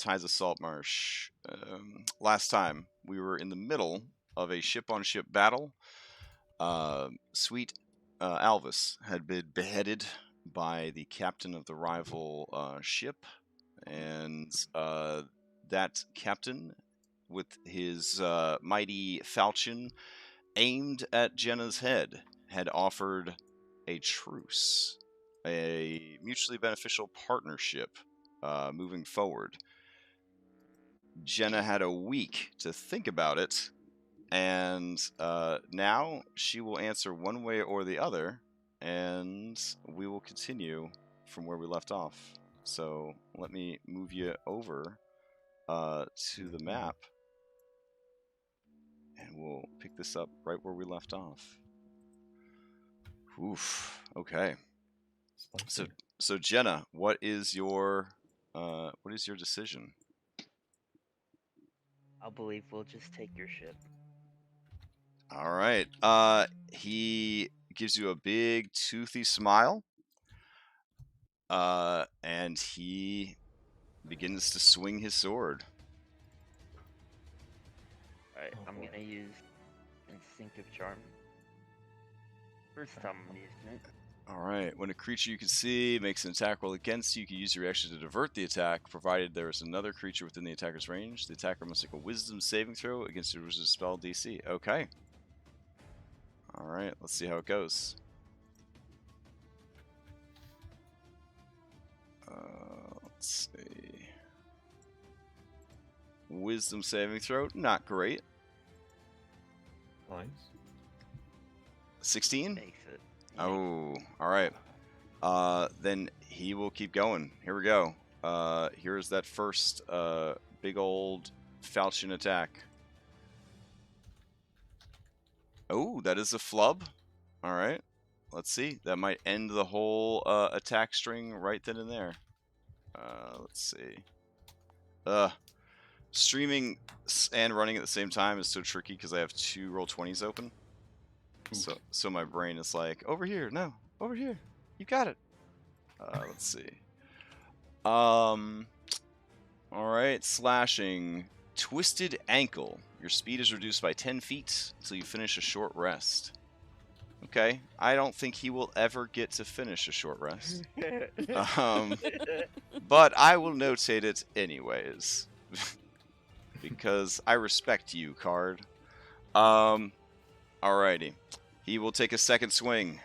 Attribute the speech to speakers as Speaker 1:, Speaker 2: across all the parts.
Speaker 1: Tides of Saltmarsh. Last time, we were in the middle of a ship-on-ship battle. Sweet Alvis had been beheaded by the captain of the rival ship, and that captain, with his mighty falchion aimed at Jenna's head, had offered a truce, a mutually beneficial partnership moving forward. Jenna had a week to think about it, and now she will answer one way or the other, and we will continue from where we left off. So let me move you over to the map, and we'll pick this up right where we left off. Oof. Okay. So Jenna, what is your decision?
Speaker 2: I'll believe we'll just take your ship.
Speaker 1: All right. He gives you a big toothy smile. And he begins to swing his sword.
Speaker 2: Alright, I'm gonna use Instinctive Charm for some amusement.
Speaker 1: Alright, when a creature you can see makes an attack roll against you, you can use your reaction to divert the attack, provided there is another creature within the attacker's range. The attacker must make a wisdom saving throw against your wizard's spell DC. Okay. Alright, let's see how it goes. Let's see. Wisdom saving throw, not great.
Speaker 3: Nice.
Speaker 1: 16?
Speaker 2: Makes it. Yeah.
Speaker 1: Oh, alright. Then he will keep going. Here we go. Here's that first big old falchion attack. Oh, that is a flub. Alright. Let's see. That might end the whole attack string right then and there. Let's see. Streaming and running at the same time is so tricky because I have two Roll20s open. So my brain is like, over here, no, over here, you got it. Let's see. All right, slashing, twisted ankle. Your speed is reduced by 10 feet until you finish a short rest. Okay, I don't think he will ever get to finish a short rest. But I will notate it anyways. Because I respect you, card. Alrighty. He will take a second swing.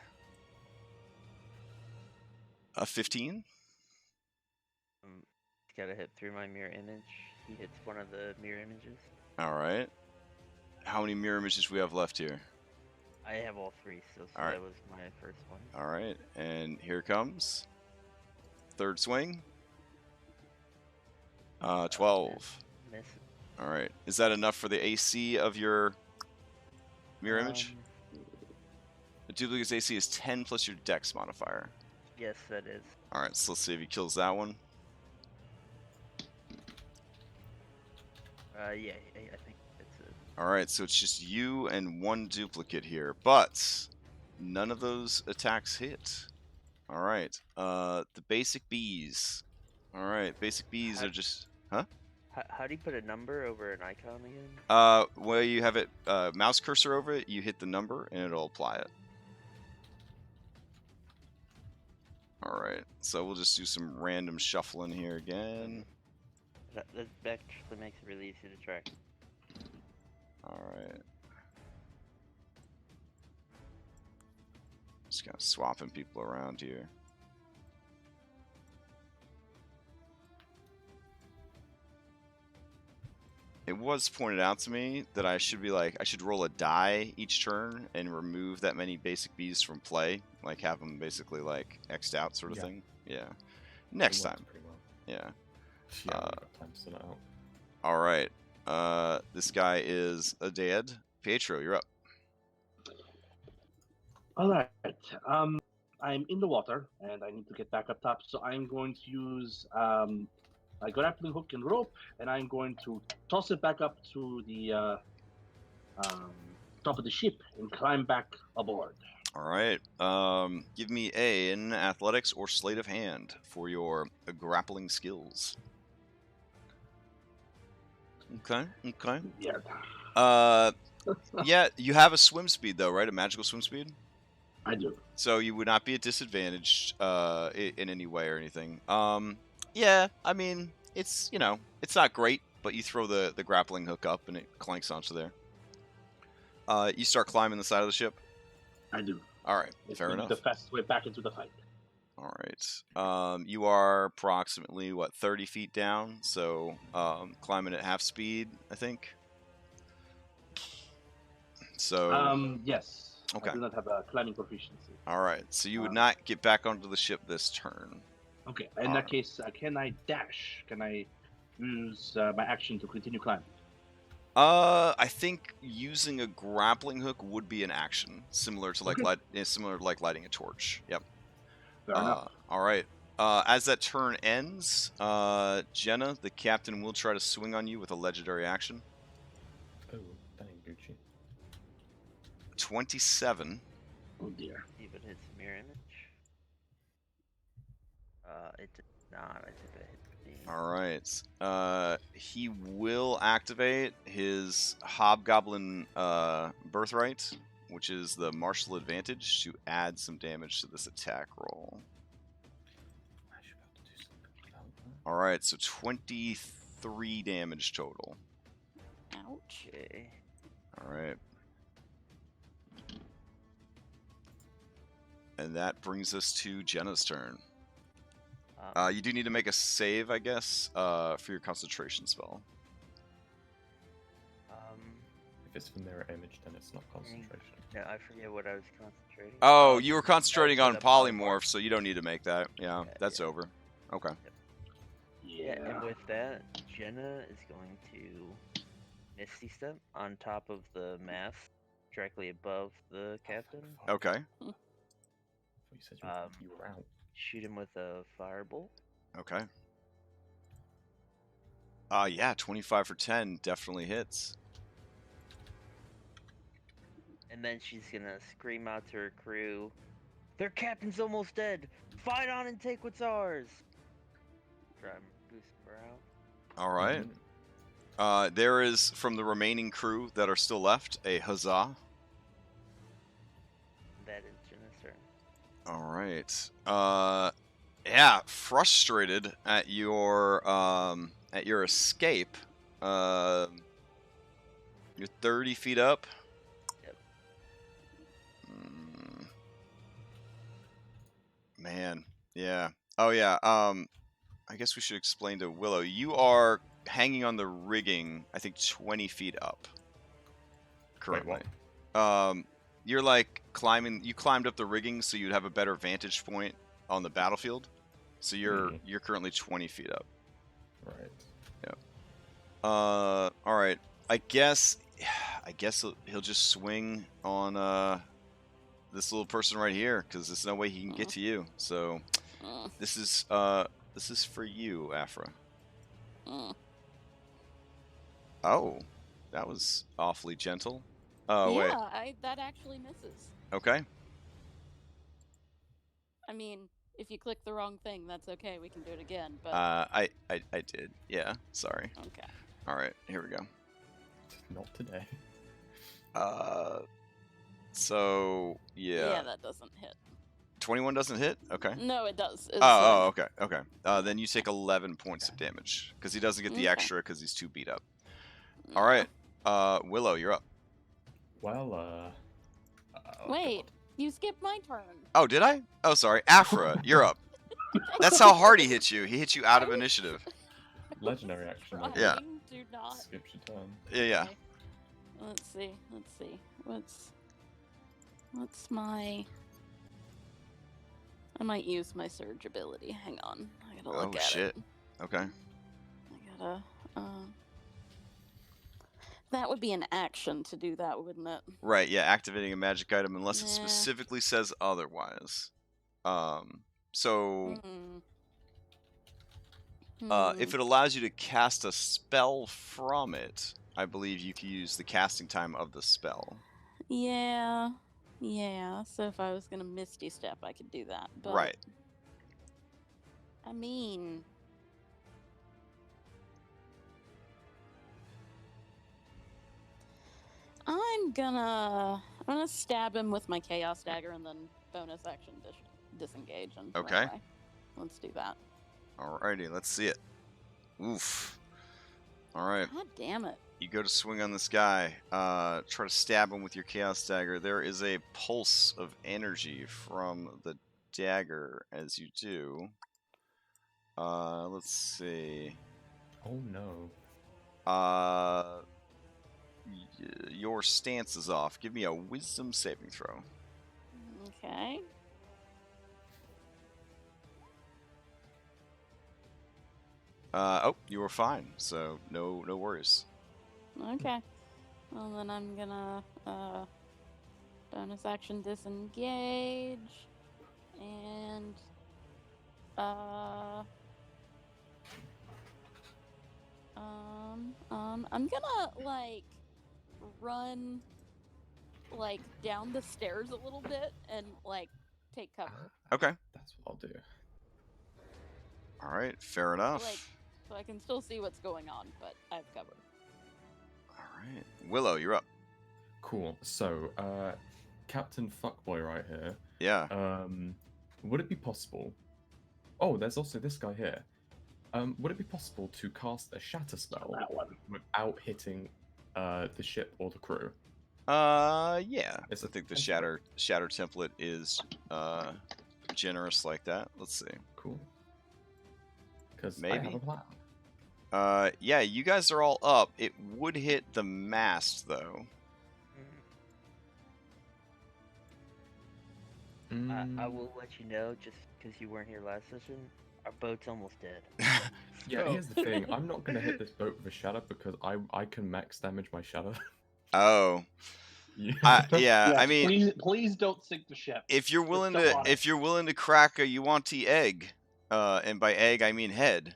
Speaker 1: A 15?
Speaker 2: He's gotta hit through my mirror image. He hits one of the mirror images.
Speaker 1: Alright. How many mirror images do we have left here?
Speaker 2: I have all three, so
Speaker 1: Alright.
Speaker 2: that was my first one.
Speaker 1: Alright, and here comes. Third swing. 12.
Speaker 2: Miss.
Speaker 1: Alright. Is that enough for the AC of your mirror image? The duplicate's AC is 10 plus your dex modifier.
Speaker 2: Yes, that is.
Speaker 1: Alright, so let's see if he kills that one.
Speaker 2: Yeah, I think that's it.
Speaker 1: Alright, so it's just you and one duplicate here, but none of those attacks hit. Alright, the basic bees. Alright, basic bees are just... Huh?
Speaker 2: How do you put a number over an icon again?
Speaker 1: Well, you have it, mouse cursor over it, you hit the number, and it'll apply it. Alright, so we'll just do some random shuffling here again.
Speaker 2: That actually makes it really easy to track.
Speaker 1: Alright. Just kind of swapping people around here. It was pointed out to me that I should be like, I should roll a die each turn and remove that many basic bees from play. Like, have them basically, like, X'd out sort of thing. Yeah. Next time.
Speaker 3: Well.
Speaker 1: Yeah.
Speaker 3: Yeah, I've got time to sort it out.
Speaker 1: Alright. This guy is a dead. Pietro, you're up.
Speaker 4: Alright. I'm in the water, and I need to get back up top, so I'm going to use a grappling hook and rope, and I'm going to toss it back up to the top of the ship and climb back aboard.
Speaker 1: Alright. Give me an athletics or sleight of hand for your grappling skills. Okay. Okay.
Speaker 4: Yeah.
Speaker 1: Yeah, you have a swim speed though, right? A magical swim speed.
Speaker 4: I do.
Speaker 1: So you would not be at disadvantage in any way or anything. Yeah, I mean, it's it's not great, but you throw the grappling hook up and it clanks onto there. You start climbing the side of the ship.
Speaker 4: I do.
Speaker 1: All right,
Speaker 4: It's
Speaker 1: fair enough.
Speaker 4: the fastest way back into the fight.
Speaker 1: All right. You are approximately 30 feet down, so climbing at half speed, I think. So.
Speaker 4: Yes.
Speaker 1: Okay.
Speaker 4: I do not have a climbing proficiency.
Speaker 1: All right. So you would not get back onto the ship this turn.
Speaker 4: Okay. In that case, can I dash? Can I use my action to continue climbing?
Speaker 1: I think using a grappling hook would be an action, similar to like lighting a torch. Yep.
Speaker 4: Fair enough.
Speaker 1: All right. As that turn ends, Jenna, the captain, will try to swing on you with a legendary action.
Speaker 3: Oh, dang, Gucci.
Speaker 1: 27.
Speaker 4: Oh dear.
Speaker 2: See if it hits mirror image. It did not. I think it hit the...
Speaker 1: All right. He will activate his Hobgoblin Birthright, which is the martial advantage, to add some damage to this attack roll. All right, so 23 damage total.
Speaker 2: Ouch. Okay.
Speaker 1: All right. And that brings us to Jenna's turn. You do need to make a save, I guess, for your concentration spell.
Speaker 3: If it's for mirror image, then it's not concentration.
Speaker 2: No, I forget what I was concentrating.
Speaker 1: Oh, you were concentrating
Speaker 2: for
Speaker 1: on
Speaker 2: the
Speaker 1: polymorph, so you don't need to make that. Yeah,
Speaker 2: Yeah,
Speaker 1: that's
Speaker 2: yeah.
Speaker 1: over. Okay.
Speaker 2: Yeah, and with that, Jenna is going to Misty Step on top of the mast, directly above the captain.
Speaker 1: Okay.
Speaker 3: You said you were out.
Speaker 2: Shoot him with a firebolt.
Speaker 1: Okay. Yeah, 25 for 10 definitely hits.
Speaker 2: And then she's gonna scream out to her crew, "Their captain's almost dead! Fight on and take what's ours!" Try and boost morale.
Speaker 1: All right. There is, from the remaining crew that are still left, a huzzah.
Speaker 2: That is Jenna's turn.
Speaker 1: All right. Yeah, frustrated at your escape. You're 30 feet up.
Speaker 2: Yep.
Speaker 1: Man, yeah. Oh yeah. I guess we should explain to Willow. You are hanging on the rigging, I think 20 feet up. Currently.
Speaker 3: Wait,
Speaker 1: You're like climbing. You climbed up the rigging so you'd have a better vantage point on the battlefield. So you're currently 20 feet up.
Speaker 3: Right.
Speaker 1: Yeah. All right. I guess he'll just swing on this little person right here because there's no way he can get to you. So this is for you, Afra. Oh, that was awfully gentle. Oh wait.
Speaker 5: Yeah, that actually misses.
Speaker 1: Okay.
Speaker 5: I mean, if you click the wrong thing, that's okay. We can do it again. But
Speaker 1: I did. Yeah. Sorry.
Speaker 5: okay.
Speaker 1: All right. Here we go.
Speaker 3: Not today.
Speaker 1: So yeah.
Speaker 5: Yeah, that doesn't hit.
Speaker 1: 21 doesn't hit. Okay.
Speaker 5: No, it does. It's
Speaker 1: Okay. Then you take 11 points of damage because he doesn't get the
Speaker 5: Okay.
Speaker 1: extra because he's too beat up. All right. Willow, you're up.
Speaker 3: Well,
Speaker 5: Wait, you skipped my turn.
Speaker 1: Oh, did I? Oh, sorry. Afra, you're up. That's how hard he hit you. He hit you out of initiative.
Speaker 3: legendary action. Like,
Speaker 1: Yeah.
Speaker 5: Do not.
Speaker 3: skips your turn.
Speaker 1: Yeah.
Speaker 5: Okay. Let's see. What's my? I might use my surge ability. Hang on. I gotta look
Speaker 1: Oh
Speaker 5: at
Speaker 1: shit.
Speaker 5: it.
Speaker 1: Okay.
Speaker 5: I gotta. That would be an action to do that, wouldn't it?
Speaker 1: Right. Yeah. Activating a magic item unless it
Speaker 5: Yeah.
Speaker 1: specifically says otherwise. So if it allows you to cast a spell from it, I believe you can use the casting time of the spell.
Speaker 5: Yeah. So if I was gonna Misty Step, I could do that. But,
Speaker 1: Right.
Speaker 5: I mean, I'm gonna stab him with my chaos dagger and then bonus action disengage and run
Speaker 1: Okay.
Speaker 5: away. Let's do that.
Speaker 1: Alrighty, let's see it. Oof. Alright.
Speaker 5: God damn it.
Speaker 1: You go to swing on this guy. Try to stab him with your chaos dagger. There is a pulse of energy from the dagger as you do. Let's see.
Speaker 3: Oh no.
Speaker 1: Your stance is off. Give me a wisdom saving throw.
Speaker 5: Okay.
Speaker 1: Oh, you were fine. So no worries.
Speaker 5: Okay. Well, then I'm gonna bonus action disengage and I'm gonna like run like down the stairs a little bit and like take cover.
Speaker 1: Okay.
Speaker 3: That's what I'll do.
Speaker 1: All right. Fair enough.
Speaker 5: Like, so I can still see what's going on, but I have cover.
Speaker 1: All right. Willow, you're up.
Speaker 3: Cool. So, Captain Fuckboy right here.
Speaker 1: Yeah.
Speaker 3: Would it be possible? Oh, there's also this guy here. Would it be possible to cast a shatter spell
Speaker 4: That one.
Speaker 3: without hitting the ship or the crew?
Speaker 1: Yeah.
Speaker 3: It's
Speaker 1: I think the shatter template is generous like that. Let's see.
Speaker 3: Cool. Because I
Speaker 1: Maybe.
Speaker 3: have a plan.
Speaker 1: Yeah, you guys are all up. It would hit the mast though.
Speaker 2: I will let you know, just because you weren't here last session, our boat's almost dead.
Speaker 3: Yeah, here's the thing. I'm not going to hit this boat with a shatter because I can max damage my shatter.
Speaker 1: Oh.
Speaker 3: Yeah.
Speaker 1: Yeah, I
Speaker 4: Yes,
Speaker 1: mean,
Speaker 4: please don't sink the ship.
Speaker 1: if you're
Speaker 4: Just
Speaker 1: willing
Speaker 4: don't
Speaker 1: to
Speaker 4: want it.
Speaker 1: if you're willing to crack a Yuanti egg, and by egg I mean head,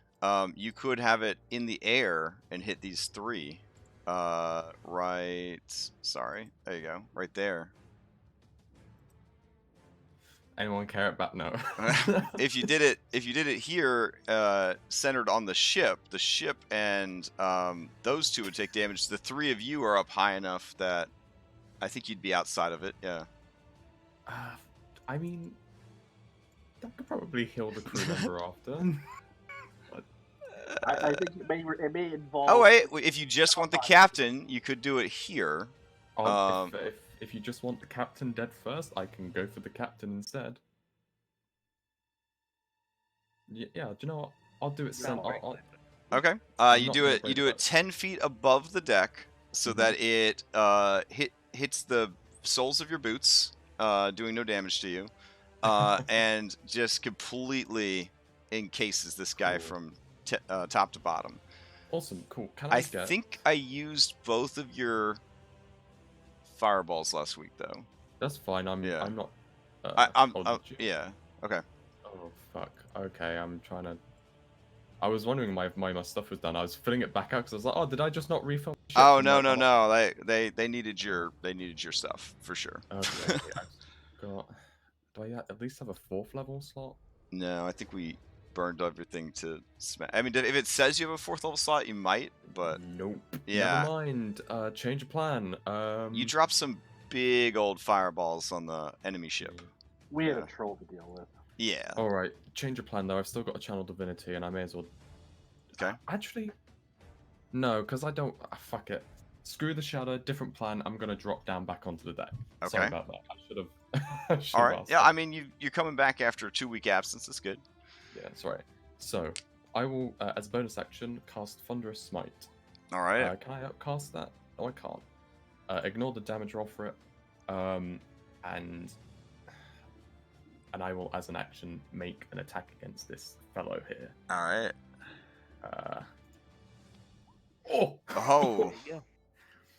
Speaker 1: you could have it in the air and hit these three. Right. Sorry. There you go. Right there.
Speaker 3: Anyone care about no?
Speaker 1: If you did it here, centered on the ship and those two would take damage. The three of you are up high enough that I think you'd be outside of it. Yeah.
Speaker 3: I mean, that could probably heal the crew member after.
Speaker 4: I think it may involve.
Speaker 1: Oh wait, if you just want the captain, you could do it here.
Speaker 3: If you just want the captain dead first, I can go for the captain instead. Yeah, do you know what? I'll do it.
Speaker 1: Okay.
Speaker 3: I'm
Speaker 1: You
Speaker 3: not
Speaker 1: do
Speaker 3: gonna
Speaker 1: it. You
Speaker 3: break
Speaker 1: do it
Speaker 3: that.
Speaker 1: 10 feet above the deck, so
Speaker 3: Mhm.
Speaker 1: that it hits the soles of your boots, doing no damage to you, and just completely encases this guy
Speaker 3: Cool.
Speaker 1: from top to bottom.
Speaker 3: Awesome, cool. Can
Speaker 1: I
Speaker 3: get...
Speaker 1: think I used both of your fireballs last week, though.
Speaker 3: That's fine. I'm not.
Speaker 1: Yeah. Okay.
Speaker 3: Oh fuck. Okay, I'm trying to. I was wondering my stuff was done. I was filling it back out because I was like, oh, did I just not refill? my ship?
Speaker 1: Oh
Speaker 3: I'm
Speaker 1: no.
Speaker 3: like,
Speaker 1: They needed your stuff for sure.
Speaker 3: Okay. Do I at least have a 4th level slot?
Speaker 1: No, I think we burned everything to smash. I mean, if it says you have a 4th level slot, you might, but
Speaker 3: Nope.
Speaker 1: yeah.
Speaker 3: Never mind. Change of plan.
Speaker 1: You dropped some big old fireballs on the enemy ship.
Speaker 4: We had a troll to deal with.
Speaker 1: Yeah.
Speaker 3: All right. Change of plan though. I've still got a channel divinity, and I may as well.
Speaker 1: Okay.
Speaker 3: Actually, no, because I don't. Fuck it. Screw the shadow. Different plan. I'm gonna drop down back onto the deck.
Speaker 1: Okay.
Speaker 3: Sorry about that. I should have.
Speaker 1: All right. Yeah. I mean, you're coming back after a 2-week absence. That's good.
Speaker 3: Yeah, that's right. So, I will, as a bonus action, cast Thunderous Smite.
Speaker 1: All right.
Speaker 3: Can I outcast that? No, I can't. Ignore the damage roll for it. And I will, as an action, make an attack against this fellow here.
Speaker 1: All right.
Speaker 3: Oh!
Speaker 1: Oh.
Speaker 2: There you go.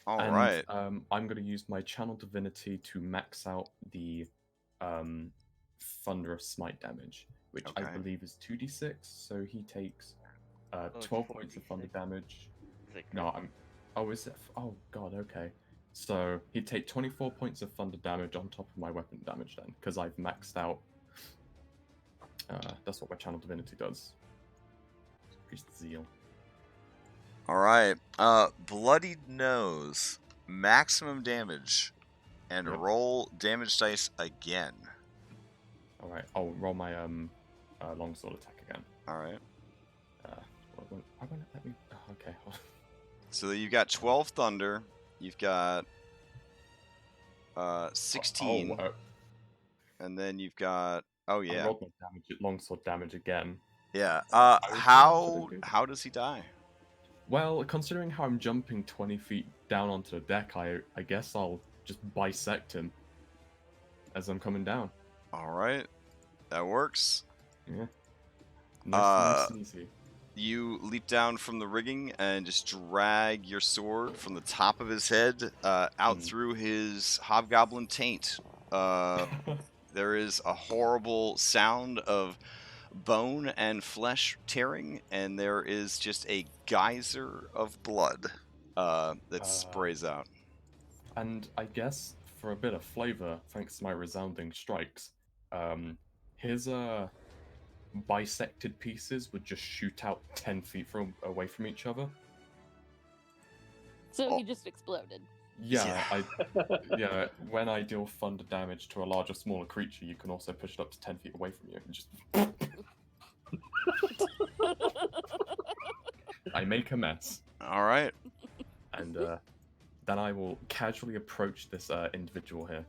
Speaker 1: All
Speaker 3: And,
Speaker 1: right.
Speaker 3: I'm going to use my Channel Divinity to max out the Thunderous Smite damage, which I
Speaker 1: Okay.
Speaker 3: believe is 2d6. So he takes
Speaker 2: it's
Speaker 3: 12 points of thunder
Speaker 2: 4d6.
Speaker 3: damage.
Speaker 2: Is it
Speaker 3: No,
Speaker 2: correct?
Speaker 3: I'm. Oh, is it? Oh god. Okay. So he'd take 24 points of thunder damage on top of my weapon damage then, because I've maxed out. That's what my Channel Divinity does. Increase the zeal.
Speaker 1: All right. Bloodied Nose. maximum damage and
Speaker 3: Yep.
Speaker 1: roll damage dice again.
Speaker 3: All right, I'll roll my longsword attack again.
Speaker 1: All right.
Speaker 3: Why won't it let me? Oh, okay.
Speaker 1: So you've got 12 thunder. You've got 16,
Speaker 3: Oh,
Speaker 1: and then you've got oh
Speaker 3: I
Speaker 1: yeah,
Speaker 3: rolled my longsword damage again.
Speaker 1: yeah.
Speaker 3: How
Speaker 1: How does he die?
Speaker 3: Well, considering how I'm jumping 20 feet down onto the deck, I guess I'll just bisect him as I'm coming down.
Speaker 1: All right, that works.
Speaker 3: Yeah. Nice and
Speaker 1: Uh,
Speaker 3: easy.
Speaker 1: You leap down from the rigging and just drag your sword from the top of his head out through his hobgoblin taint. There is a horrible sound of bone and flesh tearing, and there is just a geyser of blood that sprays out.
Speaker 3: And I guess for a bit of flavor, thanks to my resounding strikes, his bisected pieces would just shoot out 10 feet away from each other.
Speaker 5: So he just exploded.
Speaker 3: Yeah, yeah. When I deal thunder damage to a large or smaller creature, you can also push it up to 10 feet away from you. And just I make a mess.
Speaker 1: All right.
Speaker 3: And then I will casually approach this individual here.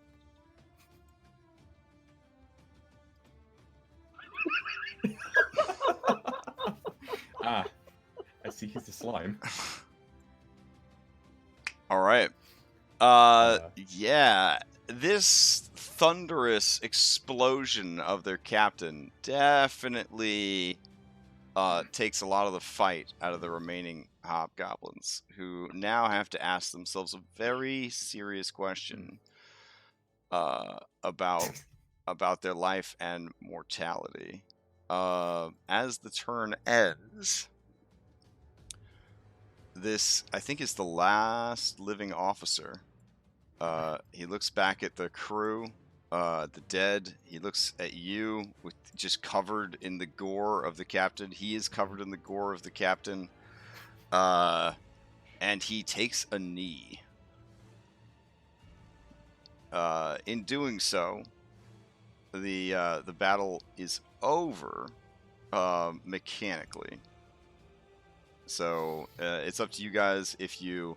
Speaker 3: I see he's a slime.
Speaker 1: All right. Yeah, this thunderous explosion of their captain definitely takes a lot of the fight out of the remaining hobgoblins, who now have to ask themselves a very serious question about their life and mortality. As the turn ends, this, I think, is the last living officer. He looks back at the crew, the dead. He looks at you, with just covered in the gore of the captain. He is covered in the gore of the captain. And he takes a knee. In doing so, the battle is over, mechanically. So it's up to you guys if you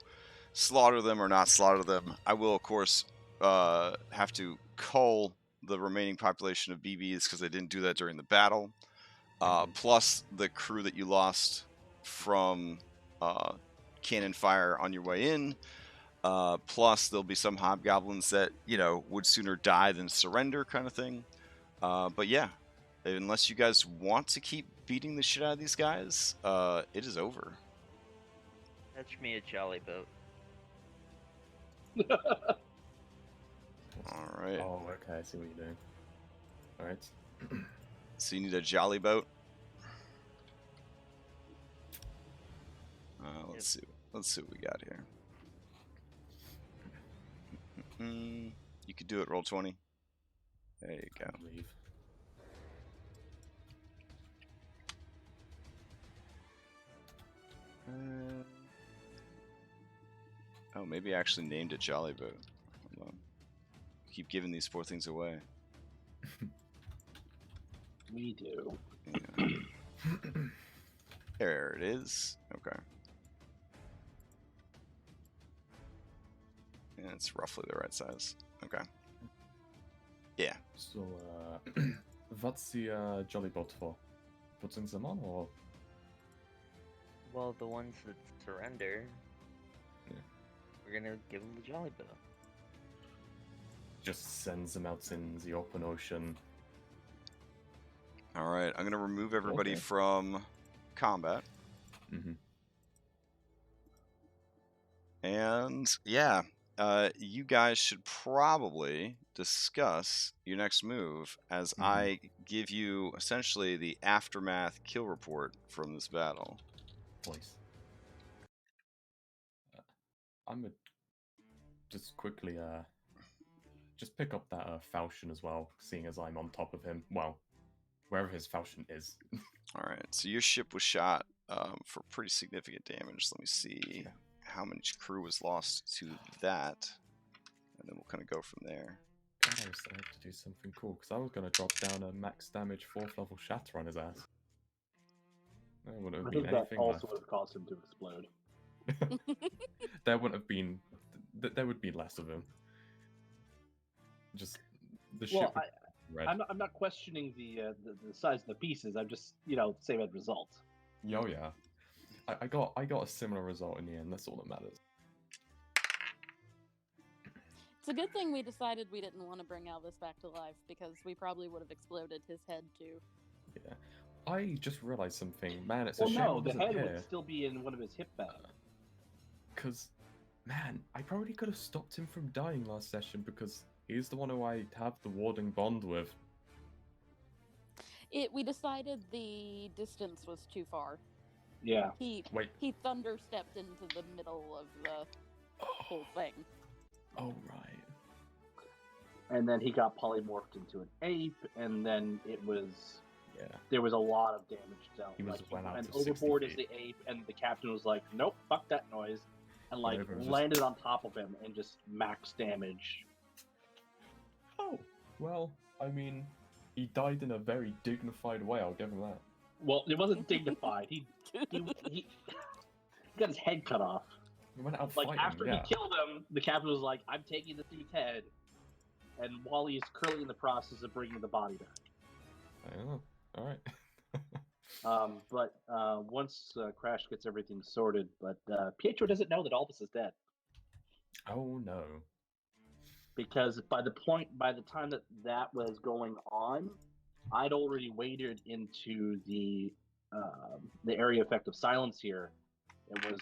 Speaker 1: slaughter them or not slaughter them. I will, of course, have to cull the remaining population of BBs because I didn't do that during the battle. Plus the crew that you lost from cannon fire on your way in. Plus there'll be some hobgoblins that, would sooner die than surrender, kind of thing. But yeah, unless you guys want to keep beating the shit out of these guys, it is over.
Speaker 2: Fetch me a jolly boat.
Speaker 1: All right.
Speaker 3: Oh, okay. I see what you're doing. All right.
Speaker 1: So you need a jolly boat. Let's see. Let's see what we got here. You could do it. Roll20. There you go.
Speaker 3: Leave.
Speaker 1: Oh, maybe I actually named it Jolly Boat. Hold on. Keep giving these poor things away.
Speaker 4: We do.
Speaker 1: Yeah. There it is. Okay. Yeah, it's roughly the right size. Okay. Yeah.
Speaker 3: So, what's the jolly boat for? Putting them on, or?
Speaker 2: Well, the ones that surrender,
Speaker 3: Yeah.
Speaker 2: we're gonna give them the jolly boat.
Speaker 3: Just sends them out in the open ocean.
Speaker 1: All right. I'm gonna remove everybody
Speaker 3: Okay.
Speaker 1: from combat.
Speaker 3: Mm-hmm.
Speaker 1: And yeah, you guys should probably discuss your next move as I give you essentially the aftermath kill report from this battle.
Speaker 3: Voice. I'm gonna just quickly just pick up that Falchion as well, seeing as I'm on top of him. Well, wherever his Falchion is.
Speaker 1: All right, so your ship was shot for pretty significant damage. Let me see how much crew was lost to that, and then we'll kind of go from there.
Speaker 3: God, I was going to do something cool because I was going to drop down a max damage 4th level shatter on his ass. There wouldn't
Speaker 4: I
Speaker 3: have been
Speaker 4: think that
Speaker 3: anything
Speaker 4: also
Speaker 3: left.
Speaker 4: would have caused him to explode.
Speaker 3: There wouldn't have been. There would be less of him. Just the ship.
Speaker 4: Well,
Speaker 3: Red.
Speaker 4: I'm not questioning the size of the pieces. I'm just same end result.
Speaker 3: Yo, yeah. I got a similar result in the end. That's all that matters.
Speaker 5: It's a good thing we decided we didn't want to bring Elvis back to life, because we probably would have exploded his head too.
Speaker 3: Yeah. I just realized something. Man, it's a
Speaker 4: Well,
Speaker 3: shame
Speaker 4: no,
Speaker 3: it
Speaker 4: the
Speaker 3: wasn't
Speaker 4: head
Speaker 3: here.
Speaker 4: would still be in one of his hip bags.
Speaker 3: Because, man, I probably could have stopped him from dying last session because he's the one who I have the warding bond with.
Speaker 5: We decided the distance was too far.
Speaker 4: Yeah.
Speaker 5: He thunder stepped into the middle of the whole thing.
Speaker 3: Oh, right.
Speaker 4: And then he got polymorphed into an ape, and then it was...
Speaker 3: Yeah.
Speaker 4: There was a lot of damage dealt.
Speaker 3: He was well out
Speaker 4: and
Speaker 3: to 60
Speaker 4: overboard as
Speaker 3: feet.
Speaker 4: the ape, and the captain was like, nope, fuck that noise. And
Speaker 3: Whatever, just-
Speaker 4: landed on top of him and just max damage.
Speaker 3: Oh, well, I mean, he died in a very dignified way, I'll give him that.
Speaker 4: Well, it wasn't dignified. He got his head cut off.
Speaker 3: He went out
Speaker 4: Like,
Speaker 3: fighting,
Speaker 4: after
Speaker 3: yeah.
Speaker 4: he killed him, the captain was like, I'm taking this dude's head. And Wally is currently in the process of bringing the body back.
Speaker 3: Oh, alright.
Speaker 4: But once Crash gets everything sorted, but Pietro doesn't know that Albus is dead.
Speaker 3: Oh, no.
Speaker 4: Because by the time that was going on, I'd already waded into the area effect of silence here. It was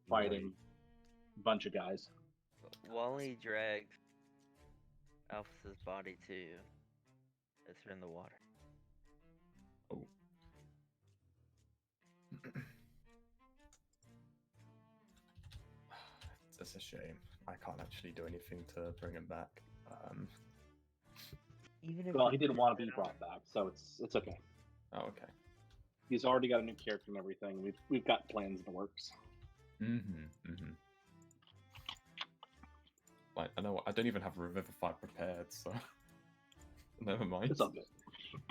Speaker 4: fighting a bunch of guys.
Speaker 2: Wally dragged Alphys's body to it's in the water.
Speaker 3: Oh. It's a shame. I can't actually do anything to bring him back.
Speaker 2: Even if
Speaker 4: Well, he didn't want to be brought back, so it's okay.
Speaker 3: Oh, okay.
Speaker 4: He's already got a new character and everything. We've got plans in the works.
Speaker 3: Like, I know what, I don't even have Revivify prepared, so never mind.
Speaker 4: It's all good.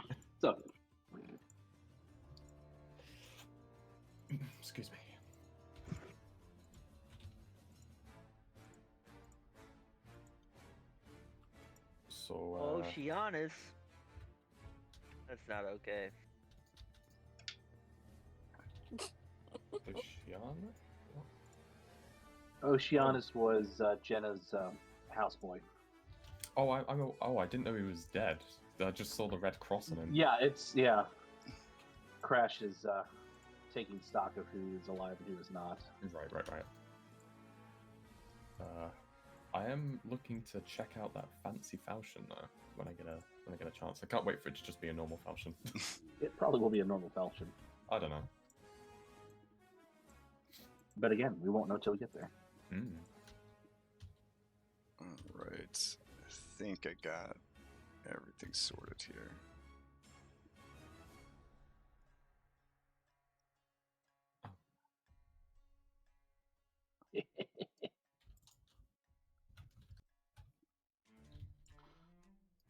Speaker 4: It's all good.
Speaker 3: Excuse me. So,
Speaker 2: Oceanus. That's not okay.
Speaker 3: Oceana?
Speaker 4: Oceanus was Jenna's houseboy.
Speaker 3: Oh, I didn't know he was dead. I just saw the red cross on him.
Speaker 4: Yeah. Crash is taking stock of who is alive and who is not.
Speaker 3: Right. I am looking to check out that fancy Falchion though. When I get a chance. I can't wait for it to just be a normal Falchion.
Speaker 4: It probably will be a normal Falchion.
Speaker 3: I don't know.
Speaker 4: But again, we won't know till we get there.
Speaker 1: Alright. I think I got everything sorted here.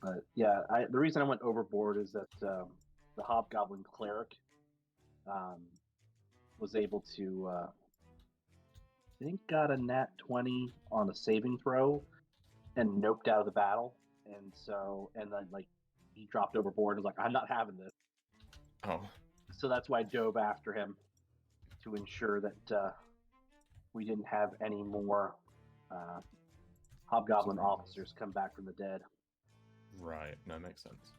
Speaker 4: But yeah, the reason I went overboard is that the Hobgoblin cleric was able to, I think, got a nat 20 on a saving throw and noped out of the battle, and then like he dropped overboard and was like, "I'm not having this."
Speaker 3: Oh.
Speaker 4: So that's why I dove after him to ensure that we didn't have any more Hobgoblin officers come back from the dead.
Speaker 3: Right, that makes sense.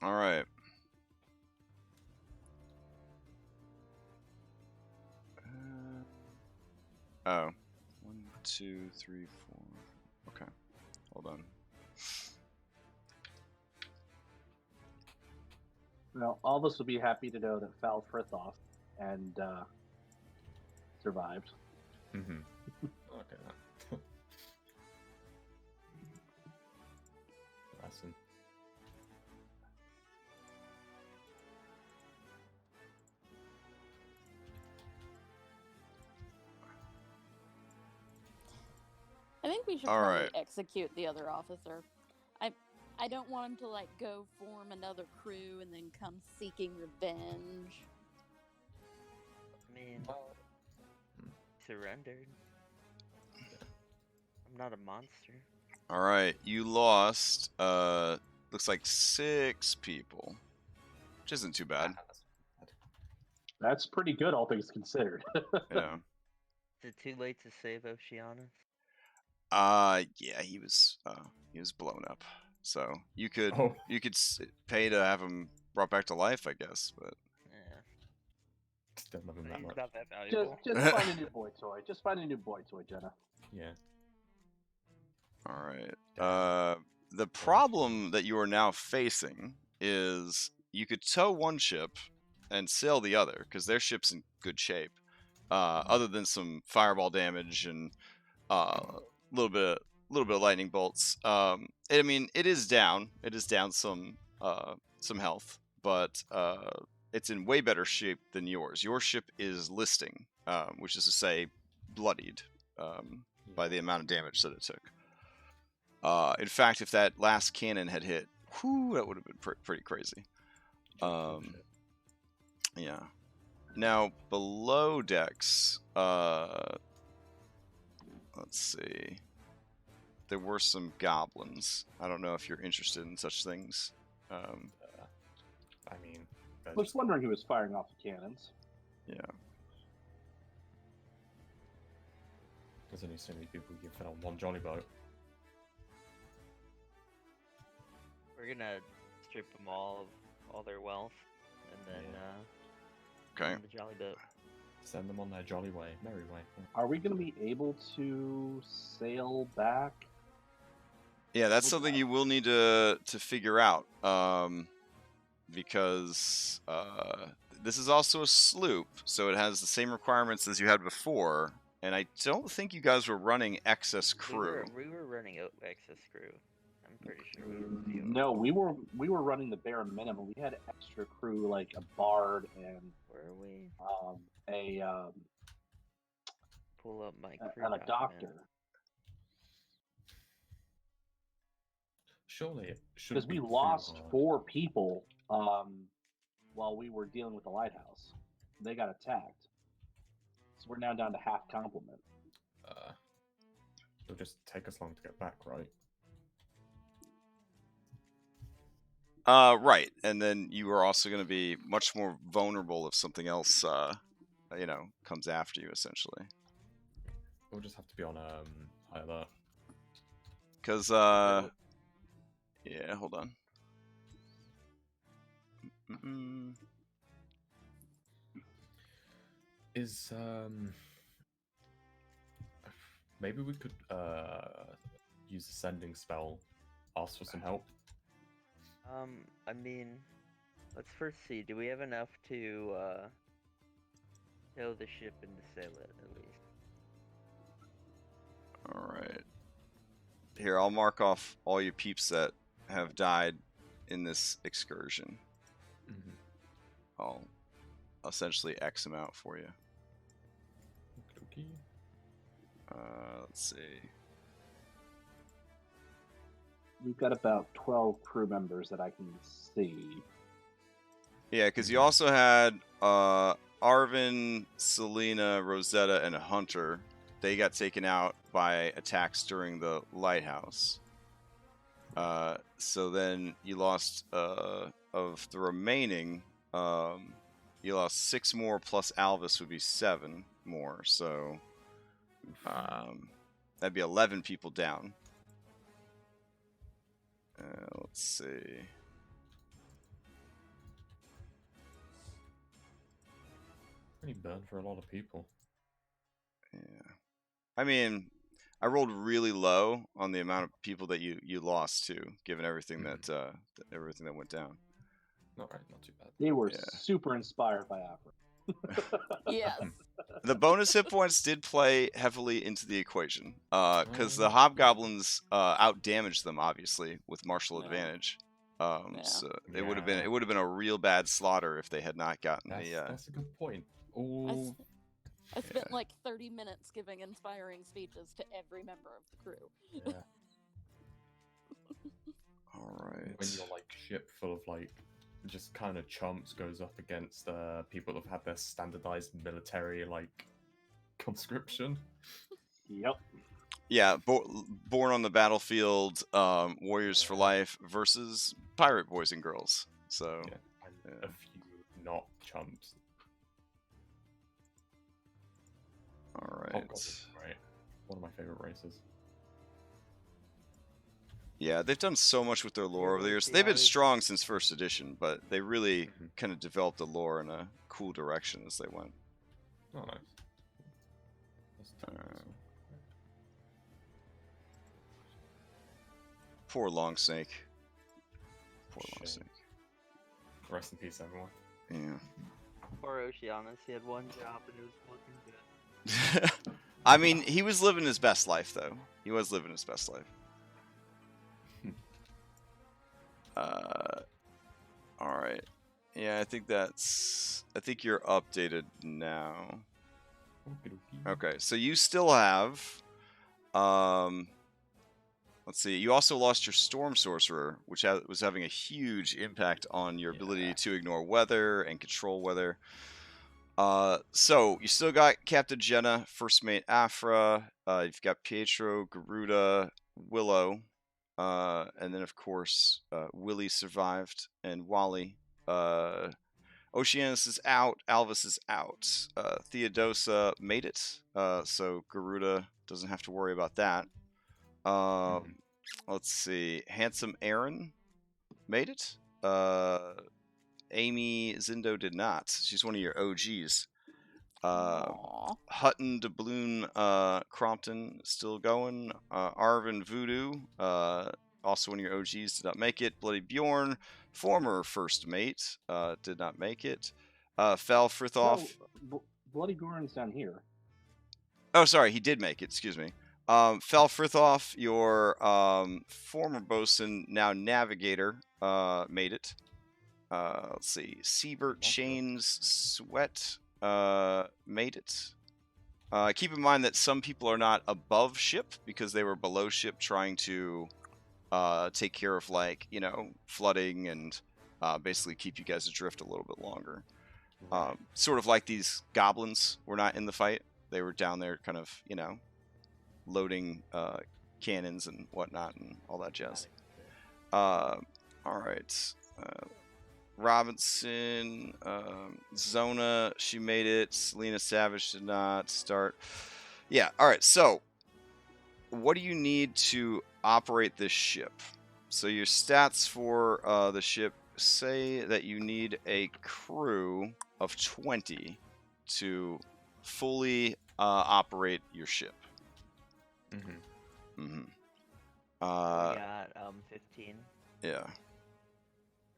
Speaker 1: All right. Oh. 1, 2, 3, 4. Okay. Hold on.
Speaker 4: Well, all of us will be happy to know that Val Frithoff and survived.
Speaker 3: Mm-hmm. Okay. That. Lesson.
Speaker 5: I think we should
Speaker 1: All
Speaker 5: probably
Speaker 1: right.
Speaker 5: execute the other officer. I don't want him to like go form another crew and then come seeking revenge.
Speaker 2: I mean, surrendered. I'm not a monster.
Speaker 1: All right. You lost. Looks like 6 people, which isn't too bad.
Speaker 4: That's pretty good, all things considered.
Speaker 1: Yeah.
Speaker 2: Is it too late to save Oceanus?
Speaker 1: Yeah. He was blown up. So you could
Speaker 3: Oh.
Speaker 1: pay to have him brought back to life, I guess. But
Speaker 2: Yeah.
Speaker 3: Don't love him that
Speaker 2: He's
Speaker 3: much.
Speaker 2: not that valuable.
Speaker 4: just find a new boy toy. Just find a new boy toy, Jenna.
Speaker 3: Yeah.
Speaker 1: all right. The problem that you are now facing is you could tow one ship and sail the other because their ship's in good shape. Other than some fireball damage and a little bit of lightning bolts. I mean, it is down. It is down some health, but it's in way better shape than yours. Your ship is listing, which is to say, bloodied by the amount of damage that it took. In fact, if that last cannon had hit, that would have been pretty crazy. Yeah. Now, below decks, let's see. There were some goblins. I don't know if you're interested in such things.
Speaker 3: I mean,
Speaker 4: I was wondering who was firing off the cannons.
Speaker 1: Yeah.
Speaker 3: there's only so many people you can fit on one jolly boat.
Speaker 2: We're gonna strip them all of all their wealth, and then
Speaker 1: Okay.
Speaker 2: on the jolly boat.
Speaker 3: Send them on their jolly way, merry way.
Speaker 4: Are we going to be able to sail back?
Speaker 1: Yeah, that's
Speaker 4: Okay.
Speaker 1: something you will need to figure out. Because this is also a sloop, so it has the same requirements as you had before. And I don't think you guys were running excess crew.
Speaker 2: We were running out excess crew. I'm pretty sure we were few.
Speaker 4: No, we were running the bare minimum. We had extra crew like a bard and
Speaker 2: Were we? Pull up my crew
Speaker 4: and a
Speaker 2: document.
Speaker 4: doctor.
Speaker 3: Surely it should
Speaker 4: Because we lost 4 people while we were dealing with the lighthouse. They got attacked. So we're now down to half complement.
Speaker 3: It'll just take us long to get back, right?
Speaker 1: Right. And then you are also going to be much more vulnerable if something else, comes after you, essentially.
Speaker 3: We'll just have to be on high alert.
Speaker 1: Because, yeah, hold on.
Speaker 3: Is maybe we could use the sending spell, ask for some help.
Speaker 2: I mean, let's first see. Do we have enough to tow the ship and to sail it at least?
Speaker 1: All right. Here, I'll mark off all your peeps that have died in this excursion.
Speaker 3: Mm-hmm.
Speaker 1: I'll essentially X them out for you.
Speaker 3: Okay.
Speaker 1: Let's see.
Speaker 4: We've got about 12 crew members that I can see.
Speaker 1: Yeah, because you also had Arvin, Selena, Rosetta, and Hunter. They got taken out by attacks during the lighthouse. So then you lost, of the remaining, you lost 6 more plus Alvis would be 7 more. So that'd be 11 people down. Let's see.
Speaker 3: Pretty burn for a lot of people.
Speaker 1: Yeah. I mean, I rolled really low on the amount of people that you lost too, given everything that everything that went down.
Speaker 3: Not too bad.
Speaker 4: They were super inspired by Afro.
Speaker 5: Yes.
Speaker 1: The bonus hit points did play heavily into the equation, because the hobgoblins outdamaged them obviously with martial
Speaker 4: Yeah.
Speaker 1: advantage.
Speaker 5: Yeah.
Speaker 1: So it would have been a real bad slaughter if they had not gotten
Speaker 3: That's a good point.
Speaker 5: I,
Speaker 3: Ooh,
Speaker 5: s- I spent like 30 minutes giving inspiring speeches to every member of the crew.
Speaker 3: yeah.
Speaker 1: All right.
Speaker 3: When your like ship full of like just kind of chumps goes up against people that have had their standardized military like conscription.
Speaker 4: Yep.
Speaker 1: Yeah, born on the battlefield, warriors for life versus pirate boys and girls. So
Speaker 3: Yeah, and a few not chumps.
Speaker 1: all right.
Speaker 3: Hobgoblins, right? One of my favorite races.
Speaker 1: Yeah, they've done so much with their lore over the years. They've been strong since first edition, but they really kind of developed the lore in a cool direction as they went.
Speaker 3: Oh, nice. That's
Speaker 1: Poor Long Snake. Poor Long
Speaker 3: Shame.
Speaker 1: Snake.
Speaker 3: Rest in peace, everyone.
Speaker 1: Yeah.
Speaker 2: Poor Oceanus, he had one job and it was looking good.
Speaker 1: I mean, he was living his best life, though. He was living his best life. All right. Yeah, I think you're updated now. Okay, so you still have, let's see. You also lost your Storm Sorcerer, which was having a huge impact on your ability to ignore weather and control weather. So you still got Captain Jenna, First Mate Afra. You've got Pietro, Garuda, Willow. And then, of course, Willie survived, and Wally. Oceanus is out. Alvis is out. Theodosa made it, so Garuda doesn't have to worry about that. Let's see. Handsome Aaron made it. Amy Zindo did not. She's one of your OGs.
Speaker 5: Aw.
Speaker 1: Hutton, Doubloon, Crompton still going. Arvin Voodoo, also one of your OGs, did not make it. Bloody Bjorn, former first mate, did not make it. Fel Frithoff.
Speaker 4: No, Bloody Goran's down here.
Speaker 1: Oh, sorry, he did make it. Excuse me. Fel Frithoff, your former bosun, now navigator, made it. Let's see. Siebert Chains Sweat made it. Keep in mind that some people are not above ship because they were below ship trying to take care of, like, flooding and basically keep you guys adrift a little bit longer. Sort of like these goblins were not in the fight. They were down there kind of, loading cannons and whatnot and all that jazz. All right. Robinson, Zona, she made it. Selena Savage did not start. Yeah, all right. So, what do you need to operate this ship? So, your stats for the ship say that you need a crew of 20 to fully operate your ship.
Speaker 2: We got 15
Speaker 1: Yeah.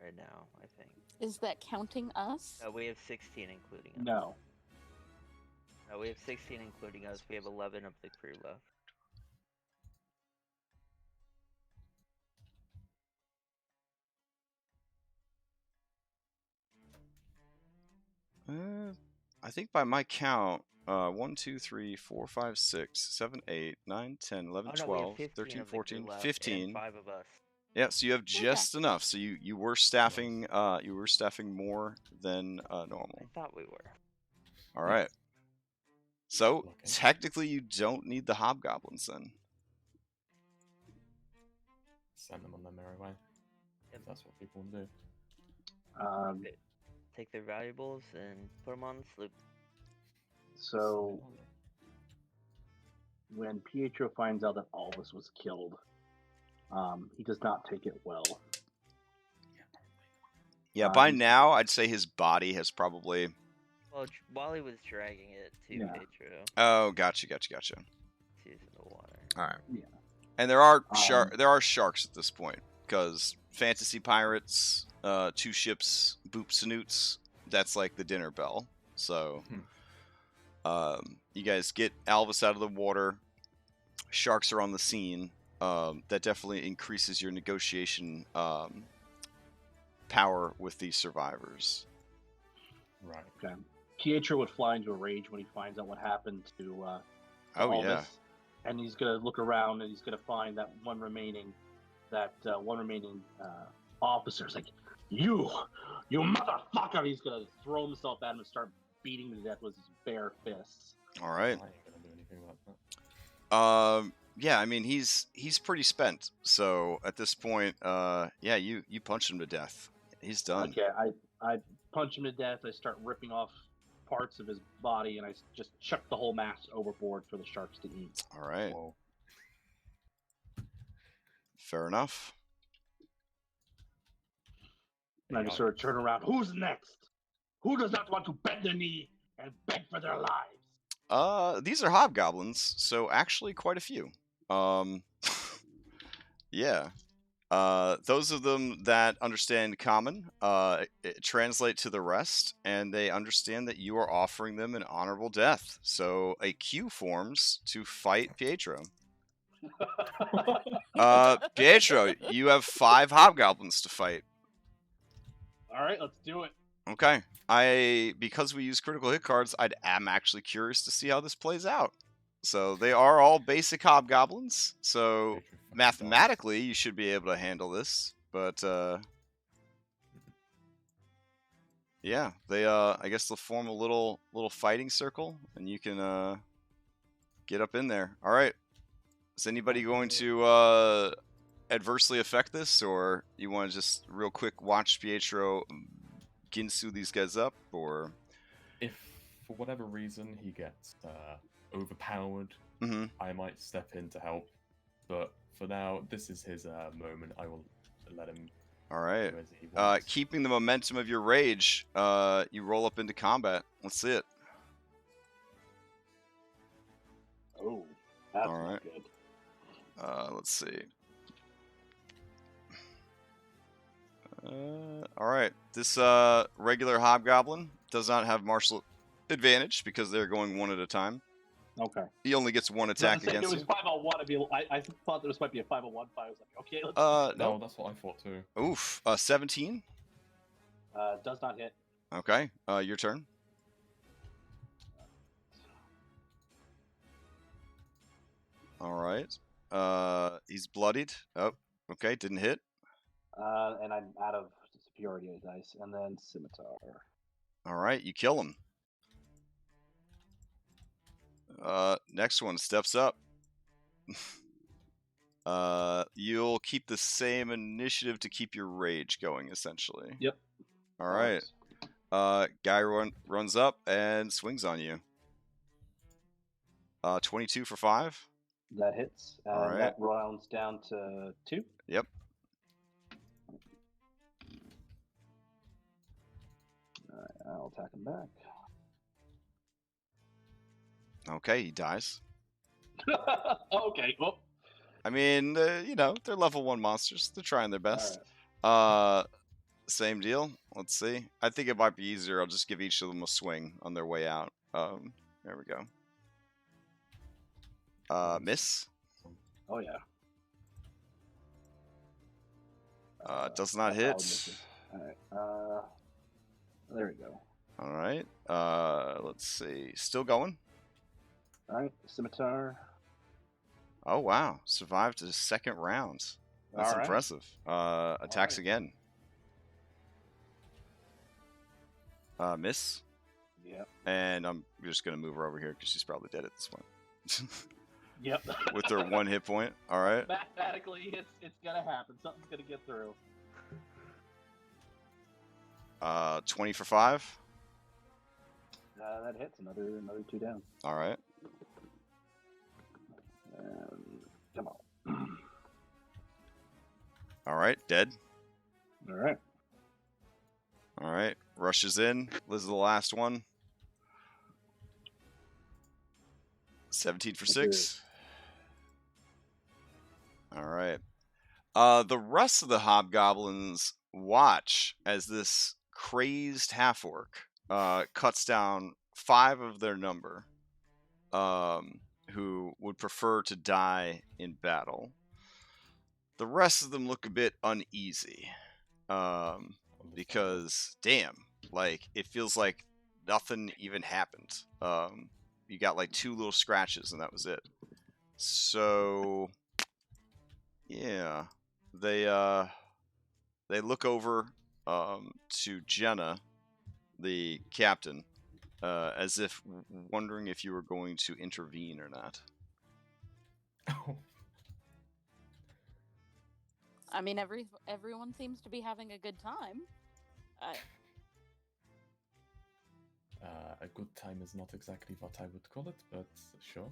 Speaker 2: right now, I think.
Speaker 5: Is that counting us?
Speaker 2: We have 16 including us.
Speaker 4: No.
Speaker 2: No, we have 16 including us. We have 11 of the crew left.
Speaker 1: I think by my count, 1, 2, 3, 4, 5, 6, 7, 8, 9, 10, 11,
Speaker 2: Oh, no,
Speaker 1: 12,
Speaker 2: we have 15
Speaker 1: 13,
Speaker 2: of the crew
Speaker 1: 14,
Speaker 2: left,
Speaker 1: 15.
Speaker 2: And 5 of us.
Speaker 1: Yeah, so you have just enough. So you were staffing more than normal.
Speaker 2: I thought we were.
Speaker 1: All right. So technically you don't need the hobgoblins then.
Speaker 3: Send them on their merry way.
Speaker 2: Yep.
Speaker 3: That's what people do.
Speaker 2: Take their valuables and put them on the sloop.
Speaker 4: So when Pietro finds out that Alvis was killed, he does not take it well.
Speaker 1: Yeah, by now I'd say his body has probably.
Speaker 2: Well, Wally was dragging it to
Speaker 4: Yeah.
Speaker 2: Pietro.
Speaker 1: Oh, gotcha.
Speaker 2: He's in the water.
Speaker 1: All right.
Speaker 4: Yeah.
Speaker 1: And there are sharks at this point because fantasy pirates, 2 ships, boop snoots. That's like the dinner bell. So You guys get Alvis out of the water. Sharks are on the scene. That definitely increases your negotiation power with these survivors.
Speaker 3: Right.
Speaker 4: Okay. Pietro would fly into a rage when he finds out what happened to
Speaker 1: Oh,
Speaker 4: Alvis,
Speaker 1: yeah.
Speaker 4: and he's gonna look around and he's gonna find that one remaining officer. It's like, you motherfucker! He's gonna throw himself at him and start beating him to death with his bare fists.
Speaker 1: All
Speaker 3: I
Speaker 1: right.
Speaker 3: ain't gonna do anything about that.
Speaker 1: Yeah, I mean he's pretty spent. So at this point, yeah, you punch him to death. He's done.
Speaker 4: Okay, I punch him to death. I start ripping off parts of his body, and I just chuck the whole mass overboard for the sharks to eat.
Speaker 1: All right.
Speaker 3: Whoa.
Speaker 1: Fair enough.
Speaker 4: And I just sort of turn around. Who's next? Who does not want to bend the knee and beg for their lives?
Speaker 1: These are hobgoblins, so actually quite a few. Yeah. Those of them that understand common translate to the rest, and they understand that you are offering them an honorable death. So a queue forms to fight Pietro. Pietro, you have 5 hobgoblins to fight.
Speaker 4: All right, let's do it.
Speaker 1: Okay. Because we use critical hit cards, I'm actually curious to see how this plays out. So they are all basic hobgoblins. So
Speaker 3: Pietro fucking
Speaker 1: mathematically, you should be able to handle this. But yeah, they I guess they'll form a little fighting circle, and you can get up in there. All right. Is anybody going to adversely affect this, or you want to just real quick watch Pietro Ginsu these guys up, or
Speaker 3: If for whatever reason he gets overpowered,
Speaker 1: Mhm.
Speaker 3: I might step in to help. But for now, this is his moment. I will let him
Speaker 1: all right.
Speaker 3: do as he wants.
Speaker 1: Keeping the momentum of your rage, you roll up into combat. Let's see it.
Speaker 4: Oh, that's
Speaker 1: All
Speaker 4: not
Speaker 1: right.
Speaker 4: good.
Speaker 1: Let's see. All right. This regular hobgoblin does not have martial advantage because they're going one at a time.
Speaker 4: Okay.
Speaker 1: He only gets one attack
Speaker 4: If
Speaker 1: against
Speaker 4: it was
Speaker 1: you.
Speaker 4: 501, I thought this might be a 501 fight. I was like, okay, let's
Speaker 3: No,
Speaker 1: No.
Speaker 3: that's what I thought too.
Speaker 1: Oof. 17.
Speaker 4: does not hit.
Speaker 1: Okay. Your turn. All right. He's bloodied. Oh, okay. Didn't hit.
Speaker 4: And I'm out of superiority dice. And then scimitar.
Speaker 1: All right. You kill him. Next one steps up. You'll keep the same initiative to keep your rage going, essentially.
Speaker 4: Yep.
Speaker 1: All right. Guy runs up and swings on you. 22 for 5.
Speaker 4: That hits. And
Speaker 1: All right.
Speaker 4: that rounds down to 2.
Speaker 1: Yep.
Speaker 4: Alright, I'll attack him back.
Speaker 1: Okay, he dies.
Speaker 4: Okay, well.
Speaker 1: I mean, you know, they're level 1 monsters. They're trying their best. Same deal. Let's see. I think it might be easier. I'll just give each of them a swing on their way out. There we go. Miss.
Speaker 4: Oh, yeah.
Speaker 1: Does not
Speaker 4: Solid
Speaker 1: hit.
Speaker 4: misses. Alright, there we go.
Speaker 1: All right. Let's see. Still going.
Speaker 4: Alright, scimitar.
Speaker 1: Oh, wow. Survived to the second round. That's
Speaker 4: All right.
Speaker 1: impressive. Attacks
Speaker 4: right.
Speaker 1: again. Miss.
Speaker 4: Yep.
Speaker 1: And I'm just going to move her over here because she's probably dead at this point.
Speaker 4: Yep.
Speaker 1: With her 1 hit point. All right.
Speaker 4: Mathematically, it's gonna happen. Something's gonna get through.
Speaker 1: 20 for 5.
Speaker 4: That hits. Another 2 down.
Speaker 1: All right.
Speaker 4: Come on.
Speaker 1: All right. Dead.
Speaker 4: All right.
Speaker 1: All right. Rushes in. This is the last one. 17 for 6. All right. The rest of the hobgoblins watch as this crazed half-orc cuts down 5 of their number who would prefer to die in battle. The rest of them look a bit uneasy, because damn, like it feels like nothing even happened. You got like 2 little scratches and that was it. So yeah, they look over to Jenna, the captain, as if wondering if you were going to intervene or not.
Speaker 5: I mean, everyone seems to be having a good time.
Speaker 3: A good time is not exactly what I would call it, but sure.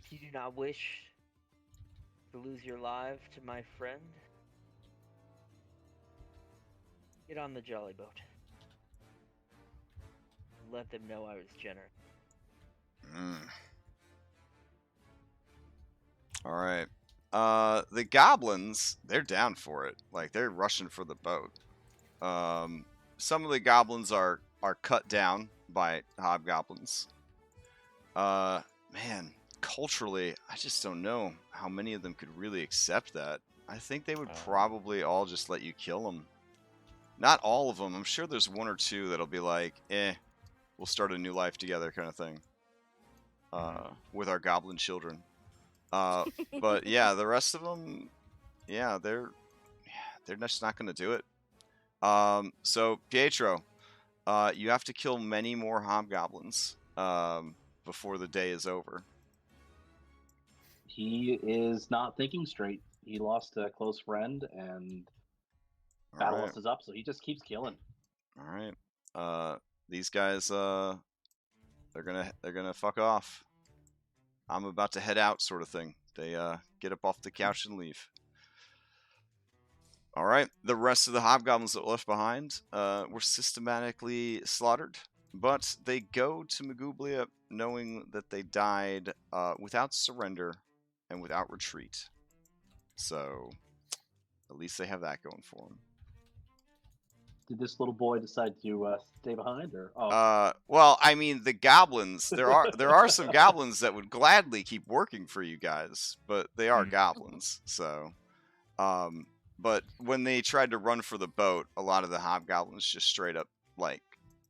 Speaker 2: You do not wish to lose your life to my friend? Get on the jolly boat. Let them know I was generous.
Speaker 1: All right. The goblins, they're down for it. Like they're rushing for the boat. Some of the goblins are cut down by hobgoblins. Man, culturally, I just don't know how many of them could really accept that. I think they would probably all just let you kill them. Not all of them. I'm sure there's 1 or 2 that'll be like, we'll start a new life together kind of thing. With our goblin children. But yeah, the rest of them, yeah, they're just not going to do it. So Pietro, you have to kill many more hobgoblins before the day is over.
Speaker 4: He is not thinking straight. He lost a close friend, and battle list is up, so he just keeps killing.
Speaker 1: All right. These guys, they're gonna fuck off. I'm about to head out, sort of thing. They get up off the couch and leave. All right. The rest of the hobgoblins that were left behind were systematically slaughtered, but they go to Magublia knowing that they died without surrender and without retreat. So at least they have that going for them.
Speaker 4: Did this little boy decide to stay behind, or?
Speaker 1: Well, I mean, the goblins. There are some goblins that would gladly keep working for you guys, but they are goblins. So, but when they tried to run for the boat, a lot of the hobgoblins just straight up like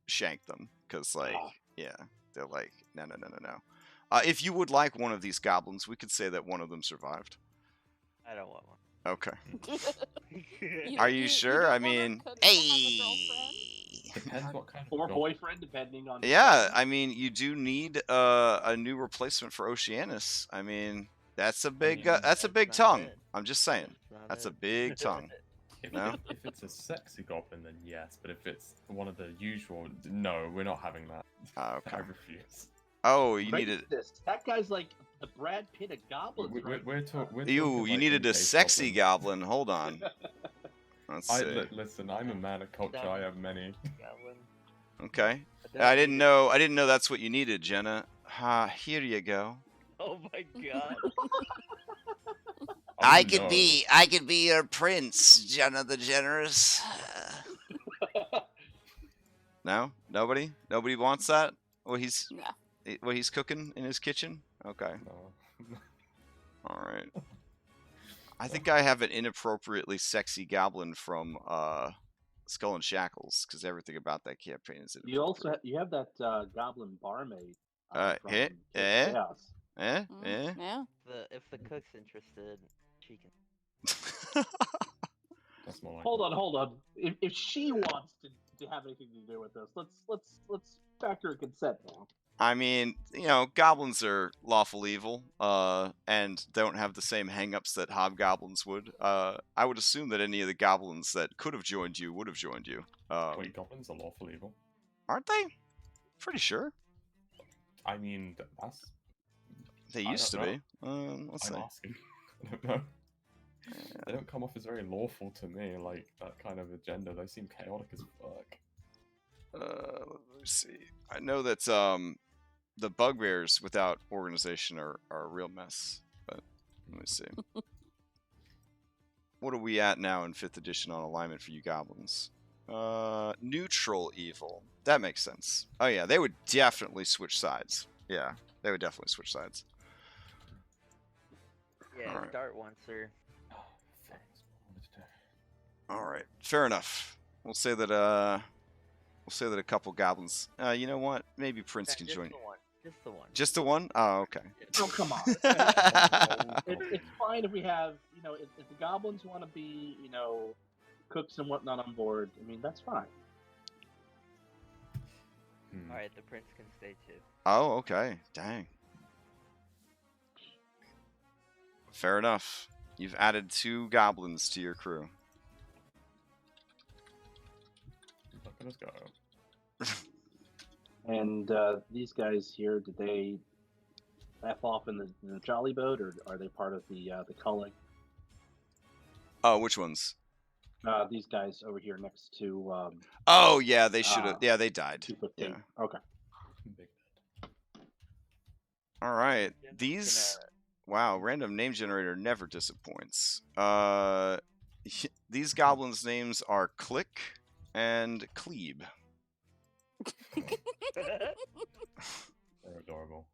Speaker 1: shanked them because, like, yeah, they're like, no. If you would like one of these goblins, we could say that one of them survived.
Speaker 2: I don't want one.
Speaker 1: Okay.
Speaker 5: You-
Speaker 1: Are you
Speaker 5: you
Speaker 1: sure?
Speaker 5: don't
Speaker 1: I
Speaker 5: want our
Speaker 1: mean,
Speaker 5: cook to have a girlfriend?
Speaker 3: Depends what kind of
Speaker 4: or
Speaker 3: girl-
Speaker 4: boyfriend, depending on.
Speaker 1: yeah, I mean, you do need a new replacement for Oceanus. I mean, that's a big
Speaker 3: mean,
Speaker 1: that's a
Speaker 2: that's
Speaker 1: big
Speaker 2: not
Speaker 1: tongue.
Speaker 2: it.
Speaker 1: I'm just saying, that's a big tongue.
Speaker 3: If,
Speaker 1: No?
Speaker 3: if it's a sexy goblin, then yes. But if it's one of the usual, no, we're not having that.
Speaker 1: Okay.
Speaker 3: I refuse.
Speaker 1: Oh, you needed.
Speaker 4: That guy's like the Brad Pitt of goblins.
Speaker 3: We're talking.
Speaker 1: You
Speaker 3: like
Speaker 1: needed a
Speaker 3: in-case
Speaker 1: sexy
Speaker 3: goblins.
Speaker 1: goblin. Hold on. Let's see.
Speaker 3: Listen, I'm a man of culture. I have many.
Speaker 2: Goblin.
Speaker 1: Okay.
Speaker 2: don't
Speaker 1: I
Speaker 2: need
Speaker 1: didn't
Speaker 2: it.
Speaker 1: know. I didn't know that's what you needed, Jenna. Here you go.
Speaker 2: Oh my god.
Speaker 3: Oh,
Speaker 1: I
Speaker 3: no.
Speaker 1: could be your prince, Jenna the Generous. No, nobody wants that. What he's cooking in his kitchen. Okay.
Speaker 3: No.
Speaker 1: All right. I think I have an inappropriately sexy goblin from Skull and Shackles because everything about that campaign is inappropriate.
Speaker 4: You also have that goblin barmaid. From
Speaker 1: Eh?
Speaker 4: Chaos.
Speaker 1: Eh?
Speaker 5: Yeah.
Speaker 2: If the cook's interested, she can.
Speaker 3: That's more like
Speaker 4: Hold on. If she wants to have anything to do with this, let's factor in consent now.
Speaker 1: I mean, goblins are lawful evil, and don't have the same hang-ups that hobgoblins would. I would assume that any of the goblins that could have joined you would have joined you.
Speaker 3: Wait, goblins are lawful evil?
Speaker 1: Aren't they? Pretty sure.
Speaker 3: I mean, that's.
Speaker 1: They
Speaker 3: I
Speaker 1: used to
Speaker 3: don't
Speaker 1: be. Let's
Speaker 3: I'm
Speaker 1: see.
Speaker 3: asking. I don't know. They don't come off as very lawful to me, like that kind of agenda. They seem chaotic as fuck.
Speaker 1: Let me see. I know that the bugbears without organization are a real mess. But let me see. What are we at now in 5th edition on alignment for you goblins? Neutral evil. That makes sense. Oh yeah, they would definitely switch sides. Yeah, they would definitely switch sides.
Speaker 2: Yeah,
Speaker 1: Alright.
Speaker 2: start one, sir.
Speaker 3: Oh, thanks. What wanted to do.
Speaker 1: All right, fair enough. We'll say that a couple goblins. You know what? Maybe Prince
Speaker 2: Nah,
Speaker 1: can
Speaker 2: just
Speaker 1: join.
Speaker 2: the one. Just the one.
Speaker 1: Just the one? Oh, okay.
Speaker 4: Oh, come on. It's fine if we have, if the goblins want to be, cooks and whatnot on board. I mean, that's fine.
Speaker 3: Hmm.
Speaker 2: Alright, the prince can stay too.
Speaker 1: Oh, okay. Dang. Fair enough. You've added 2 goblins to your crew.
Speaker 3: Look at us go.
Speaker 4: And these guys here, did they F off in the jolly boat, or are they part of the culling?
Speaker 1: Oh, which ones?
Speaker 4: These guys over here next to
Speaker 1: Oh, yeah, they should have. Yeah, they died.
Speaker 4: 215.
Speaker 1: Yeah.
Speaker 4: Okay.
Speaker 3: Big
Speaker 1: All right.
Speaker 2: Jim's
Speaker 1: These.
Speaker 2: gonna-
Speaker 1: Wow, random name generator never disappoints. These goblins' names are Click and Cleeb.
Speaker 3: They're adorable.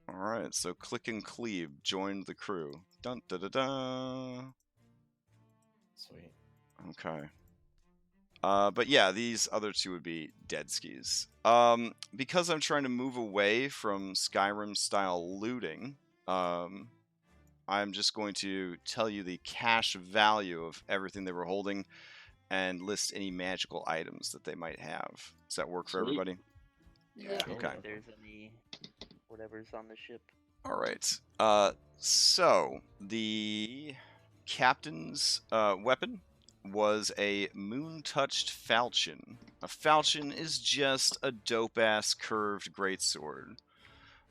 Speaker 1: All right, so Click and Cleeb joined the crew. Dun da da da.
Speaker 3: Sweet.
Speaker 1: Okay. But yeah, these other 2 would be dead skis. Because I'm trying to move away from Skyrim style looting, I'm just going to tell you the cash value of everything they were holding and list any magical items that they might have. Does that work for
Speaker 4: Sweet.
Speaker 1: everybody?
Speaker 5: Yeah.
Speaker 1: Okay.
Speaker 2: If there's any whatever's on the ship.
Speaker 1: All right. So the captain's weapon was a moon-touched falchion. A falchion is just a dope-ass curved greatsword.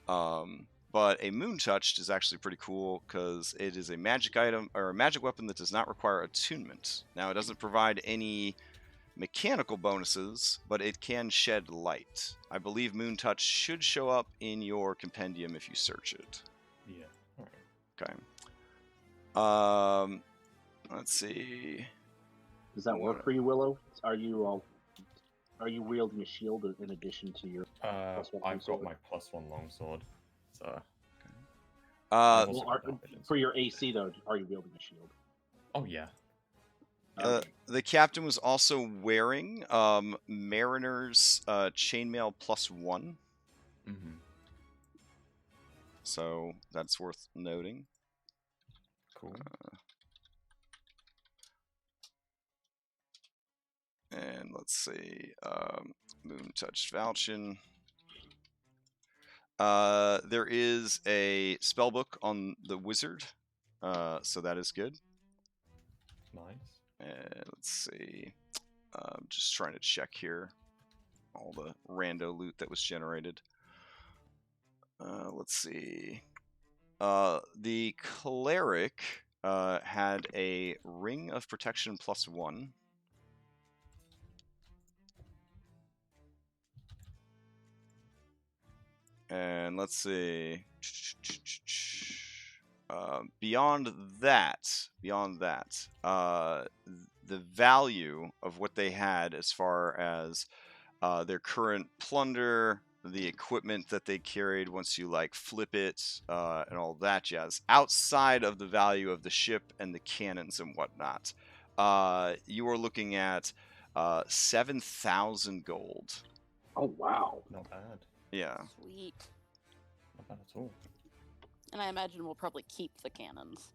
Speaker 1: But a moon-touched is actually pretty cool because it is a magic item or a magic weapon that does not require attunement. Now, it doesn't provide any mechanical bonuses, but it can shed light. I believe Moon Touch should show up in your compendium if you search it.
Speaker 3: Yeah. Alright.
Speaker 1: Okay. Let's see.
Speaker 4: Does that work for you, Willow? Are you wielding a shield in addition to your? +1
Speaker 3: I've got
Speaker 4: longsword?
Speaker 3: my +1 longsword. So.
Speaker 1: Uh,
Speaker 3: Also
Speaker 4: Well,
Speaker 3: got visions.
Speaker 4: for your AC though, are you wielding a shield?
Speaker 3: Oh yeah.
Speaker 4: Okay.
Speaker 1: the captain was also wearing Mariner's chainmail +1,
Speaker 3: Mm-hmm.
Speaker 1: so that's worth noting.
Speaker 3: Cool.
Speaker 1: And let's see, Moon Touched Falchion. There is a spellbook on the wizard, so that is good.
Speaker 3: Nice.
Speaker 1: And let's see, I'm just trying to check here all the rando loot that was generated. Let's see. The cleric had a ring of protection +1. And let's see. Beyond that, the value of what they had as far as their current plunder, the equipment that they carried once you like flip it, and all that jazz, outside of the value of the ship and the cannons and whatnot, you are looking at 7,000 gold.
Speaker 4: Oh wow.
Speaker 3: Not bad.
Speaker 1: Yeah.
Speaker 5: Sweet.
Speaker 3: Not bad at all.
Speaker 5: And I imagine we'll probably keep the cannons.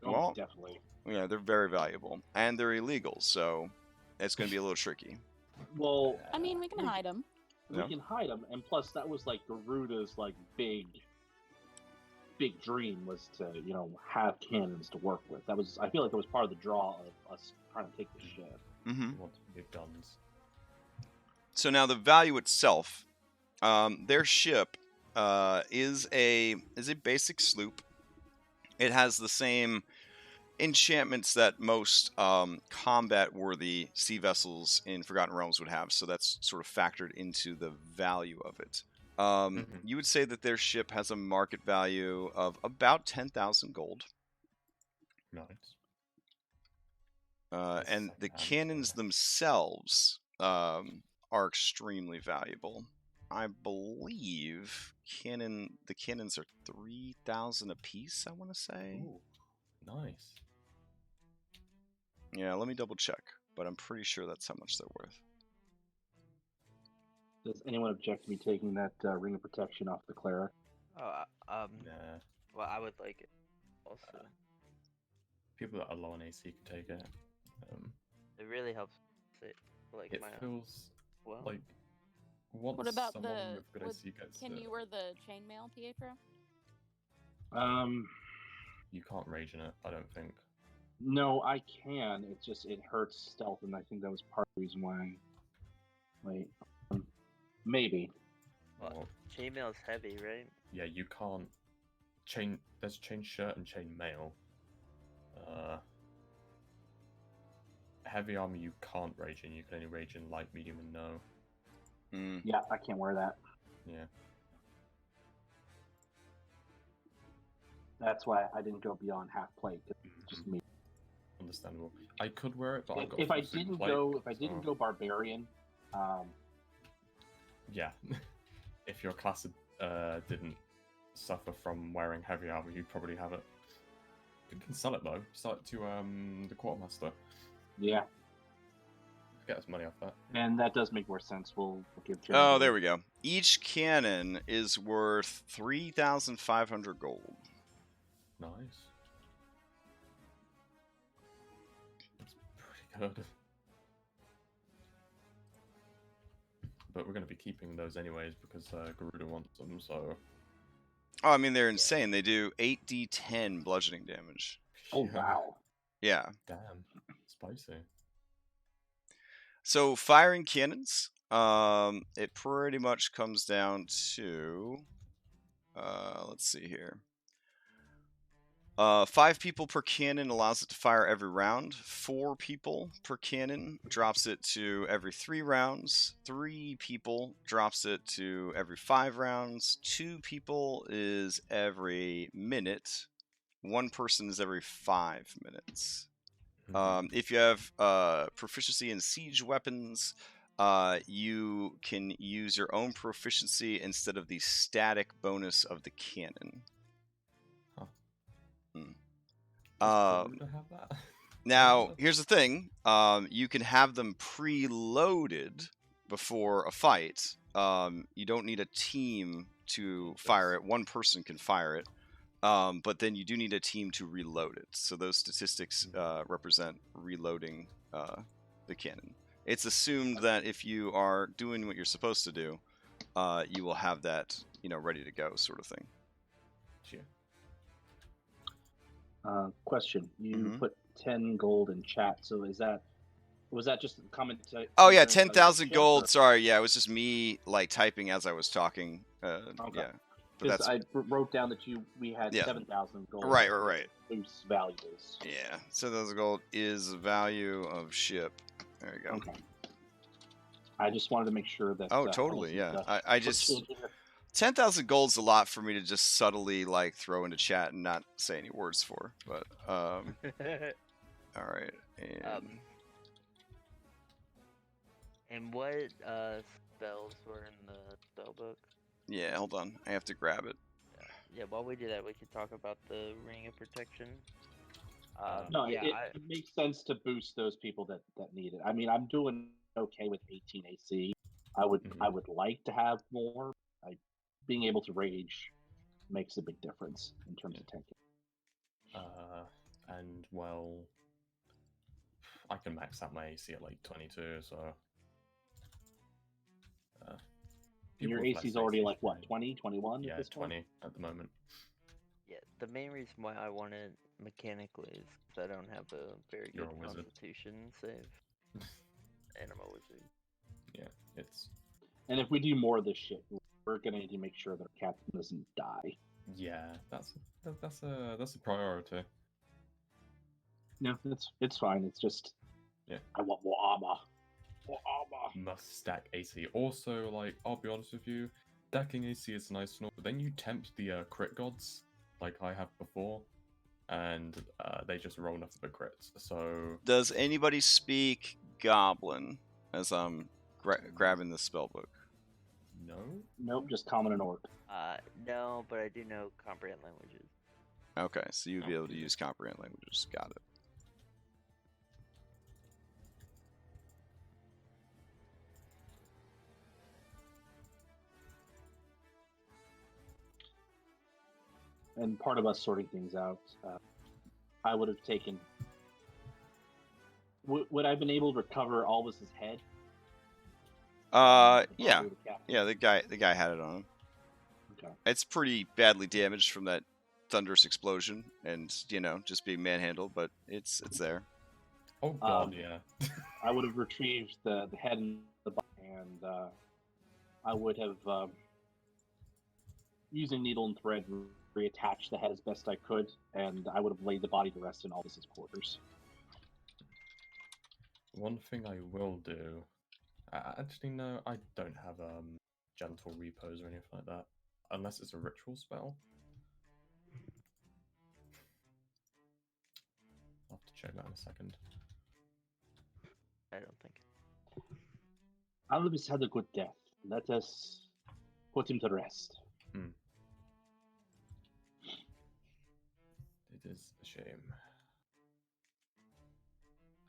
Speaker 4: Oh,
Speaker 1: Well-
Speaker 4: definitely.
Speaker 1: Yeah, they're very valuable, and they're illegal, so it's going to be a little tricky.
Speaker 4: Well,
Speaker 5: I mean, we can hide them.
Speaker 4: we
Speaker 1: Yeah.
Speaker 4: can hide them, and plus that was like Garuda's like big dream was to have cannons to work with. I feel like that was part of the draw of us trying to take the ship.
Speaker 1: Mm-hmm.
Speaker 3: We want big guns.
Speaker 1: So now the value itself, their ship is a basic sloop. It has the same enchantments that most combat-worthy sea vessels in Forgotten Realms would have, so that's sort of factored into the value of it. You would say that their ship has a market value of about 10,000 gold.
Speaker 3: Nice.
Speaker 1: And the
Speaker 3: Secondhand,
Speaker 1: cannons
Speaker 3: so-
Speaker 1: themselves are extremely valuable. I believe the cannons are 3,000 apiece, I want to say.
Speaker 3: Ooh, nice.
Speaker 1: Yeah, let me double check, but I'm pretty sure that's how much they're worth.
Speaker 4: Does anyone object to me taking that ring of protection off the cleric?
Speaker 2: Oh,
Speaker 3: Nah.
Speaker 2: well, I would like it also.
Speaker 3: People that are low on AC can take it.
Speaker 2: It really helps it, like
Speaker 3: It
Speaker 2: my
Speaker 3: feels
Speaker 2: well.
Speaker 3: like once
Speaker 5: What about
Speaker 3: someone
Speaker 5: the?
Speaker 3: with good AC gets
Speaker 5: Can
Speaker 3: it,
Speaker 5: you wear the chainmail, Pietro?
Speaker 3: you can't rage in it. I don't think.
Speaker 4: No, I can. It's just it hurts stealth, and I think that was part of the reason why. Wait, maybe.
Speaker 3: Well,
Speaker 2: Chainmail's heavy, right?
Speaker 3: yeah, you can't chain. There's chain shirt and chain mail. Heavy armor you can't rage in. You can only rage in light, medium, and no.
Speaker 1: Mm.
Speaker 4: Yeah, I can't wear that.
Speaker 3: Yeah.
Speaker 4: That's why I didn't go beyond half plate. It's just me.
Speaker 3: Understandable. I could wear it, but I've got
Speaker 4: If I
Speaker 3: full suit
Speaker 4: didn't
Speaker 3: plate,
Speaker 4: go, if I didn't
Speaker 3: so-
Speaker 4: go barbarian,
Speaker 3: Yeah. If your class didn't suffer from wearing heavy armor, you'd probably have it. You can sell it though. Sell it to the quartermaster.
Speaker 4: yeah,
Speaker 3: Get us money off that.
Speaker 4: and that does make more sense. We'll give.
Speaker 1: Oh, there we go. Each cannon is worth 3,500 gold.
Speaker 3: Nice. That's pretty good. But we're going to be keeping those anyways because Garuda wants them, so...
Speaker 1: Oh, I mean, they're insane. They do 8d10 bludgeoning damage.
Speaker 4: Oh
Speaker 3: Yeah.
Speaker 4: wow!
Speaker 1: Yeah.
Speaker 3: Damn. Spicy.
Speaker 1: So firing cannons, it pretty much comes down to, let's see here. 5 people per cannon allows it to fire every round. 4 people per cannon drops it to every 3 rounds. 3 people drops it to every 5 rounds. 2 people is every minute. 1 person is every 5 minutes. If you have proficiency in siege weapons, you can use your own proficiency instead of the static bonus of the cannon.
Speaker 3: Does Garuda have that?
Speaker 1: Now, here's the thing. You can have them preloaded before a fight. You don't need a team to fire it. 1 person can fire it. But then you do need a team to reload it. So those statistics represent reloading the cannon. It's assumed that if you are doing what you're supposed to do, you will have that, ready to go, sort of thing.
Speaker 3: Sure.
Speaker 4: Question: You
Speaker 1: Mhm.
Speaker 4: put 10 gold in chat, so was that just a comment?
Speaker 1: Oh yeah,
Speaker 4: on the
Speaker 1: 10,000
Speaker 4: chat,
Speaker 1: gold.
Speaker 4: or-
Speaker 1: Sorry, yeah, it was just me typing as I was talking.
Speaker 4: Okay.
Speaker 1: Yeah, but
Speaker 4: Because
Speaker 1: that's
Speaker 4: I wrote down that we had
Speaker 1: Yeah.
Speaker 4: 7,000 gold.
Speaker 1: Right, right.
Speaker 4: Boost values.
Speaker 1: yeah. 7,000 gold is the value of ship. There you go.
Speaker 4: Okay. I just wanted to make sure that.
Speaker 1: Oh, totally.
Speaker 4: wasn't,
Speaker 1: Yeah, I just 10,000 gold's a lot for me to just subtly throw into chat and not say any words for. But all right. And
Speaker 2: And what spells were in the spell book?
Speaker 1: yeah, hold on. I have to grab it.
Speaker 2: Yeah, while we do that, we could talk about the Ring of Protection.
Speaker 4: No,
Speaker 2: yeah,
Speaker 4: it makes sense to boost those people that need it. I mean, I'm doing okay with 18 AC. I would like to have more. Being able to rage makes a big difference in terms of tanking.
Speaker 3: And well, I can max out my AC at like 22, so.
Speaker 4: Your
Speaker 3: people with
Speaker 4: AC is
Speaker 3: less
Speaker 4: already
Speaker 3: AC
Speaker 4: like what,
Speaker 3: should
Speaker 4: 20, 21
Speaker 3: Yeah,
Speaker 4: at this
Speaker 3: 20
Speaker 4: point?
Speaker 3: at the moment.
Speaker 2: yeah. The main reason why I want it mechanically is because I don't have a very
Speaker 3: You're
Speaker 2: good
Speaker 3: a wizard.
Speaker 2: Constitution save, and I'm a wizard.
Speaker 3: Yeah, it's
Speaker 4: And if we do more of this shit, we're gonna need to make sure that our captain doesn't die.
Speaker 3: that's a priority.
Speaker 4: No, it's fine. It's just I want more armor. More armor.
Speaker 3: Must stack AC. Also, I'll be honest with you, Decking AC is nice and all, but then you tempt the crit gods, like I have before, and they just roll enough of the crits. So
Speaker 1: Does anybody speak Goblin as I'm grabbing the spell book?
Speaker 3: no.
Speaker 4: Nope, just common and orc.
Speaker 2: No, but I do know comprehend languages.
Speaker 1: Okay, so you'd be able to use comprehend languages. Got it.
Speaker 4: And part of us sorting things out, I would have taken. Would I have been able to recover Albus's head?
Speaker 1: Yeah,
Speaker 4: The captain?
Speaker 1: yeah. The guy had it on him.
Speaker 4: Okay.
Speaker 1: It's pretty badly damaged from that thunderous explosion, and just being manhandled, but it's there.
Speaker 3: Oh god, yeah.
Speaker 4: I would have retrieved the head and the body, and I would have, using needle and thread, reattached the head as best I could, and I would have laid the body to rest in Albus's quarters.
Speaker 3: One thing I will do. Actually, no, I don't have gentle repose or anything like that, unless it's a ritual spell. I'll have to check that in a second.
Speaker 2: I don't think.
Speaker 4: Albus had a good death. Let us put him to rest.
Speaker 3: It is a shame.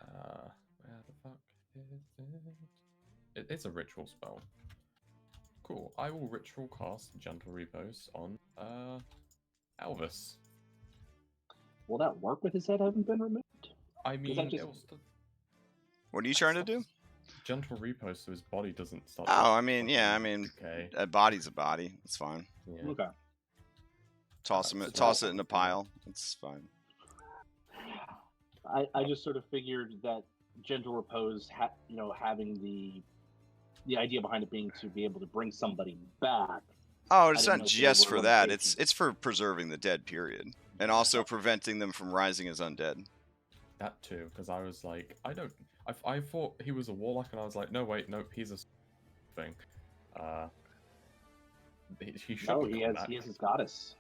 Speaker 3: Where the fuck is it? It's a ritual spell. Cool. I will ritual cast Gentle Repose on Elvis.
Speaker 4: Will that work with his head having been removed?
Speaker 3: I mean,
Speaker 4: that just-
Speaker 3: it'll
Speaker 1: What are you trying to do?
Speaker 3: Gentle Repose so his body doesn't start.
Speaker 1: Oh, I mean, yeah, I mean,
Speaker 3: okay.
Speaker 1: a body's a body. It's fine.
Speaker 3: Yeah.
Speaker 4: Okay.
Speaker 1: Toss it in a pile. It's fine.
Speaker 4: I just sort of figured that gentle repose, having the idea behind it being to be able to bring somebody back.
Speaker 1: Oh, it's
Speaker 4: I
Speaker 1: not
Speaker 4: didn't know if there
Speaker 1: just
Speaker 4: were
Speaker 1: for that.
Speaker 4: limitations.
Speaker 1: It's for preserving the dead, period, and also preventing them from rising as undead.
Speaker 3: That too, because I was like, I thought he was a warlock, and I was like, no, wait, nope, he's a thing. He should.
Speaker 4: No,
Speaker 3: become back,
Speaker 4: he has his goddess.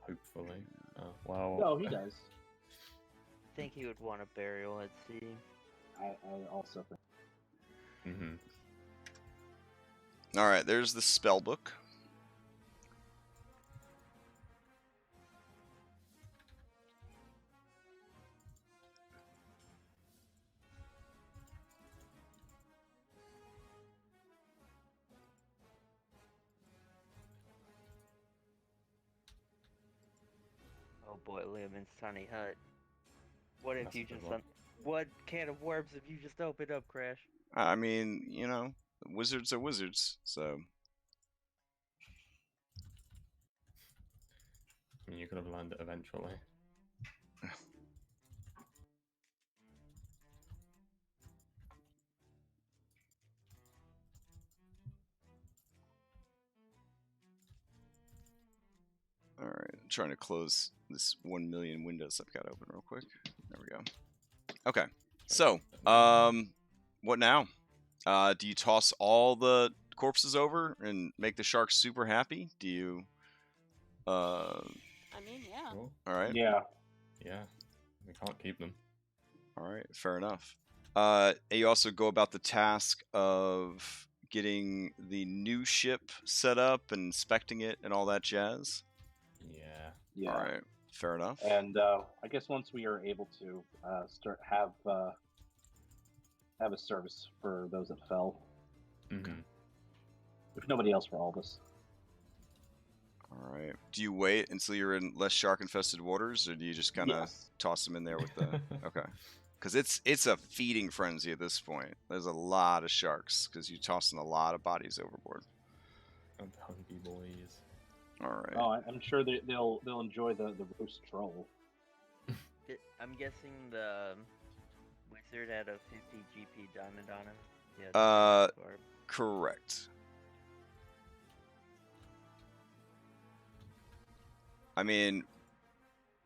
Speaker 3: hopefully. Well.
Speaker 4: No, he does.
Speaker 2: I think he would want a burial at sea.
Speaker 4: I also think.
Speaker 3: Mm-hmm.
Speaker 1: All right, there's the spell book.
Speaker 2: Oh boy, Liam's tiny hut. What if
Speaker 3: That's
Speaker 2: you
Speaker 3: a good
Speaker 2: just
Speaker 3: one.
Speaker 2: what can of worms have you just opened up, Crash?
Speaker 1: I mean, wizards are wizards, so
Speaker 3: I mean, you could have learned it eventually.
Speaker 1: all right. I'm trying to close this 1 million windows I've got open real quick. There we go. Okay. So, what now? Do you toss all the corpses over and make the sharks super happy? Do you?
Speaker 5: I mean, yeah.
Speaker 3: Cool.
Speaker 1: All right.
Speaker 4: Yeah.
Speaker 3: Yeah, we can't keep them.
Speaker 1: All right. Fair enough. You also go about the task of getting the new ship set up and inspecting it and all that jazz.
Speaker 3: Yeah.
Speaker 4: Yeah.
Speaker 1: All right. Fair enough.
Speaker 4: And I guess once we are able to have a service for those that fell,
Speaker 3: Mm-hmm.
Speaker 4: if nobody else for all of us.
Speaker 1: All right. Do you wait until you're in less shark-infested waters, or do you just kind of
Speaker 4: Yes.
Speaker 1: toss them in there with the? Okay. Because it's a feeding frenzy at this point. There's a lot of sharks because you're tossing a lot of bodies overboard.
Speaker 3: And hungry boys.
Speaker 1: All right.
Speaker 4: Oh, I'm sure they'll enjoy the roast troll.
Speaker 2: I'm guessing the wizard had a 50 GP diamond on him.
Speaker 1: Uh,
Speaker 2: Or-
Speaker 1: Correct. I mean,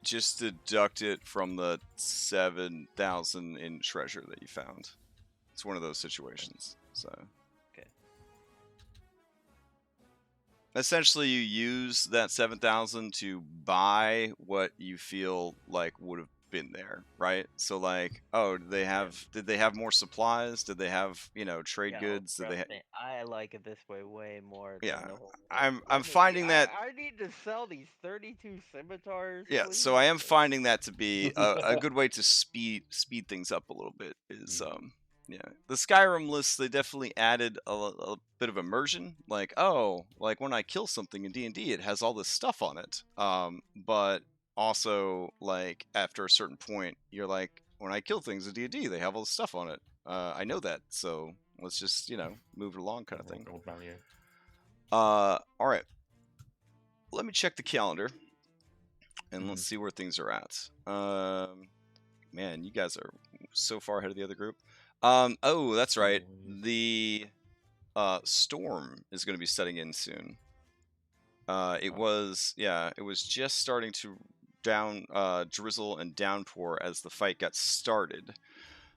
Speaker 1: just deduct it from the 7,000 in treasure that you found. It's one of those situations. So.
Speaker 2: Okay.
Speaker 1: essentially you use that 7,000 to buy what you feel like would have been there, right? So like, oh, did they have more supplies? Did they have, trade
Speaker 2: Yo,
Speaker 1: goods? Did they
Speaker 2: trust me, I like it this way way more
Speaker 1: yeah.
Speaker 2: than the whole.
Speaker 1: I'm finding that
Speaker 2: I need to sell these 32 scimitars,
Speaker 1: yeah,
Speaker 2: please.
Speaker 1: so I am finding that to be a good way to speed things up a little bit. Is yeah, the Skyrim lists, they definitely added a bit of immersion. Like, oh, like when I kill something in D&D, it has all this stuff on it. But also like after a certain point, you're like, when I kill things in D&D, they have all this stuff on it. I know that, so let's just move it along, kind of thing.
Speaker 3: Gold value.
Speaker 1: All right, let me check the calendar. And let's see where things are at. Man, you guys are so far ahead of the other group. Oh, that's right. The storm is going to be setting in soon. It was just starting to drizzle and downpour as the fight got started.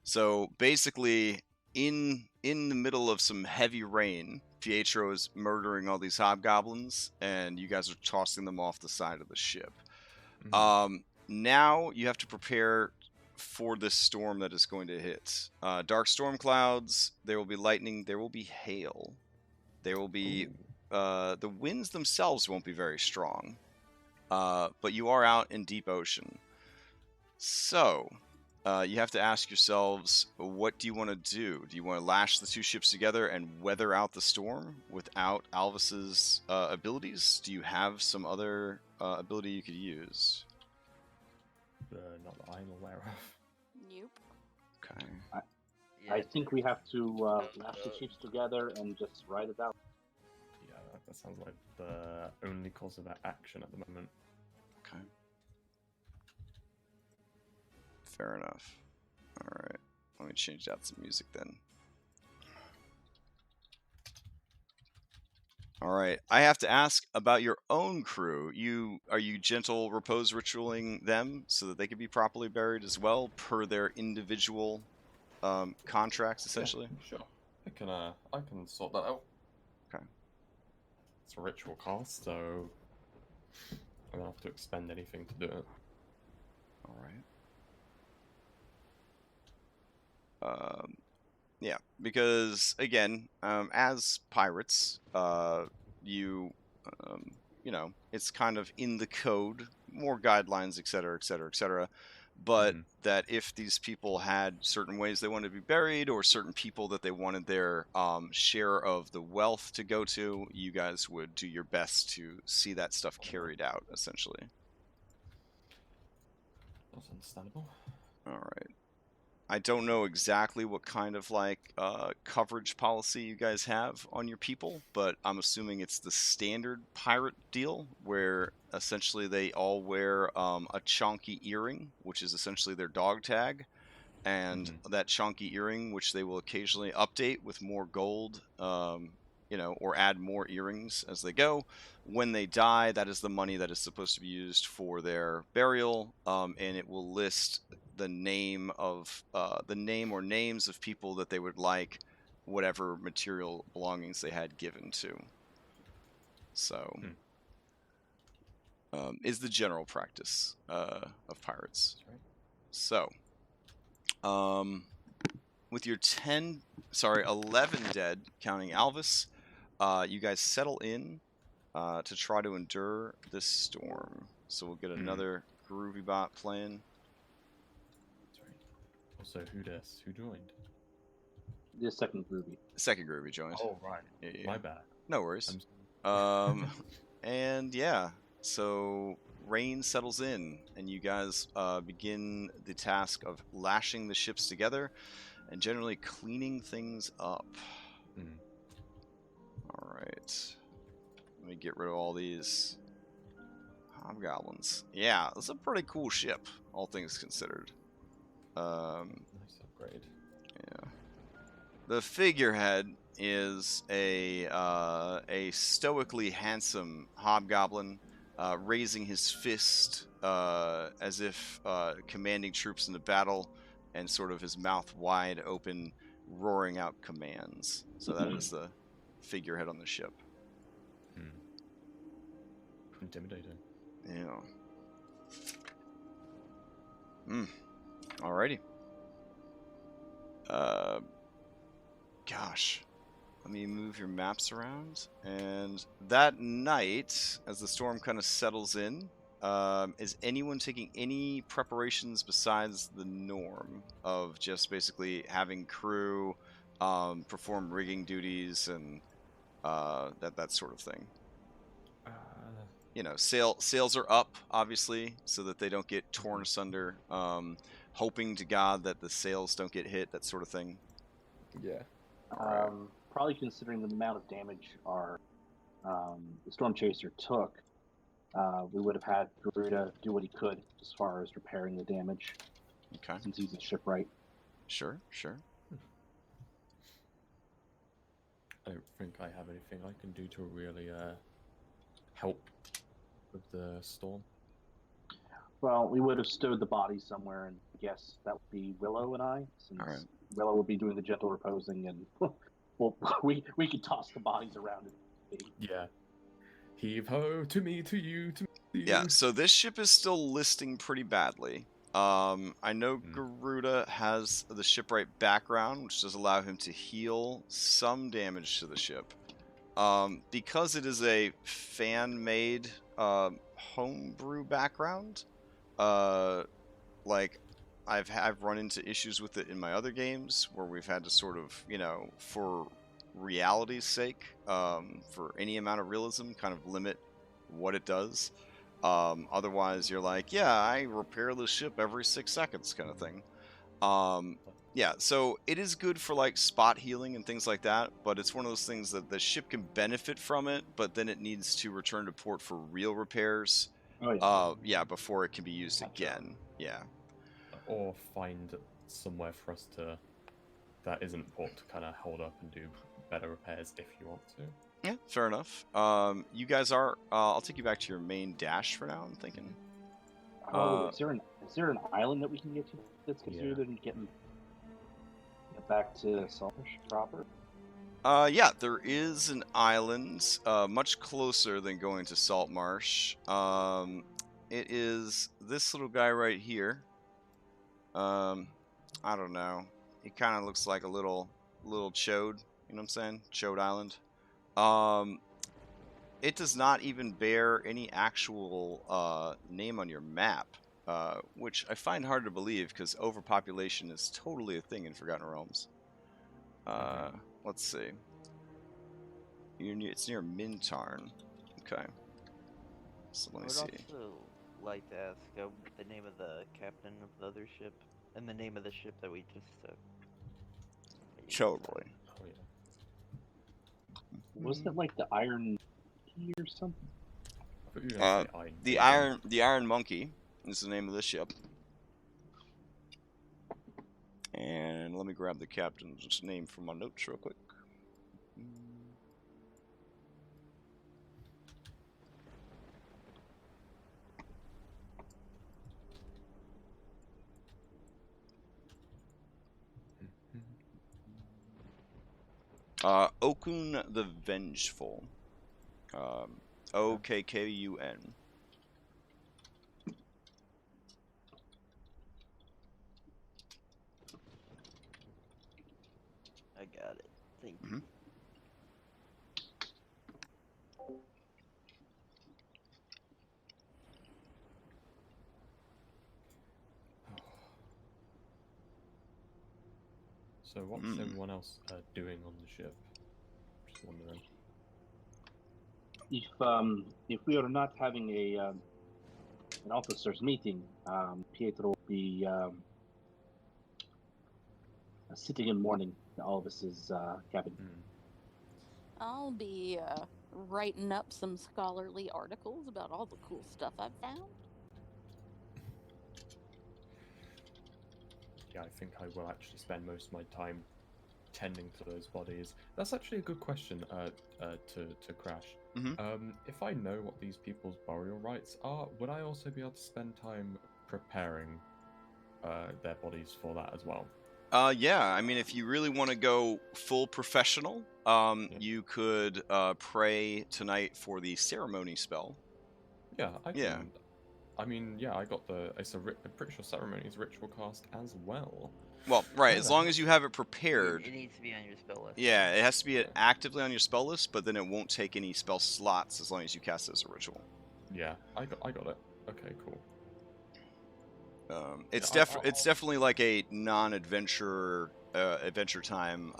Speaker 1: So basically, in the middle of some heavy rain, Pietro is murdering all these hobgoblins, and you guys are tossing them off the side of the ship. Now you have to prepare for this storm that is going to hit. Dark storm clouds, there will be lightning, there will be hail. There will be the winds themselves won't be very strong. But you are out in deep ocean. So, you have to ask yourselves, what do you want to do? Do you want to lash the two ships together and weather out the storm without Alvis's abilities? Do you have some other ability you could use?
Speaker 3: Not that I'm aware of.
Speaker 5: Nope.
Speaker 1: Okay.
Speaker 4: I think we have to lash the ships together and just ride it out.
Speaker 3: Yeah, that sounds like the only course of action at the moment.
Speaker 1: Okay. Fair enough. Alright. Let me change out some music then. Alright. I have to ask about your own crew. Are you gentle repose ritualing them so that they can be properly buried as well, per their individual contracts, essentially?
Speaker 3: Yeah, sure. I can sort that out.
Speaker 1: Okay.
Speaker 3: It's a ritual cast, so I don't have to expend anything to do it.
Speaker 1: Alright. Yeah, because again, as pirates, it's kind of in the code, more guidelines, etc., etc., etc. But that if these people had certain ways they wanted to be buried, or certain people that they wanted their share of the wealth to go to, you guys would do your best to see that stuff carried out, essentially.
Speaker 3: That's understandable.
Speaker 1: All right. I don't know exactly what kind of coverage policy you guys have on your people, but I'm assuming it's the standard pirate deal where essentially they all wear a chonky earring, which is essentially their dog tag, and that chonky earring, which they will occasionally update with more gold, or add more earrings as they go. When they die, that is the money that is supposed to be used for their burial, and it will list the name or names of people that they would like whatever material belongings they had given to. So, is the general practice of pirates.
Speaker 3: That's right.
Speaker 1: So, with your 11 dead, counting Alvis, you guys settle in to try to endure this storm. So we'll get another groovy bot playing.
Speaker 3: Also, who joined?
Speaker 4: The second groovy.
Speaker 1: Second groovy joined.
Speaker 3: Oh, right.
Speaker 1: Yeah.
Speaker 3: My bad.
Speaker 1: No worries. And yeah, so rain settles in, and you guys begin the task of lashing the ships together and generally cleaning things up. All right. Let me get rid of all these hobgoblins. Yeah, it's a pretty cool ship, all things considered.
Speaker 3: Nice upgrade.
Speaker 1: Yeah. The figurehead is a stoically handsome hobgoblin, raising his fist as if commanding troops into battle, and sort of his mouth wide open, roaring out commands. So that is the figurehead on the ship.
Speaker 3: intimidating.
Speaker 1: Yeah. Alrighty. Gosh. Let me move your maps around. And that night, as the storm kind of settles in, is anyone taking any preparations besides the norm of just basically having crew perform rigging duties and that sort of thing? You know, sails are up, obviously, so that they don't get torn asunder. Hoping to God that the sails don't get hit, that sort of thing.
Speaker 3: Yeah.
Speaker 1: Right.
Speaker 4: Probably considering the amount of damage our the Storm Chaser took, we would have had Garuda do what he could as far as repairing the damage,
Speaker 1: Okay.
Speaker 4: since he's a shipwright.
Speaker 1: Sure.
Speaker 3: I don't think I have anything I can do to really help with the storm.
Speaker 4: Well, we would have stowed the body somewhere, and I guess that would be Willow and I, since
Speaker 1: All right.
Speaker 4: Willow would be doing the gentle reposing, and well, we could toss the bodies around.
Speaker 3: Yeah. Heave ho, to me, to you, to me, to you.
Speaker 1: Yeah, so this ship is still listing pretty badly. I know Garuda has the shipwright background, which does allow him to heal some damage to the ship. Because it is a fan-made homebrew background, like I've run into issues with it in my other games where we've had to sort of, you know, for reality's sake, for any amount of realism, kind of limit what it does. Otherwise, you're like, yeah, I repair the ship every 6 seconds, kind of thing. Yeah, so it is good for like spot healing and things like that, but it's one of those things that the ship can benefit from it, but then it needs to return to port for real repairs.
Speaker 4: Oh yeah.
Speaker 1: Yeah, before it can be used
Speaker 4: That's
Speaker 1: again. Yeah.
Speaker 3: Or find somewhere for us to that isn't port to kind of hold up and do better repairs if you want to.
Speaker 1: Yeah, fair enough. You guys are. I'll take you back to your main dash for now. I'm thinking.
Speaker 4: Oh, is there an island that we can get to that's considered in get back to Saltmarsh proper?
Speaker 1: Yeah, there is an island, much closer than going to Saltmarsh. It is this little guy right here. I don't know. He kind of looks like a little chode. You know what I'm saying? Chode Island. It does not even bear any actual name on your map, which I find hard to believe because overpopulation is totally a thing in Forgotten Realms. Let's see. It's near Mintarn. Okay. So let me see.
Speaker 2: I would also like to ask the name of the captain of the other ship and the name of the ship that we just took.
Speaker 1: Totally.
Speaker 3: Oh yeah.
Speaker 4: Wasn't it like the Iron Key or something?
Speaker 3: I thought you were gonna say
Speaker 1: The Iron Monkey is the name of this ship. And let me grab the captain's name from my notes real quick. Okun the Vengeful. Okkun.
Speaker 2: I got it. Thank you.
Speaker 3: So what's everyone else doing on the ship? Just wondering.
Speaker 4: If we are not having an officers' meeting, Pietro will be sitting in mourning in Alvis's cabin.
Speaker 5: I'll be writing up some scholarly articles about all the cool stuff I've found.
Speaker 3: Yeah, I think I will actually spend most of my time tending to those bodies. That's actually a good question to Crash. If I know what these people's burial rites are, would I also be able to spend time preparing their bodies for that as well?
Speaker 1: Yeah, I mean, if you really want to go full professional, you could pray tonight for the ceremony spell.
Speaker 3: Yeah, I can.
Speaker 1: Yeah.
Speaker 3: I mean, yeah, I got the. I'm pretty sure ceremony is ritual cast as well.
Speaker 1: Well, right,
Speaker 3: Where
Speaker 1: as
Speaker 3: the
Speaker 1: long
Speaker 3: heck-
Speaker 1: as you have it prepared.
Speaker 2: It needs to be on your spell list.
Speaker 1: Yeah, it has to be
Speaker 3: Yeah.
Speaker 1: actively on your spell list, but then it won't take any spell slots as long as you cast it as a ritual.
Speaker 3: Yeah, I got it. Okay, cool.
Speaker 1: It's
Speaker 3: Yeah,
Speaker 1: it's definitely like a non-adventure adventure time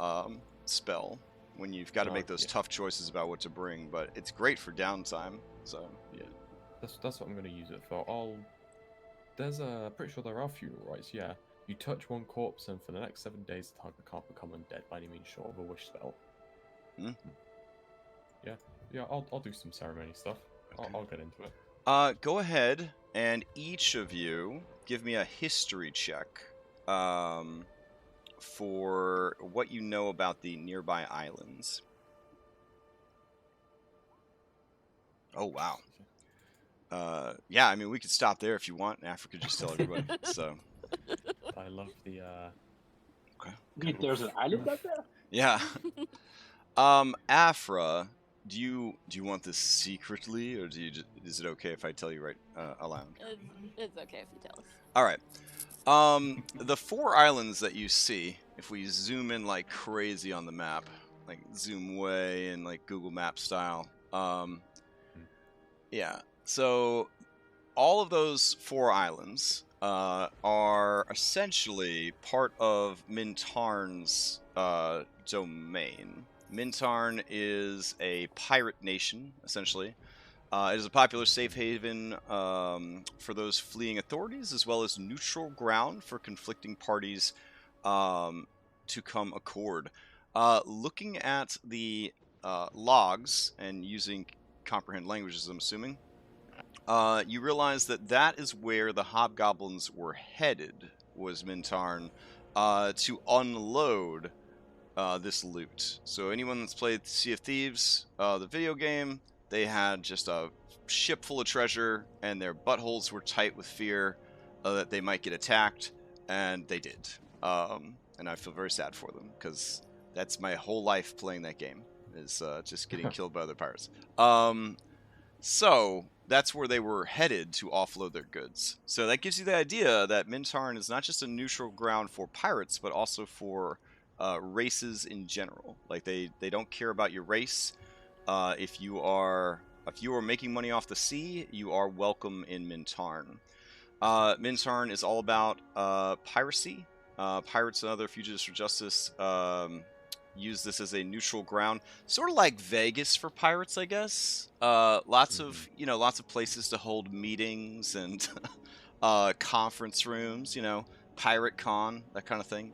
Speaker 1: spell when you've got to
Speaker 3: No,
Speaker 1: make those
Speaker 3: yeah.
Speaker 1: tough choices about what to bring, but it's great for downtime. So yeah.
Speaker 3: That's what I'm gonna use it for. There's pretty sure there are funeral rites. Yeah, you touch one corpse, and for the next 7 days, the target can't become undead by any means short of a wish spell.
Speaker 1: Hmm.
Speaker 3: Yeah. I'll do some ceremony stuff.
Speaker 1: Okay.
Speaker 3: I'll get into it.
Speaker 1: Go ahead and each of you give me a history check for what you know about the nearby islands. Oh wow. Yeah, I mean we could stop there if you want. Africa just tell everybody. So
Speaker 3: I love the.
Speaker 1: okay.
Speaker 4: Wait, there's an island out there?
Speaker 1: Yeah. Afra, do you want this secretly, or is it okay if I tell you right aloud?
Speaker 5: It's okay if you tell us.
Speaker 1: All right. The 4 islands that you see, if we zoom in like crazy on the map, like zoom way in like Google Map style. Yeah. So all of those 4 islands are essentially part of Mintarn's domain. Mintarn is a pirate nation, essentially. It is a popular safe haven for those fleeing authorities, as well as neutral ground for conflicting parties to come accord. Looking at the logs and using comprehend languages, I'm assuming, you realize that is where the Hobgoblins were headed, was Mintarn, to unload this loot. So anyone that's played Sea of Thieves, the video game, they had just a ship full of treasure, and their buttholes were tight with fear that they might get attacked, and they did. And I feel very sad for them, because that's my whole life playing that game, is just getting killed by other pirates. So that's where they were headed to offload their goods. So that gives you the idea that Mintarn is not just a neutral ground for pirates, but also for races in general. Like they don't care about your race. If you are making money off the sea, you are welcome in Mintarn. Mintarn is all about piracy. Pirates and other fugitives for justice use this as a neutral ground, sort of like Vegas for pirates, I guess. Lots of places to hold meetings and conference rooms. Pirate Con, that kind of thing.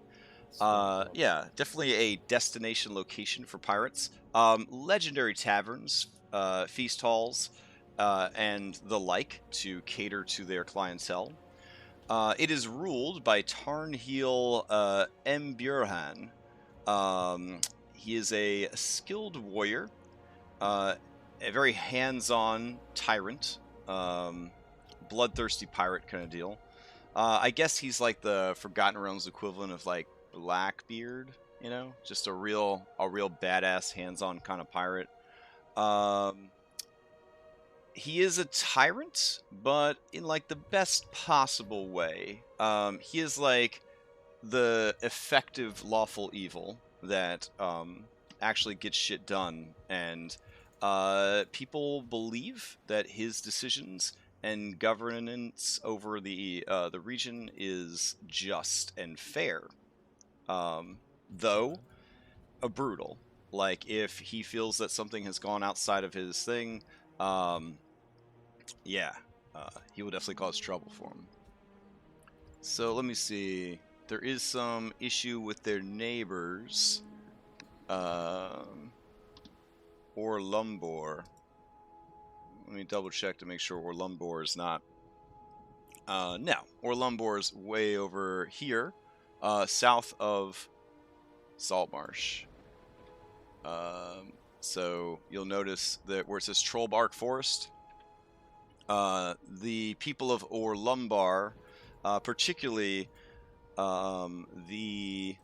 Speaker 1: Yeah, definitely a destination location for pirates. Legendary taverns, feast halls, and the like to cater to their clientele. It is ruled by Tarnheel Mburhan. He is a skilled warrior, a very hands-on tyrant, bloodthirsty pirate kind of deal. I guess he's like the Forgotten Realms equivalent of like Blackbeard, just a real badass hands-on kind of pirate. He is a tyrant, but in like the best possible way. He is like the effective lawful evil that actually gets shit done, and people believe that his decisions and governance over the region is just and fair, though brutal. Like if he feels that something has gone outside of his thing, yeah, he will definitely cause trouble for him. So let me see. There is some issue with their neighbors. Orlumbor. Let me double check to make sure Orlumbor is not. No, Orlumbor is way over here, south of Saltmarsh. So you'll notice that where it says Trollbark Forest, the people of Orlumbar, particularly the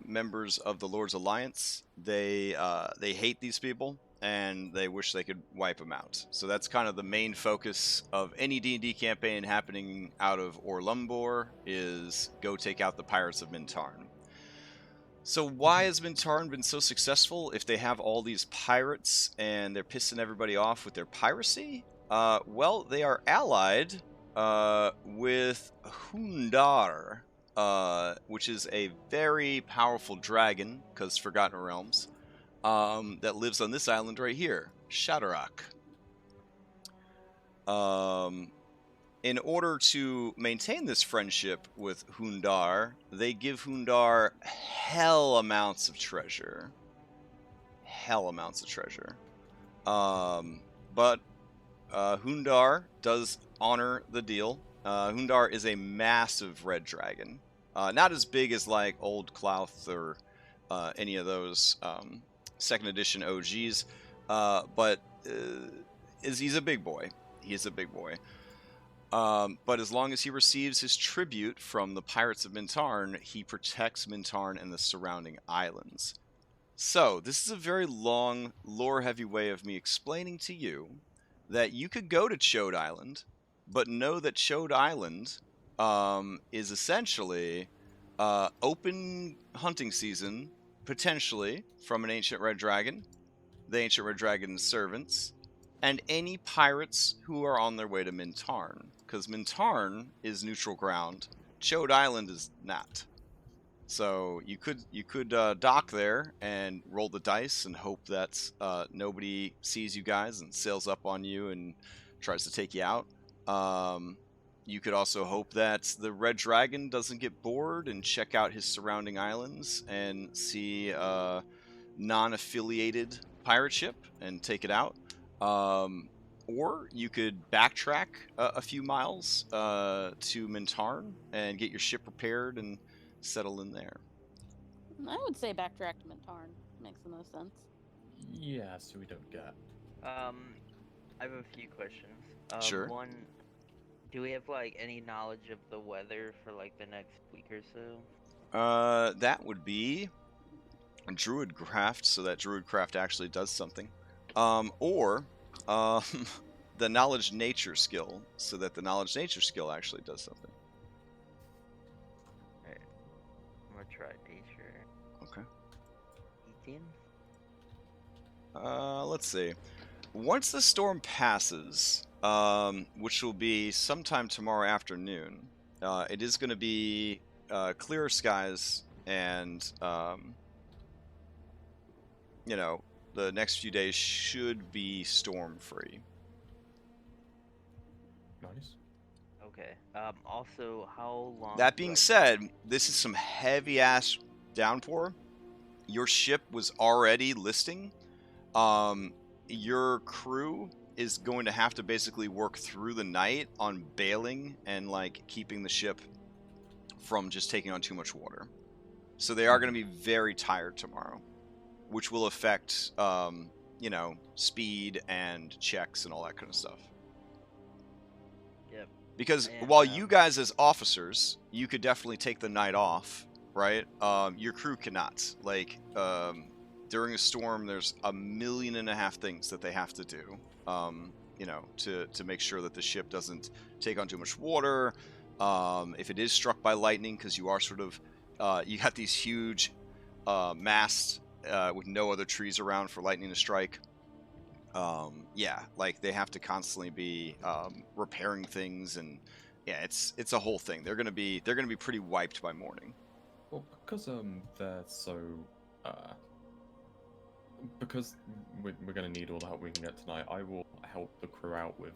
Speaker 1: members of the Lord's Alliance, they hate these people. and they wish they could wipe them out. So that's kind of the main focus of any D&D campaign happening out of Orlumbor, is go take out the pirates of Mintarn. So why has Mintarn been so successful if they have all these pirates and they're pissing everybody off with their piracy? Well, they are allied with Hundar, which is a very powerful dragon, because Forgotten Realms, that lives on this island right here, Shadowrock. In order to maintain this friendship with Hundar, they give Hundar hell amounts of treasure. Hell amounts of treasure. But Hundar does honor the deal. Hundar is a massive red dragon. Not as big as like Old Clouth or any of those second edition OGs, but he's a big boy. He's a big boy. But as long as he receives his tribute from the Pirates of Mintarn, he protects Mintarn and the surrounding islands. So, this is a very long, lore-heavy way of me explaining to you that you could go to Chode Island, but know that Chode Island is essentially open hunting season, potentially, from an Ancient Red Dragon, the Ancient Red Dragon's servants, and any pirates who are on their way to Mintarn. Because Mintarn is neutral ground, Chode Island is not. So you could dock there and roll the dice and hope that nobody sees you guys and sails up on you and tries to take you out. You could also hope that the Red Dragon doesn't get bored and check out his surrounding islands and see a non-affiliated pirate ship and take it out. Or you could backtrack a few miles to Mintarn and get your ship repaired and settle in there.
Speaker 5: I would say backtrack to Mintarn. Makes the most sense.
Speaker 3: Yeah, so we don't get.
Speaker 2: I have a few questions.
Speaker 1: Sure.
Speaker 2: One, do we have like any knowledge of the weather for like the next week or so?
Speaker 1: That would be a Druidcraft, so that Druidcraft actually does something. Or the Knowledge Nature skill, so that the Knowledge Nature skill actually does something.
Speaker 2: Alright. I'm gonna try nature.
Speaker 1: Okay.
Speaker 2: 18?
Speaker 1: Let's see. Once the storm passes, which will be sometime tomorrow afternoon, it is going to be clear skies, and the next few days should be storm-free.
Speaker 3: Nice.
Speaker 2: Okay. Also, how long?
Speaker 1: That
Speaker 2: do
Speaker 1: being
Speaker 2: I-
Speaker 1: said, this is some heavy-ass downpour. Your ship was already listing. Your crew is going to have to basically work through the night on bailing and like keeping the ship from just taking on too much water. So they are going to be very tired tomorrow, which will affect speed and checks and all that kind of stuff.
Speaker 2: Yep.
Speaker 1: Because
Speaker 2: And,
Speaker 1: while you guys as officers, you could definitely take the night off, right? Your crew cannot. Like, during a storm, there's 1.5 million things that they have to do, to make sure that the ship doesn't take on too much water. If it is struck by lightning, because you are sort of, you got these huge masts with no other trees around for lightning to strike. They have to constantly be repairing things, and it's a whole thing. They're gonna be pretty wiped by morning.
Speaker 3: Well, because they're so because we're going to need all the help we can get tonight, I will help the crew out with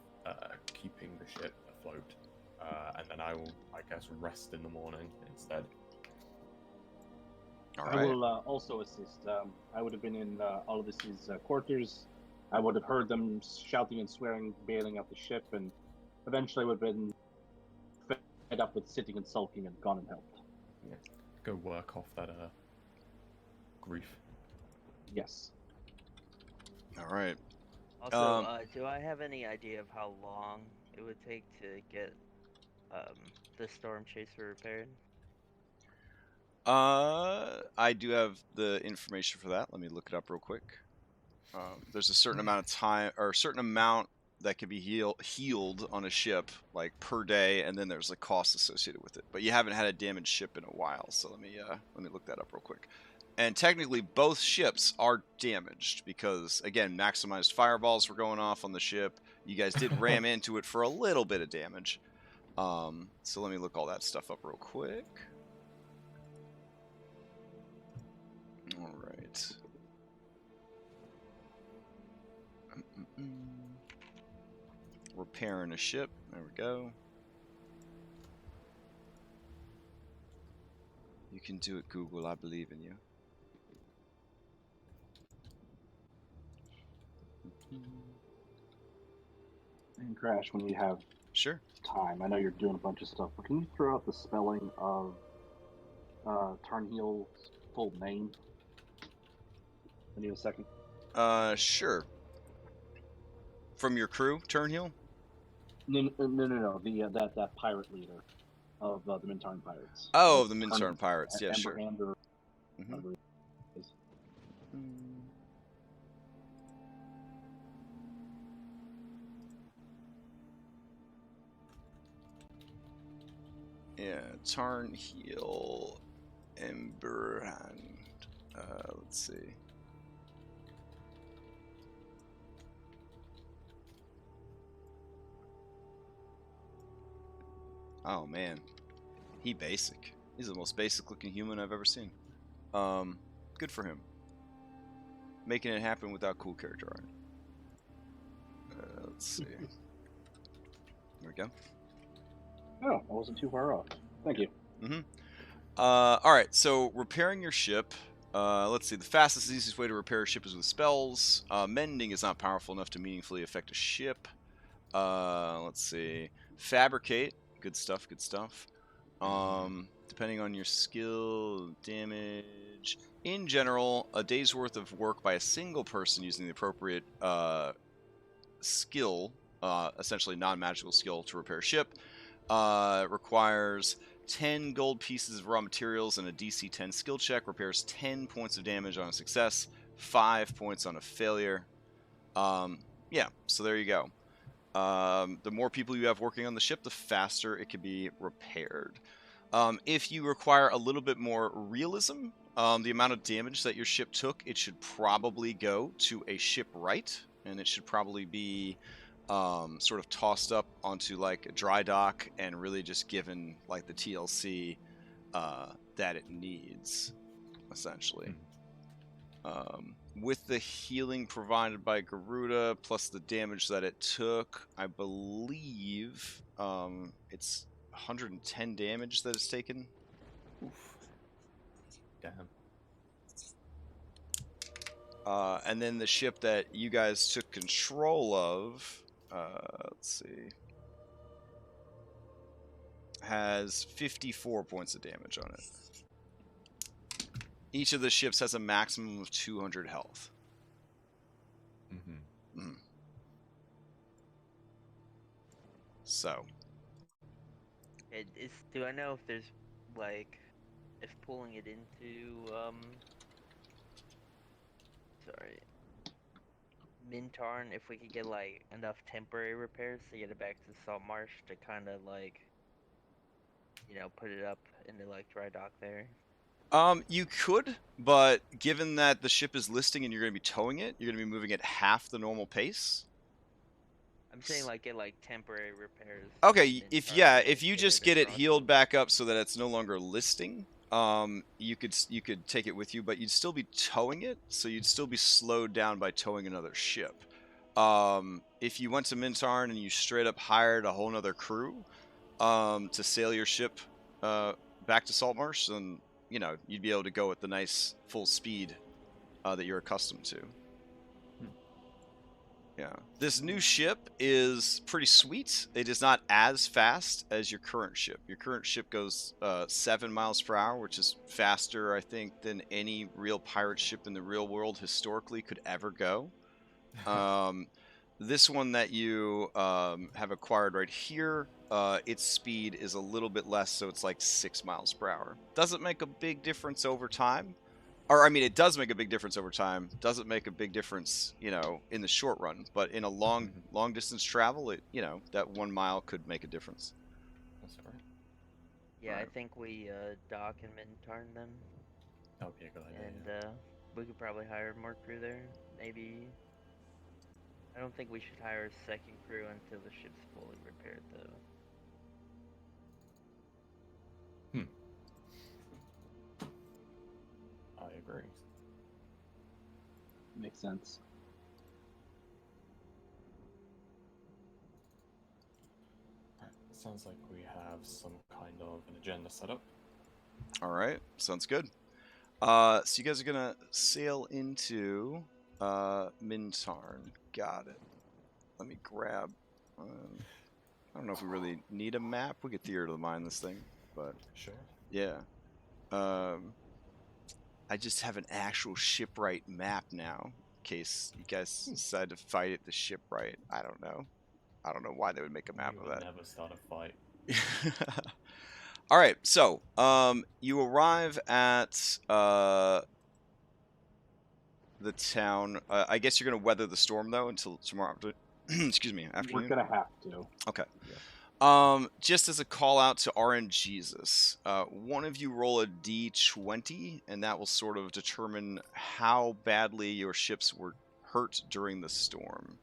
Speaker 3: keeping the ship afloat, and then I will, I guess, rest in the morning instead.
Speaker 1: All
Speaker 4: I
Speaker 1: right.
Speaker 4: will also assist. I would have been in Aldous' quarters. I would have heard them shouting and swearing, bailing out the ship, and eventually would have been fed up with sitting and sulking and gone and helped.
Speaker 3: Yeah. Go work off that grief.
Speaker 4: Yes.
Speaker 1: All right.
Speaker 2: Also, do I have any idea of how long it would take to get the storm chaser repaired?
Speaker 1: I do have the information for that. Let me look it up real quick. There's a certain amount of time, or a certain amount that can be healed on a ship, like per day, and then there's a cost associated with it. But you haven't had a damaged ship in a while, so let me look that up real quick. And technically, both ships are damaged because, again, maximized fireballs were going off on the ship. You guys did ram into it for a little bit of damage. So let me look all that stuff up real quick. All right. Repairing a ship. There we go. You can do it, Google. I believe in you.
Speaker 4: And Crash, when you have
Speaker 1: Sure.
Speaker 4: time, I know you're doing a bunch of stuff, but can you throw out the spelling of Tarnheel's full name? I need a second.
Speaker 1: Sure. From your crew, Turnhill?
Speaker 4: No. That pirate leader of the Mintarn pirates.
Speaker 1: Oh, the Mintarn pirates. Yeah, sure.
Speaker 4: Amber.
Speaker 1: Mm-hmm. Yeah, Tarnheel, Emberhand. Let's see. Oh man, he basic. He's the most basic looking human I've ever seen. Good for him. Making it happen without cool character art. Let's see. There we go.
Speaker 4: Oh, I wasn't too far off. Thank you.
Speaker 1: Alright, so repairing your ship. Let's see. The fastest and easiest way to repair a ship is with spells. Mending is not powerful enough to meaningfully affect a ship. Let's see. Fabricate. Good stuff, good stuff. Depending on your skill, damage. In general, a day's worth of work by a single person using the appropriate skill, essentially non-magical skill, to repair a ship, requires 10 gold pieces of raw materials and a DC 10 skill check. Repairs 10 points of damage on a success, 5 points on a failure. Yeah, so there you go. The more people you have working on the ship, the faster it can be repaired. If you require a little bit more realism, the amount of damage that your ship took, it should probably go to a shipwright, and it should probably be sort of tossed up onto like a dry dock and really just given like the TLC that it needs, essentially. With the healing provided by Garuda plus the damage that it took, I believe it's 110 damage that it's taken.
Speaker 3: Oof. Damn.
Speaker 1: And then the ship that you guys took control of, let's see, has 54 points of damage on it. Each of the ships has a maximum of 200 health. So.
Speaker 2: Do I know if there's, like, if pulling it into, Mintarn, if we could get, like, enough temporary repairs to get it back to Saltmarsh to kind of, like, you know, put it up into, like, dry dock there?
Speaker 1: You could, but given that the ship is listing and you're going to be towing it, you're going to be moving at half the normal pace.
Speaker 2: I'm saying, like, get, like, temporary repairs.
Speaker 1: Okay, if you just get it healed back up so that it's no longer listing, you could take it with you, but you'd still be towing it, so you'd still be slowed down by towing another ship. If you went to Mintarn and you straight up hired a whole nother crew to sail your ship back to Saltmarsh, then you know you'd be able to go at the nice full speed that you're accustomed to. Yeah, this new ship is pretty sweet. It is not as fast as your current ship. Your current ship goes 7 miles per hour, which is faster, I think, than any real pirate ship in the real world historically could ever go. This one that you have acquired right here, its speed is a little bit less, so it's like 6 miles per hour. Doesn't make a big difference over time. or I mean, it does make a big difference over time. Doesn't make a big difference, in the short run. But in a long distance travel, that 1 mile could make a difference.
Speaker 3: That's all right.
Speaker 2: Yeah, I
Speaker 1: Alright.
Speaker 2: think we dock in Mintarn then,
Speaker 3: That would be a good idea.
Speaker 2: and we could probably hire more crew there. Maybe. I don't think we should hire a second crew until the ship's fully repaired, though.
Speaker 3: I agree.
Speaker 4: Makes sense.
Speaker 3: Right. Sounds like we have some kind of an agenda set up.
Speaker 1: All right, sounds good. So you guys are gonna sail into Mintarn. Got it. Let me grab. I don't know if we really need a map. We could theater of the mind this thing, but
Speaker 3: Sure.
Speaker 1: yeah. I just have an actual shipwright map now, in case you guys decide to fight at the shipwright. I don't know. I don't know why they would make a map
Speaker 3: You
Speaker 1: of
Speaker 3: would
Speaker 1: that.
Speaker 3: never start a fight.
Speaker 1: All right, so you arrive at the town. I guess you're gonna weather the storm though until tomorrow. Excuse me, afternoon.
Speaker 4: We're gonna have to.
Speaker 1: Okay.
Speaker 3: Yeah.
Speaker 1: Just as a call out to RNGesus, one of you roll a d20, and that will sort of determine how badly your ships were hurt during the storm.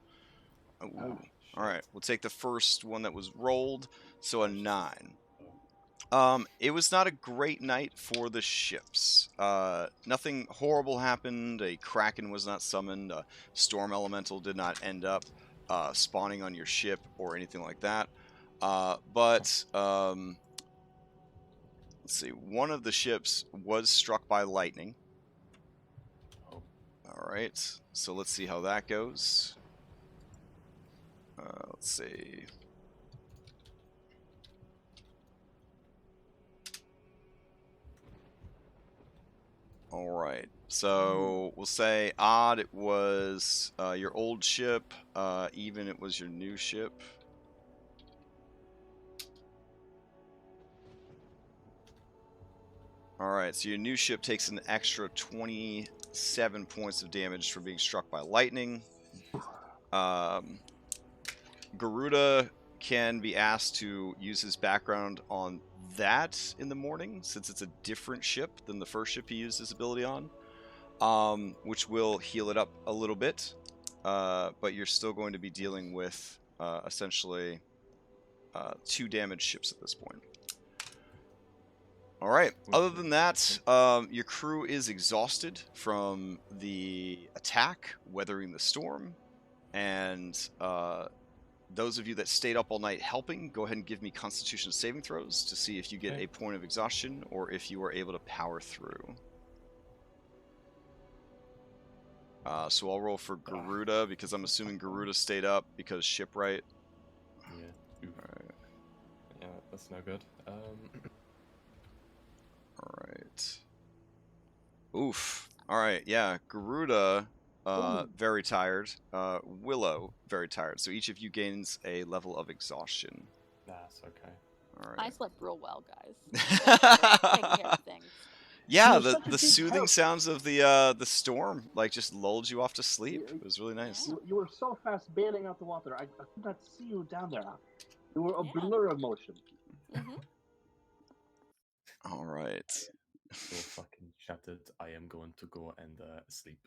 Speaker 1: Ooh.
Speaker 4: Oh,
Speaker 1: All right, we'll take the first one that was rolled, so a 9. It was not a great night for the ships. Nothing horrible happened. A kraken was not summoned. A storm elemental did not end up spawning on your ship or anything like that. But let's see. One of the ships was struck by lightning.
Speaker 3: Oh.
Speaker 1: All right. So let's see how that goes. Let's see. All right. So we'll say odd it was your old ship. Even it was your new ship. All right. So your new ship takes an extra 27 points of damage for being struck by lightning. Garuda can be asked to use his background on that in the morning, since it's a different ship than the first ship he used his ability on, which will heal it up a little bit. But you're still going to be dealing with essentially 2 damaged ships at this point. All right. Other than that, your crew is exhausted from the attack, weathering the storm, and those of you that stayed up all night helping, go ahead and give me Constitution saving throws to see if you get a point of exhaustion or if you are able to power through. So I'll roll for Garuda because I'm assuming Garuda stayed up because shipwright.
Speaker 3: Yeah. Oof.
Speaker 1: All right.
Speaker 3: Yeah, that's no good.
Speaker 1: All right. Oof. All right. Yeah. Garuda, very tired. Willow, very tired. So each of you gains a level of exhaustion.
Speaker 3: That's okay.
Speaker 1: All
Speaker 5: I
Speaker 1: right.
Speaker 5: slept real well, guys. Taking care of things.
Speaker 1: Yeah,
Speaker 4: You're
Speaker 1: the
Speaker 4: such a big
Speaker 1: soothing
Speaker 4: help.
Speaker 1: sounds of the storm just lulled you off to sleep.
Speaker 4: You-
Speaker 1: It was really nice.
Speaker 4: You were so fast bailing out the water. I could not see you down there. You were a
Speaker 5: Yeah.
Speaker 4: blur of motion.
Speaker 5: Mm-hmm.
Speaker 1: All right.
Speaker 3: So fucking shattered. I am going to go and sleep.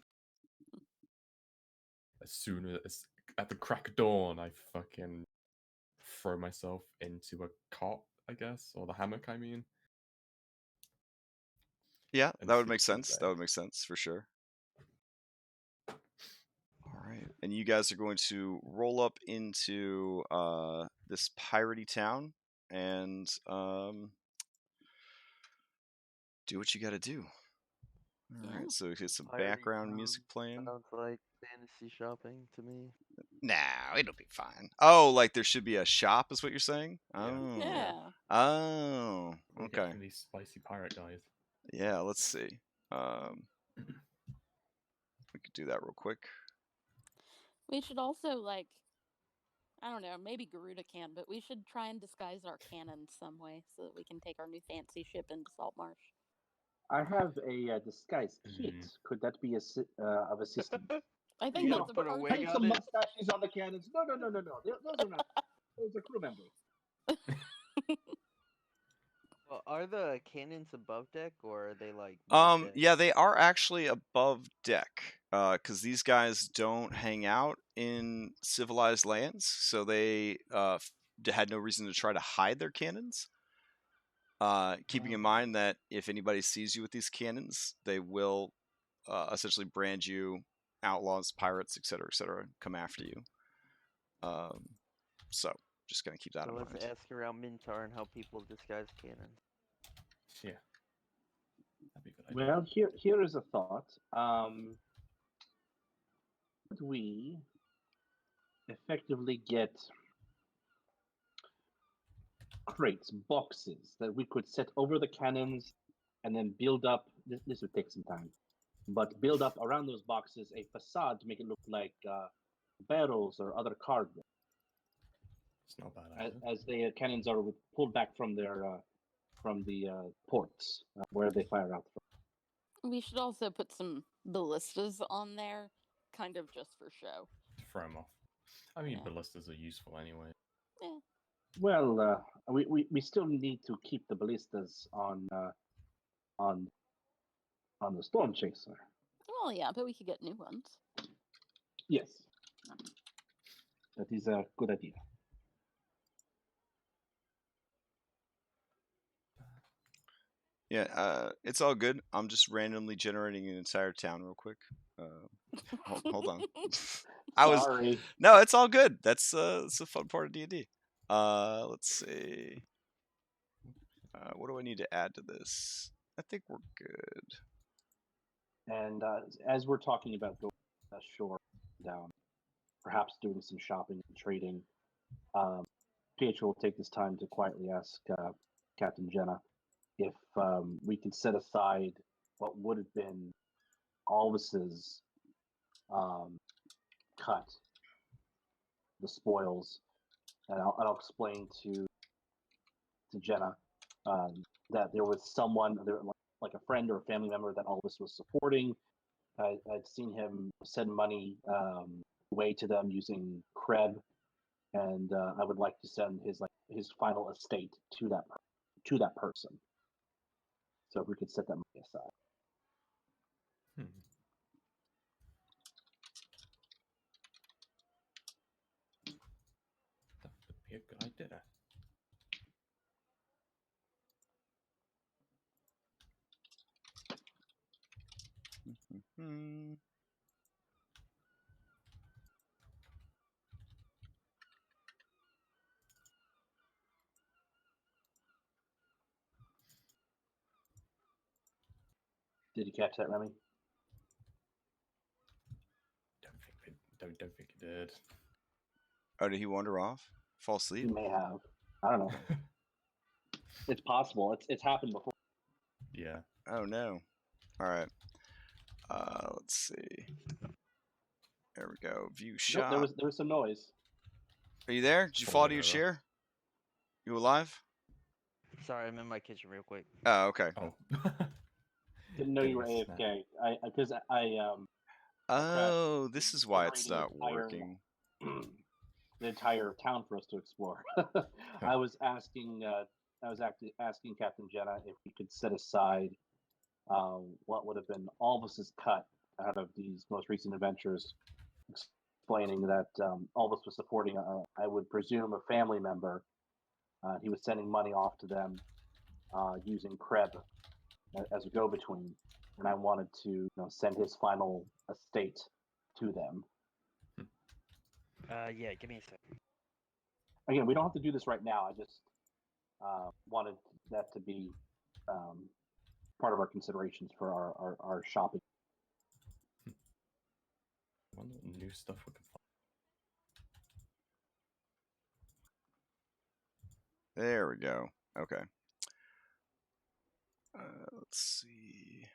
Speaker 3: As soon as at the crack of dawn, I fucking throw myself into a cot, I guess, or the hammock. I mean.
Speaker 1: Yeah,
Speaker 3: And
Speaker 1: that would
Speaker 3: sleep
Speaker 1: make
Speaker 3: all
Speaker 1: sense.
Speaker 3: day.
Speaker 1: That would make sense for sure. All right, and you guys are going to roll up into this piratey town and do what you got to do. All right, so get some background music playing.
Speaker 2: Sounds like fantasy shopping to me.
Speaker 1: Nah, it'll be fine. Oh, like there should be a shop, is what you're saying?
Speaker 3: Yeah.
Speaker 1: Oh,
Speaker 5: Yeah.
Speaker 1: oh,
Speaker 3: We'll
Speaker 1: okay.
Speaker 3: get from these spicy pirate guys.
Speaker 1: Yeah, let's see. We could do that real quick.
Speaker 5: We should also, I don't know, maybe Garuda can, but we should try and disguise our cannons some way so that we can take our new fancy ship into Saltmarsh.
Speaker 4: I have a disguise kit.
Speaker 3: Mm.
Speaker 4: Could that be of assistance?
Speaker 5: I think
Speaker 2: You
Speaker 5: that's
Speaker 2: don't
Speaker 5: a
Speaker 2: put a
Speaker 5: part
Speaker 2: wig
Speaker 4: Paint
Speaker 2: on
Speaker 4: some
Speaker 2: it?
Speaker 4: mustaches on the cannons. No. Those are not. Those are crew members.
Speaker 2: Well, are the cannons above deck, or are they like below deck?
Speaker 1: Yeah, they are actually above deck, because these guys don't hang out in civilized lands, so they had no reason to try to hide their cannons. Keeping in mind that if anybody sees you with these cannons, they will essentially brand you outlaws, pirates, etc., come after you. So just gonna keep that
Speaker 2: So
Speaker 1: in
Speaker 2: let's
Speaker 1: mind.
Speaker 2: ask around Mintarn how people disguise cannons.
Speaker 3: Yeah. That'd be a good idea.
Speaker 4: Well, here is a thought. Could we effectively get crates, boxes that we could set over the cannons, and then build up? This would take some time, but build up around those boxes a facade to make it look like barrels or other cargo,
Speaker 3: It's not a bad idea.
Speaker 4: as the cannons are pulled back from their from the ports where they fire out from.
Speaker 5: We should also put some ballistas on there, kind of just for show.
Speaker 3: To throw 'em off. I mean,
Speaker 5: Yeah.
Speaker 3: ballistas are useful anyway.
Speaker 5: Yeah.
Speaker 4: Well, we still need to keep the ballistas on the storm chaser.
Speaker 5: Well, yeah, but we could get new ones.
Speaker 4: Yes, that is a good idea.
Speaker 1: Yeah, it's all good. I'm just randomly generating an entire town real quick. Hold on.
Speaker 4: Sorry.
Speaker 1: No, it's all good. That's it's a fun part of D&D. Let's see. What do I need to add to this? I think we're good.
Speaker 4: And as we're talking about going ashore down, perhaps doing some shopping and trading, PH will take this time to quietly ask Captain Jenna if we can set aside what would have been Alvis's cut, the spoils, and I'll explain to Jenna that there was someone, like a friend or a family member that Alvis was supporting. I'd seen him send money away to them using Kreb, and I would like to send his final estate to that person. So if we could set that money aside.
Speaker 3: Hmm. That would be a good idea.
Speaker 1: Hmm.
Speaker 4: Did you catch that, Remy?
Speaker 3: Don't think it did.
Speaker 1: Oh, did he wander off? Fall
Speaker 4: He
Speaker 1: asleep?
Speaker 4: may have. I don't know. It's possible. It's happened before.
Speaker 3: Yeah.
Speaker 1: Oh no. All right. Let's see. There we go. View shop.
Speaker 4: Nope, there was some noise.
Speaker 1: Are you there? Did you
Speaker 3: Fall
Speaker 1: fall to your
Speaker 3: over.
Speaker 1: chair? You alive?
Speaker 2: Sorry, I'm in my kitchen real quick.
Speaker 1: Oh, okay.
Speaker 3: Oh.
Speaker 4: Didn't know you were
Speaker 3: Getting a snack.
Speaker 4: AFK. Because I
Speaker 1: Oh, this is why it's
Speaker 4: generating
Speaker 1: not
Speaker 4: entire-
Speaker 1: working.
Speaker 4: the entire town for us to explore. I was asking asking Captain Jenna if we could set aside what would have been Alvis's cut out of these most recent adventures, explaining that Alvis was supporting, I would presume, a family member. He was sending money off to them using Kreb as a go-between, and I wanted to send his final estate to them.
Speaker 2: Yeah, give me a second.
Speaker 4: Again, we don't have to do this right now. I just wanted that to be part of our considerations for our shopping.
Speaker 3: Wonder what new stuff we can find.
Speaker 1: There we go. Okay. Let's see.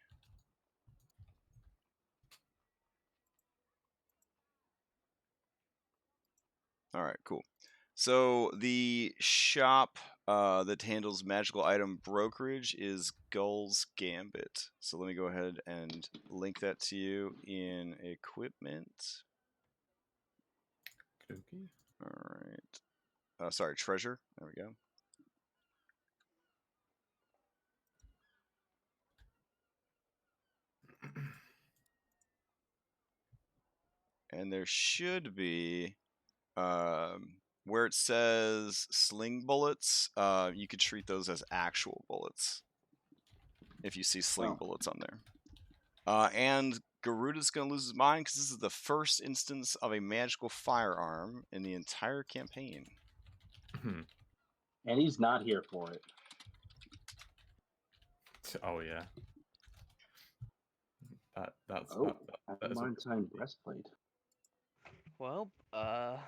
Speaker 1: All right, cool. So the shop that handles magical item brokerage is Gull's Gambit. So let me go ahead and link that to you in equipment.
Speaker 3: Okay.
Speaker 1: All right. Sorry, treasure. There we go. And there should be, where it says sling bullets, you could treat those as actual bullets if you see sling bullets on there. And Garuda's going to lose his mind because this is the first instance of a magical firearm in the entire campaign.
Speaker 4: And he's not here for it.
Speaker 3: Oh yeah. That's
Speaker 4: Mintarn breastplate.
Speaker 2: Well, I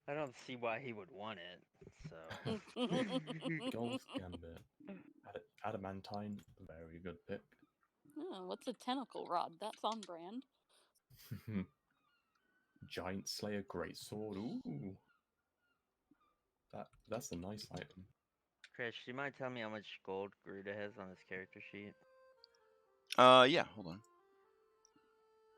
Speaker 2: don't see why he would want it. So.
Speaker 3: Gull's Gambit. Adamantine, very good pick.
Speaker 5: Oh, what's a tentacle rod? That's on brand.
Speaker 3: Giant Slayer Greatsword. Ooh. That's a nice item.
Speaker 2: Chris, do you mind telling me how much gold Garuda has on his character sheet?
Speaker 1: Yeah, hold on.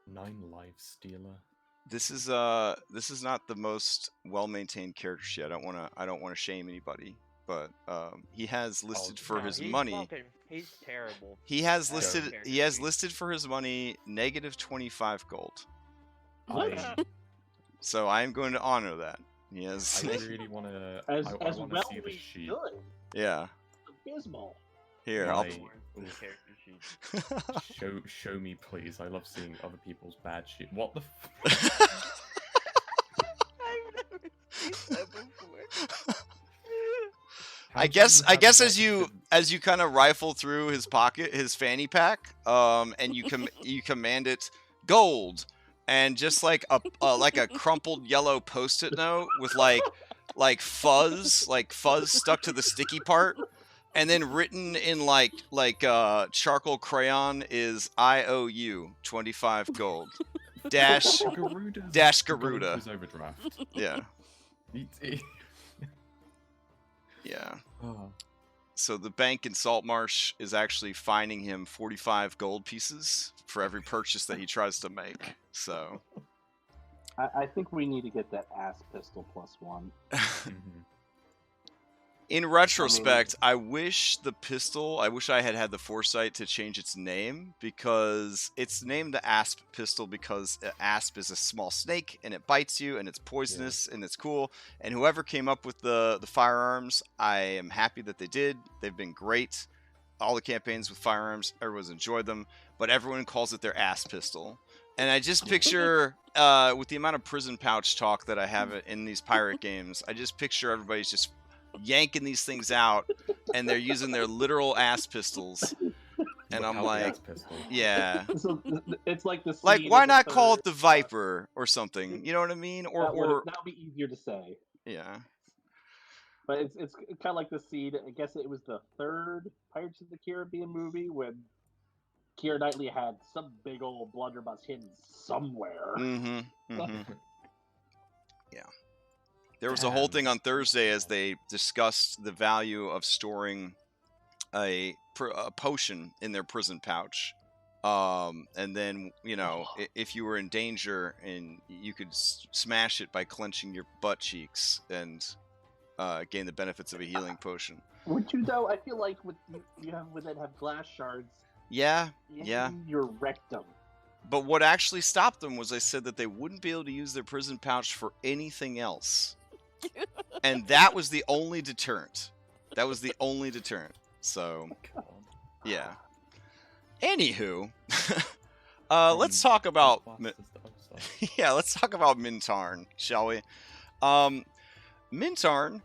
Speaker 3: 9 life stealer.
Speaker 1: This is not the most well-maintained character sheet. I don't want to shame anybody, but he has listed for his money.
Speaker 2: He's terrible.
Speaker 1: He has listed for his money -25 gold. So I am going to honor that. Yes.
Speaker 3: I really want to.
Speaker 4: As
Speaker 3: I want to
Speaker 4: well
Speaker 3: see the
Speaker 4: we
Speaker 3: sheet.
Speaker 4: should.
Speaker 1: Yeah.
Speaker 4: Abysmal.
Speaker 1: Here,
Speaker 3: My-
Speaker 1: I'll.
Speaker 2: Character sheet.
Speaker 3: Show me, please. I love seeing other people's bad shit. What the?
Speaker 2: I've never seen that before.
Speaker 1: I guess as you kind of rifle through his fanny pack, and you command it gold, and just like a crumpled yellow post-it note with like fuzz stuck to the sticky part, and then written in like charcoal crayon is IOU 25 gold dash Garuda.
Speaker 3: Overdraft.
Speaker 1: Yeah.
Speaker 3: He-
Speaker 1: Yeah.
Speaker 3: Oh.
Speaker 1: So the bank in Saltmarsh is actually fining him 45 gold pieces for every purchase that he tries to make. So
Speaker 4: I think we need to get that ass pistol +1.
Speaker 1: in retrospect, I wish I had the foresight to change its name, because it's named the Asp pistol because asp is a small snake and it bites you and it's poisonous and it's cool. And whoever came up with the firearms, I am happy that they did. They've been great. All the campaigns with firearms, everyone's enjoyed them, but everyone calls it their ass pistol. And I just picture, with the amount of prison pouch talk that I have in these pirate games, I just picture everybody's just yanking these things out, and they're using their literal ass pistols. And I'm like, yeah.
Speaker 4: So it's like the
Speaker 1: like, why not call it the Viper or something? You know what I mean? Or
Speaker 4: that would be easier to say.
Speaker 1: Yeah.
Speaker 4: But it's kind of like the scene. I guess it was the third Pirates of the Caribbean movie when Keira Knightley had some big old blunderbuss hidden somewhere.
Speaker 1: Yeah. There was a whole thing on Thursday as they discussed the value of storing a potion in their prison pouch. And then, if you were in danger, and you could smash it by clenching your butt cheeks and gain the benefits of a healing potion.
Speaker 4: Would you though? I feel like would that have glass shards?
Speaker 1: Yeah.
Speaker 4: In your rectum.
Speaker 1: But what actually stopped them was I said that they wouldn't be able to use their prison pouch for anything else. And that was the only deterrent. So, yeah. Anywho, let's talk about let's talk about Mintarn, shall we? Mintarn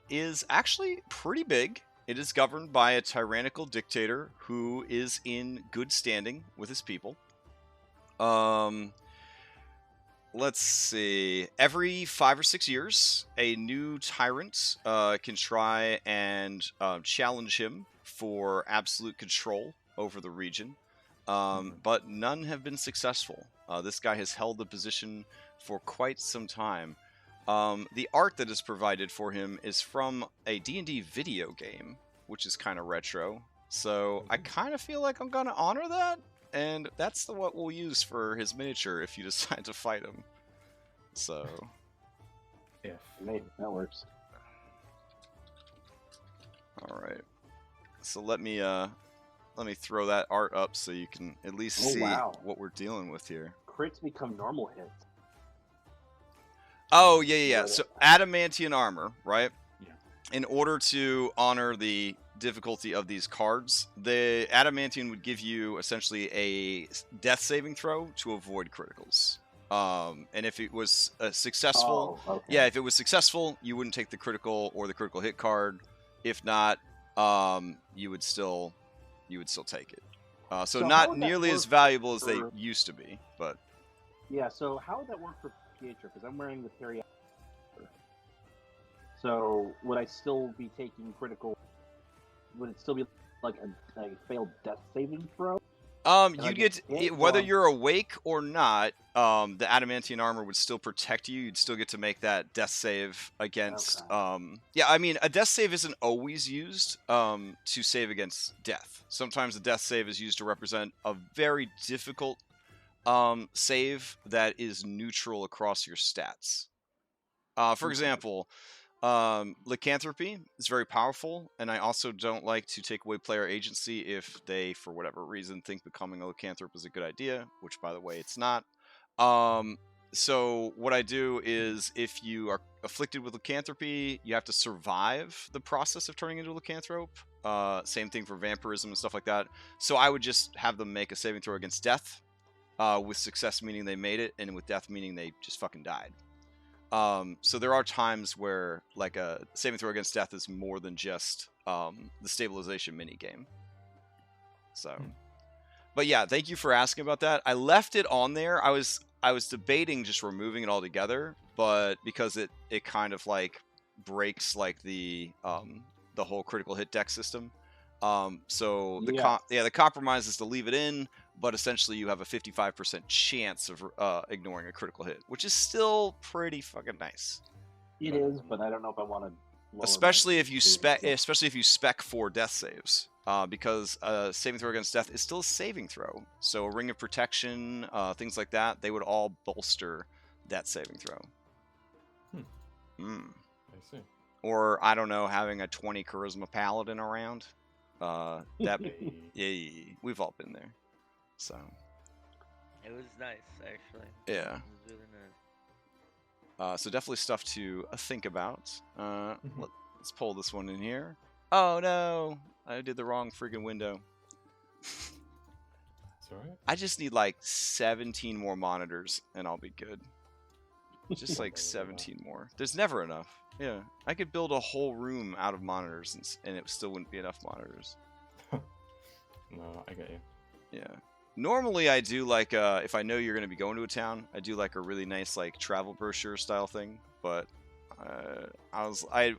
Speaker 1: is actually pretty big. It is governed by a tyrannical dictator who is in good standing with his people. Let's see. Every 5 or 6 years, a new tyrant can try and challenge him for absolute control over the region. But none have been successful. This guy has held the position for quite some time. The art that is provided for him is from a D&D video game, which is kind of retro. So I kind of feel like I'm going to honor that, and that's what we'll use for his miniature if you decide to fight him. So...
Speaker 3: If.
Speaker 4: Maybe that works.
Speaker 1: All right. So let me throw that art up so you can at least see what we're dealing with here.
Speaker 4: Crits become normal hits.
Speaker 1: Oh, yeah. So adamantium armor, right?
Speaker 3: Yeah.
Speaker 1: In order to honor the difficulty of these cards, the adamantium would give you essentially a death saving throw to avoid criticals. And if it was successful, if it was successful, you wouldn't take the critical or the critical hit card. If not, you would still take it. So not nearly as valuable as they used to be, but
Speaker 4: yeah. So how would that work for Pietro? Because I'm wearing the Terry. So would I still be taking critical? Would it still be like a failed death saving throw?
Speaker 1: You get whether you're awake or not. The adamantium armor would still protect you. You'd still get to make that death save against. Yeah, I mean, a death save isn't always used to save against death. Sometimes the death save is used to represent a very difficult save that is neutral across your stats. For example. Lycanthropy is very powerful, and I also don't like to take away player agency if they, for whatever reason, think becoming a lycanthrop is a good idea, which, by the way, it's not. So what I do is, if you are afflicted with lycanthropy, you have to survive the process of turning into a lycanthrope. Same thing for vampirism and stuff like that. So I would just have them make a saving throw against death, with success meaning they made it, and with death meaning they just fucking died. So there are times where like a saving throw against death is more than just the stabilization minigame. So, but yeah, thank you for asking about that. I left it on there. I was debating just removing it altogether, but because it kind of like breaks like the whole critical hit deck system. So the compromise is to leave it in, but essentially you have a 55% chance of ignoring a critical hit, which is still pretty fucking nice.
Speaker 4: It is, but I don't know if I want to.
Speaker 1: Especially if you spec for death saves, because saving throw against death is still a saving throw. So a ring of protection, things like that, they would all bolster that saving throw.
Speaker 3: I see.
Speaker 1: Or I don't know, having a 20 charisma paladin around. That we've all been there. So
Speaker 2: it was nice, actually.
Speaker 1: Yeah.
Speaker 2: It was really nice.
Speaker 1: So definitely stuff to think about. Let's pull this one in here. Oh no, I did the wrong freaking window.
Speaker 3: It's alright.
Speaker 1: I just need like 17 more monitors and I'll be good. Just like 17 more. There's never enough. Yeah, I could build a whole room out of monitors and it still wouldn't be enough monitors.
Speaker 3: No, I get you.
Speaker 1: Yeah. Normally I do like if I know you're going to be going to a town, I do like a really nice like travel brochure style thing, but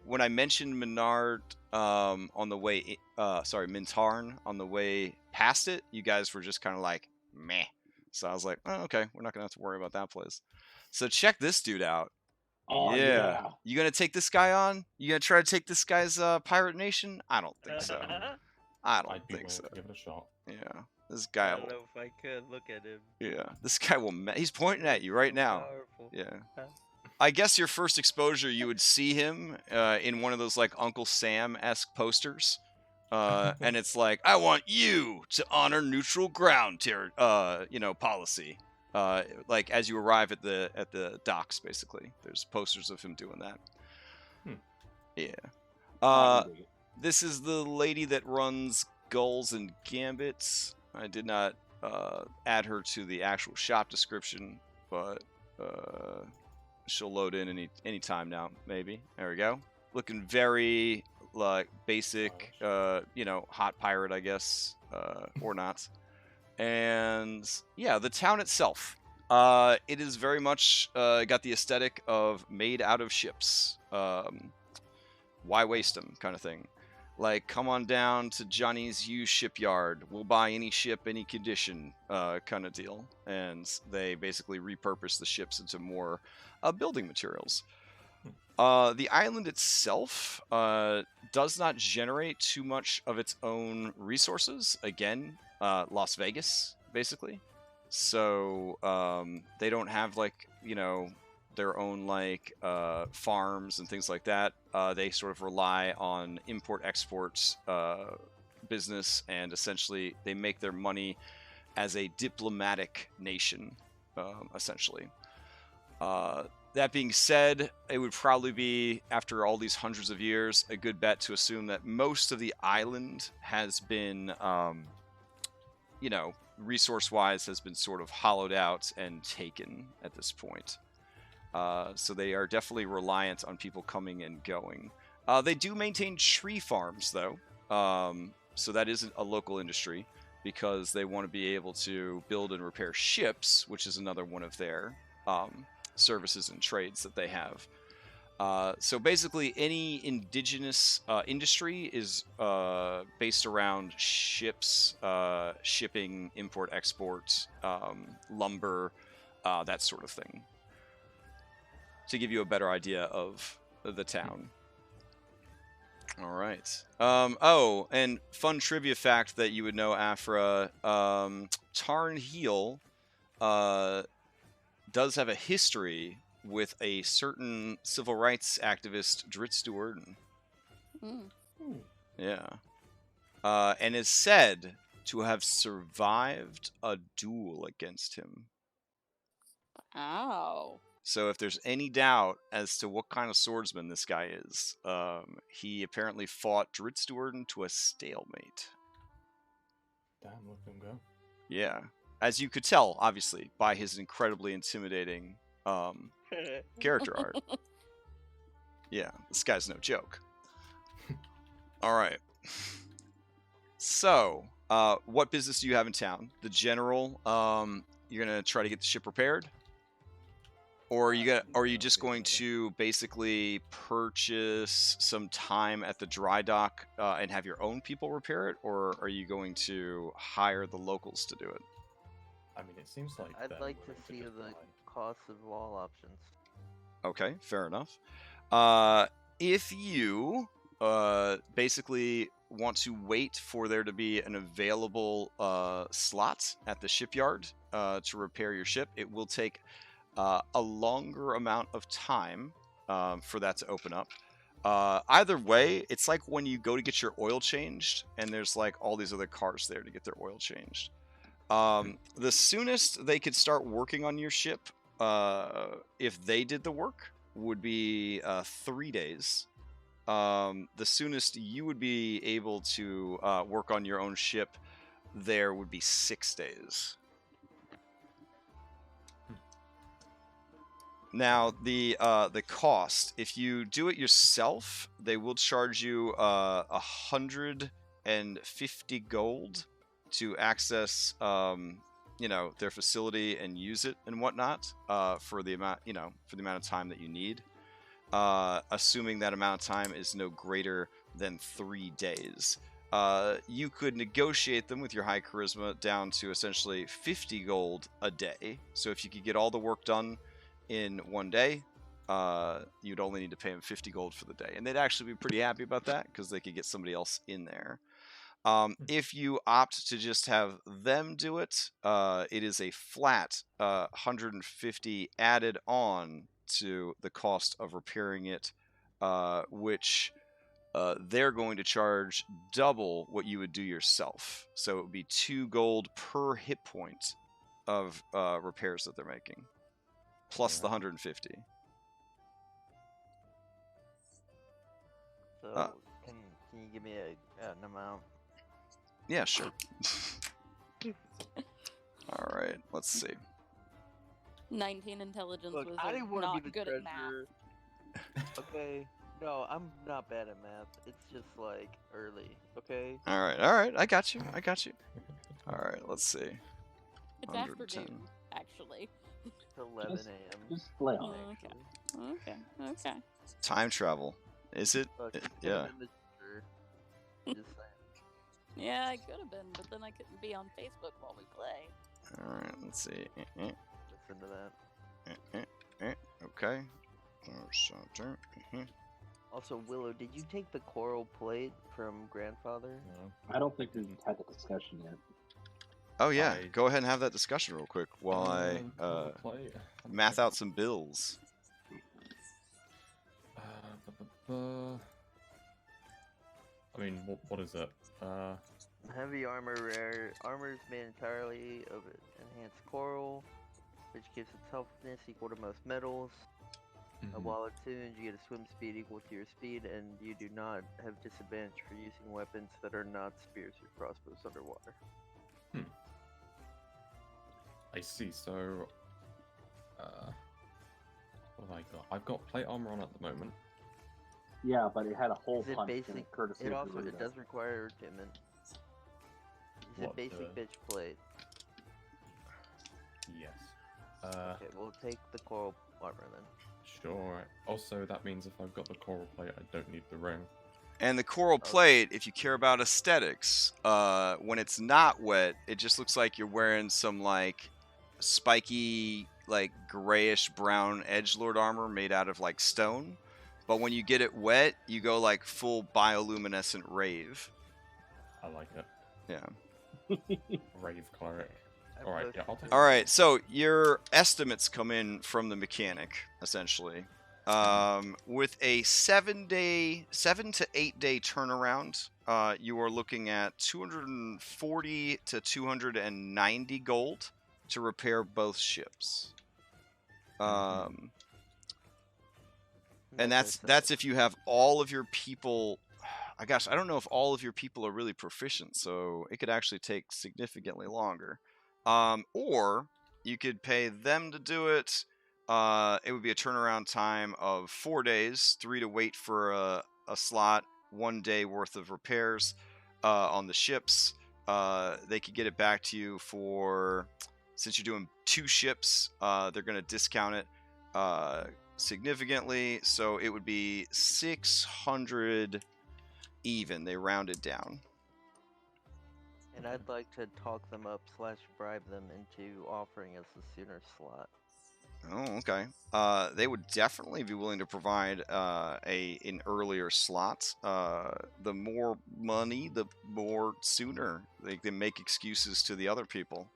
Speaker 1: when I mentioned Mintarn on the way Mintarn on the way past it, you guys were just kind of like meh. So I was like, oh, okay, we're not going to have to worry about that place. So check this dude out.
Speaker 4: Oh, yeah.
Speaker 1: You going to take this guy on? You going to try to take this guy's pirate nation? I don't think so. I don't think so.
Speaker 3: Give it a shot.
Speaker 1: Yeah. This guy.
Speaker 2: I don't know if I could look at him.
Speaker 1: Yeah. This guy will. He's pointing at you right now.
Speaker 2: Powerful.
Speaker 1: Yeah. I guess your first exposure, you would see him in one of those like Uncle Sam-esque posters, and it's like, I want you to honor neutral ground policy. Like as you arrive at the docks, basically, there's posters of him doing that. Yeah. This is the lady that runs Gulls and Gambits. I did not add her to the actual shop description, but she'll load in any time now, maybe. There we go. Looking very like basic, hot pirate, I guess, or not. And yeah, the town itself. It is very much got the aesthetic of made out of ships. Why waste them kind of thing. Like, come on down to Johnny's used shipyard. We'll buy any ship, any condition kind of deal. And they basically repurpose the ships into more building materials. The island itself does not generate too much of its own resources. Again, Las Vegas, basically. So they don't have like, their own like farms and things like that. They sort of rely on import-export business, and essentially they make their money as a diplomatic nation, essentially. That being said, it would probably be, after all these hundreds of years, a good bet to assume that most of the island has been, resource-wise, has been sort of hollowed out and taken at this point. So they are definitely reliant on people coming and going. They do maintain tree farms, though. So that isn't a local industry, because they want to be able to build and repair ships, which is another one of their services and trades that they have. So basically, any indigenous industry is based around ships, shipping, import, export, lumber, that sort of thing, to give you a better idea of the town. All right. Oh, and fun trivia fact that you would know, Afra. Tarn Heel does have a history with a certain civil rights activist, Dritz Duerden.
Speaker 5: Mm.
Speaker 1: Yeah. And is said to have survived a duel against him.
Speaker 5: Ow.
Speaker 1: So if there's any doubt as to what kind of swordsman this guy is, he apparently fought Dritz Duerden to a stalemate.
Speaker 3: Damn, look at him go.
Speaker 1: Yeah. As you could tell, obviously, by his incredibly intimidating character art. Yeah, this guy's no joke. All right. So, what business do you have in town? The general, you're going to try to get the ship repaired? Or are you just going to basically purchase some time at the dry dock and have your own people repair it? Or are you going to hire the locals to do it?
Speaker 3: I mean, it seems like
Speaker 2: I'd
Speaker 3: they're
Speaker 2: like to
Speaker 3: willing
Speaker 2: see
Speaker 3: just
Speaker 2: the
Speaker 3: buy.
Speaker 2: cost of all options.
Speaker 1: Okay, fair enough. If you basically want to wait for there to be an available slot at the shipyard to repair your ship, it will take a longer amount of time for that to open up. Either way, it's like when you go to get your oil changed and there's like all these other cars there to get their oil changed. The soonest they could start working on your ship, if they did the work, would be 3 days. The soonest you would be able to work on your own ship there would be 6 days. Now, the cost, if you do it yourself, they will charge you 150 gold to access their facility and use it and whatnot, for the amount of time that you need, assuming that amount of time is no greater than 3 days. You could negotiate them with your high charisma down to essentially 50 gold a day. So if you could get all the work done in 1 day, you'd only need to pay them 50 gold for the day, and they'd actually be pretty happy about that because they could get somebody else in there. If you opt to just have them do it, it is a flat 150 added on to the cost of repairing it, which they're going to charge double what you would do yourself. So it would be 2 gold per hit point of repairs that they're making, plus the 150.
Speaker 2: So can you give me an amount?
Speaker 1: Yeah, sure. All right, let's see.
Speaker 5: 19 intelligence
Speaker 2: Look,
Speaker 5: was
Speaker 2: I didn't want to
Speaker 5: not
Speaker 2: be the
Speaker 5: good at math.
Speaker 2: treasurer. Okay, no, I'm not bad at math. It's just like early. Okay.
Speaker 1: All right, I got you. All right, let's see.
Speaker 5: It's
Speaker 1: 110.
Speaker 5: afternoon, actually.
Speaker 2: It's 11 a.m.
Speaker 4: Just play on.
Speaker 5: Okay. Okay.
Speaker 1: Time travel. Is it?
Speaker 2: Look, I could've
Speaker 1: Yeah.
Speaker 2: been the treasurer. Just saying.
Speaker 5: Yeah, I could have been, but then I couldn't be on Facebook while we play.
Speaker 1: All right, let's see.
Speaker 2: Listen to that.
Speaker 1: Okay.
Speaker 2: Also, Willow, did you take the coral plate from grandfather?
Speaker 3: No.
Speaker 4: I don't think we've had the discussion yet.
Speaker 1: Oh yeah,
Speaker 3: I-
Speaker 1: go ahead and have that discussion real quick while I
Speaker 3: I'll play.
Speaker 1: math out some bills.
Speaker 3: I mean, what is it?
Speaker 2: Heavy armor rare. Armor is made entirely of enhanced coral, which gives its toughness equal to most metals.
Speaker 3: mhm.
Speaker 2: While attuned, you get a swim speed equal to your speed, and you do not have disadvantage for using weapons that are not spears or crossbows underwater.
Speaker 3: I see. So, what have I got? I've got plate armor on at the moment.
Speaker 4: Yeah, but it had a hole
Speaker 2: Is it
Speaker 4: punch in
Speaker 2: basic?
Speaker 4: it, courtesy
Speaker 2: It
Speaker 4: of
Speaker 2: also
Speaker 4: the
Speaker 2: it does require attunement. Is it
Speaker 3: What,
Speaker 2: basic
Speaker 3: the-
Speaker 2: bitch plate?
Speaker 3: Yes.
Speaker 2: Okay, we'll take the coral armor then.
Speaker 3: Sure. Also, that means if I've got the coral plate, I don't need the ring.
Speaker 1: And the coral plate, if you care about aesthetics, when it's not wet, it just looks like you're wearing some like spiky, like grayish brown edgelord armor made out of like stone. But when you get it wet, you go like full bioluminescent rave.
Speaker 3: I like it.
Speaker 1: Yeah.
Speaker 3: Rave cleric.
Speaker 2: I
Speaker 3: Alright,
Speaker 2: posted
Speaker 3: yeah, I'll take
Speaker 2: the-
Speaker 1: All right, so your estimates come in from the mechanic, essentially. With a 7 to 8 day turnaround, you are looking at 240 to 290 gold to repair both ships. And that's if you have all of your people. I don't know if all of your people are really proficient, so it could actually take significantly longer. Or you could pay them to do it. It would be a turnaround time of 4 days, 3 to wait for a slot, 1 day worth of repairs on the ships. They could get it back to you for, since you're doing 2 ships, they're going to discount it significantly, so it would be 600 even. They rounded down.
Speaker 2: And I'd like to talk them up / bribe them into offering us a sooner slot.
Speaker 1: Oh, okay. They would definitely be willing to provide an earlier slot. The more money, the more sooner they can make excuses to the other people.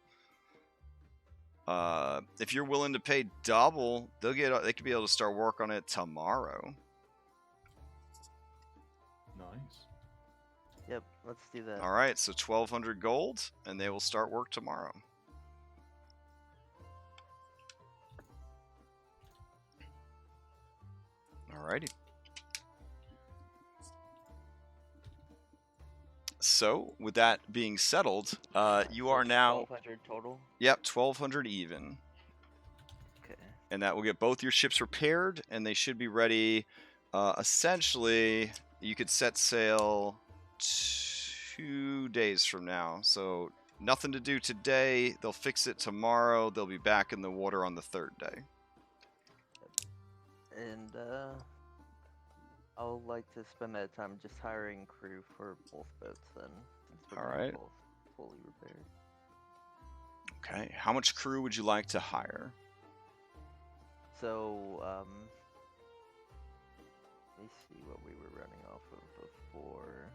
Speaker 1: If you're willing to pay double, they could be able to start work on it tomorrow.
Speaker 3: Nice.
Speaker 2: Yep, let's do that.
Speaker 1: All right, so 1,200 gold, and they will start work tomorrow. Alrighty. So, with that being settled, you
Speaker 2: So
Speaker 1: are now
Speaker 2: 1,200 total.
Speaker 1: Yep, 1,200 even.
Speaker 2: Okay.
Speaker 1: And that will get both your ships repaired, and they should be ready. Essentially, you could set sail 2 days from now. So, nothing to do today. They'll fix it tomorrow. They'll be back in the water on the 3rd day.
Speaker 2: And I'll like to spend that time just hiring crew for both boats then. Since they're
Speaker 1: All
Speaker 2: being
Speaker 1: right.
Speaker 2: both fully repaired.
Speaker 1: Okay, how much crew would you like to hire?
Speaker 2: So, let me see what we were running off of before.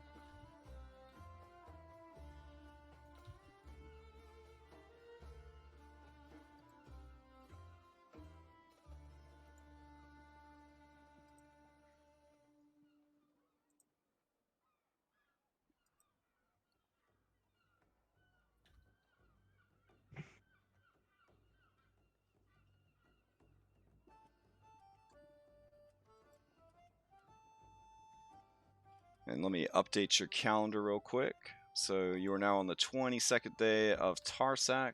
Speaker 1: And let me update your calendar real quick. So you are now on the 22nd day of Tarsak.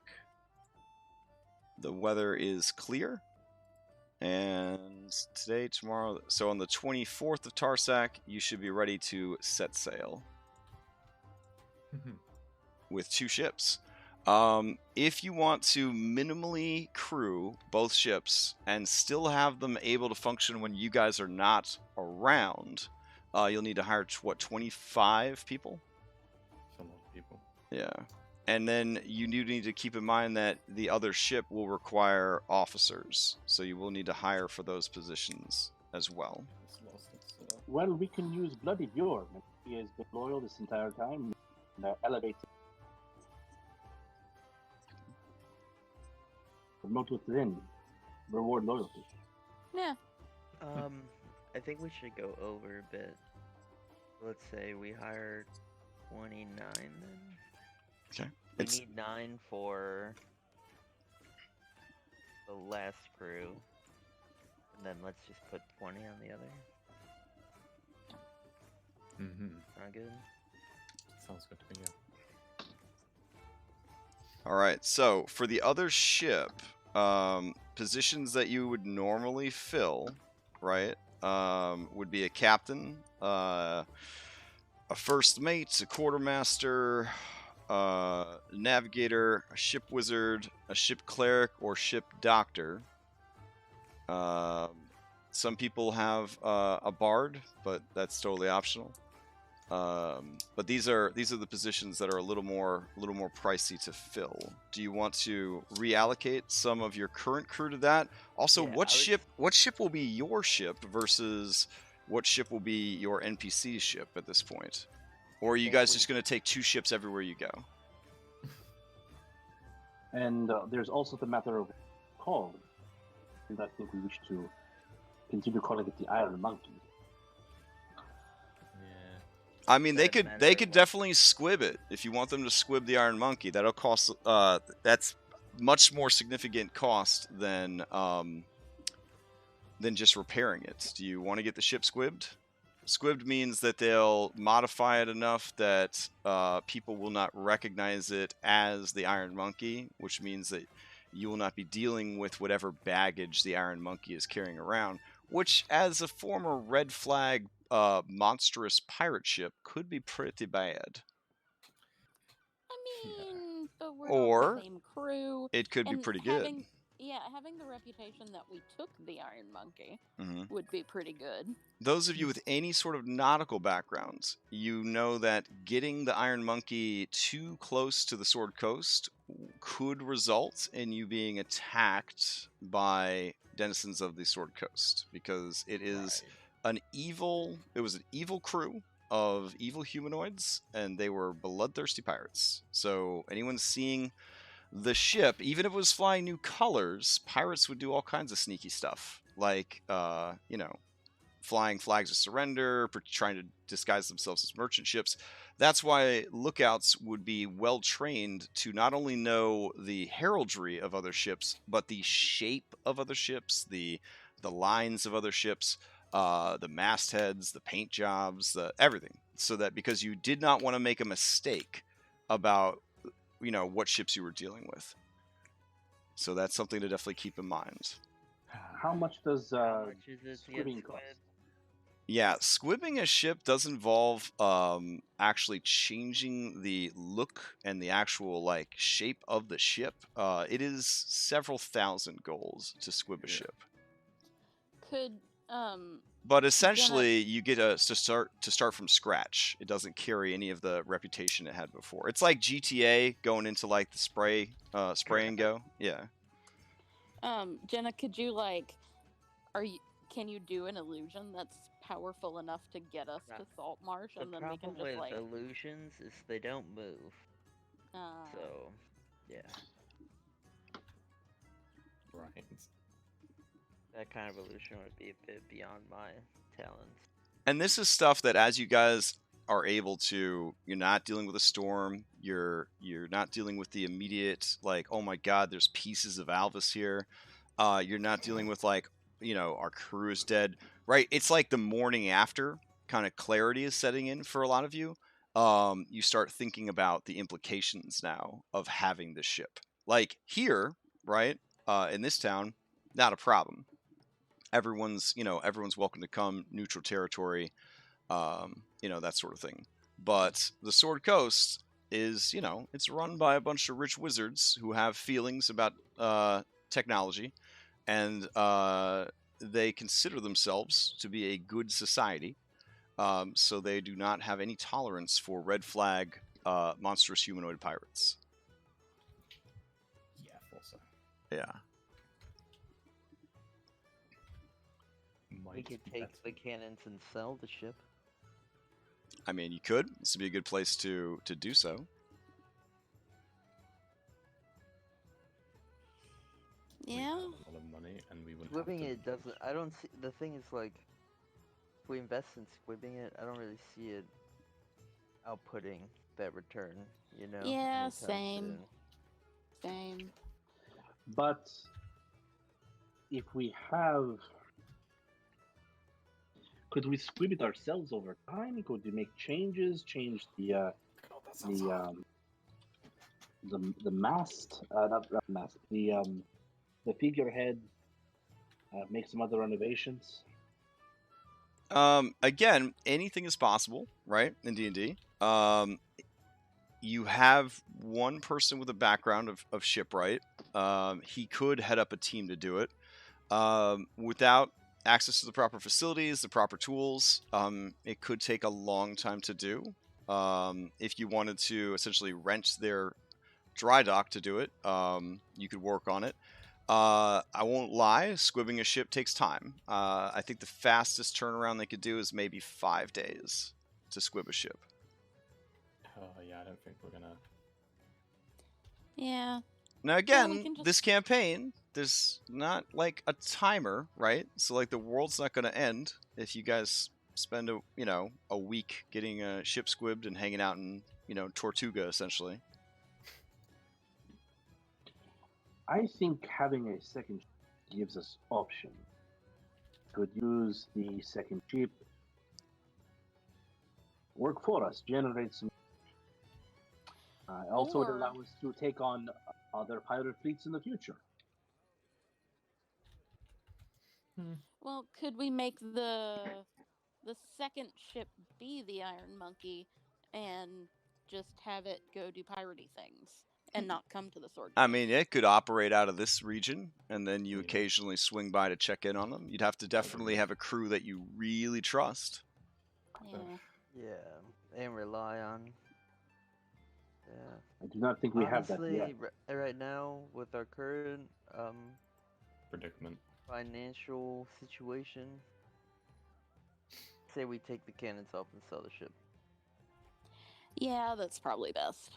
Speaker 1: The weather is clear. And today, tomorrow, so on the 24th of Tarsak, you should be ready to set sail with 2 ships. If you want to minimally crew both ships and still have them able to function when you guys are not around, you'll need to hire, 25 people?
Speaker 3: It's a lot of people.
Speaker 1: Yeah. And then you do need to keep in mind that the other ship will require officers, so you will need to hire for those positions as well.
Speaker 3: It's lost its,
Speaker 4: Well, we can use Bloody Bjorn. He has been loyal this entire time. Elevate. Promote within. Reward loyalty.
Speaker 5: Yeah.
Speaker 2: I think we should go over a bit. Let's say we hire 29 then.
Speaker 1: Okay.
Speaker 2: We need 9 for the last crew. And then let's just put 20 on the other. Sound good?
Speaker 3: Sounds good to me, yeah.
Speaker 1: All right, so for the other ship, positions that you would normally fill, right, would be a captain, a first mate, a quartermaster, navigator, a ship wizard, a ship cleric, or ship doctor. Some people have a bard, but that's totally optional. But these are the positions that are a little more pricey to fill. Do you want to reallocate some of your current crew to that? Also,
Speaker 2: Yeah,
Speaker 1: what ship will be your ship versus what ship will be your NPC ship at this point? Or are you guys just going to take 2 ships everywhere you go?
Speaker 4: And there's also the matter of call. And I think we wish to continue calling it the Iron Monkey.
Speaker 3: Yeah.
Speaker 1: I mean, they
Speaker 2: Doesn't
Speaker 1: could
Speaker 2: matter.
Speaker 1: definitely squib it if you want them to squib the Iron Monkey. That'll cost that's much more significant cost than just repairing it. Do you want to get the ship squibbed? Squibbed means that they'll modify it enough that people will not recognize it as the Iron Monkey, which means that you will not be dealing with whatever baggage the Iron Monkey is carrying around, which, as a former red flag monstrous pirate ship, could be pretty bad.
Speaker 5: I mean, but we're
Speaker 1: Or
Speaker 5: not the same crew.
Speaker 1: it could be
Speaker 5: and
Speaker 1: pretty
Speaker 5: having,
Speaker 1: good.
Speaker 5: Yeah, having the reputation that we took the Iron Monkey
Speaker 1: Mm-hmm.
Speaker 5: would be pretty good.
Speaker 1: Those of you with any sort of nautical backgrounds, you know that getting the Iron Monkey too close to the Sword Coast could result in you being attacked by denizens of the Sword Coast, because it is
Speaker 3: Right.
Speaker 1: it was an evil crew of evil humanoids, and they were bloodthirsty pirates. So anyone seeing the ship, even if it was flying new colors, pirates would do all kinds of sneaky stuff, like flying flags of surrender, trying to disguise themselves as merchant ships. That's why lookouts would be well trained to not only know the heraldry of other ships, but the shape of other ships, the lines of other ships, the mastheads, the paint jobs, everything. So that, because you did not want to make a mistake about what ships you were dealing with. So that's something to definitely keep in mind.
Speaker 4: How much does
Speaker 2: How much is it to get
Speaker 4: squibbing cost?
Speaker 2: squid?
Speaker 1: Yeah, squibbing a ship does involve actually changing the look and the actual shape of the ship. It is several thousand gold to squib a
Speaker 3: Yeah.
Speaker 1: ship.
Speaker 5: Could
Speaker 1: But essentially, you get to start from scratch. It doesn't carry any of the reputation it had before. It's like GTA going into the spray and go. Yeah.
Speaker 5: Jenna, could you can you do an illusion that's powerful enough to get us
Speaker 2: Yeah.
Speaker 5: to Saltmarsh,
Speaker 2: The
Speaker 5: and then we can
Speaker 2: problem
Speaker 5: just
Speaker 2: with illusions is they don't move. So, yeah,
Speaker 3: Right.
Speaker 2: that kind of illusion would be a bit beyond my talents.
Speaker 1: And this is stuff that, as you guys are able to, you're not dealing with a storm. You're not dealing with the immediate oh my god, there's pieces of Alvis here. You're not dealing with our crew is dead. Right? It's like the morning after kind of clarity is setting in for a lot of you. You start thinking about the implications now of having this ship. Like here, right? In this town, not a problem. Everyone's welcome to come, neutral territory, that sort of thing. But the Sword Coast is, it's run by a bunch of rich wizards who have feelings about technology, and they consider themselves to be a good society. So they do not have any tolerance for red flag monstrous humanoid pirates.
Speaker 3: thought so.
Speaker 1: Yeah.
Speaker 2: We
Speaker 3: Might
Speaker 2: could
Speaker 3: be
Speaker 2: take
Speaker 3: better.
Speaker 2: the cannons and sell the ship.
Speaker 1: I mean, you could. This would be a good place to do so.
Speaker 3: We
Speaker 5: Yeah.
Speaker 3: have a lot of money, and we wouldn't have
Speaker 2: Squibbing
Speaker 3: to
Speaker 2: it doesn't. I don't see. The thing is, like, if we invest in squibbing it, I don't really see it outputting that return. You know.
Speaker 5: Yeah,
Speaker 2: anytime
Speaker 5: same.
Speaker 2: soon.
Speaker 5: Same.
Speaker 4: But if we have, could we squib it ourselves over time? Could we make changes? Change the
Speaker 3: God, that sounds hard.
Speaker 4: the mast, not mast, the figurehead. Make some other renovations.
Speaker 1: Again, anything is possible, right? In D&D. You have one person with a background of shipwright. He could head up a team to do it. Without access to the proper facilities, the proper tools, it could take a long time to do. If you wanted to essentially rent their dry dock to do it, you could work on it. I won't lie, squibbing a ship takes time. I think the fastest turnaround they could do is maybe 5 days to squib a ship.
Speaker 3: Oh yeah, I don't think we're gonna.
Speaker 5: Yeah.
Speaker 1: Now
Speaker 5: we
Speaker 1: again,
Speaker 5: can just-
Speaker 1: this campaign, there's not like a timer, right? So like the world's not going to end if you guys spend a week getting a ship squibbed and hanging out in Tortuga essentially.
Speaker 4: I think having a second ship gives us option. Could use the second ship, work for us, generate some. Also, would
Speaker 5: Or-
Speaker 4: allow us to take on other pirate fleets in the future.
Speaker 5: Well, could we make the second ship be the Iron Monkey and just have it go do piratey things and not come to the sword?
Speaker 1: I
Speaker 5: Coast?
Speaker 1: mean, it could operate out of this region, and then you
Speaker 3: Yeah.
Speaker 1: occasionally swing by to check in on them. You'd have to definitely have a crew that you really trust.
Speaker 5: Yeah.
Speaker 2: Yeah, and rely on. Yeah.
Speaker 4: I do not think we have that
Speaker 2: Honestly,
Speaker 4: yet.
Speaker 2: right now with our current
Speaker 3: Predicament.
Speaker 2: financial situation, say we take the cannons off and sell the ship.
Speaker 5: Yeah, that's probably best.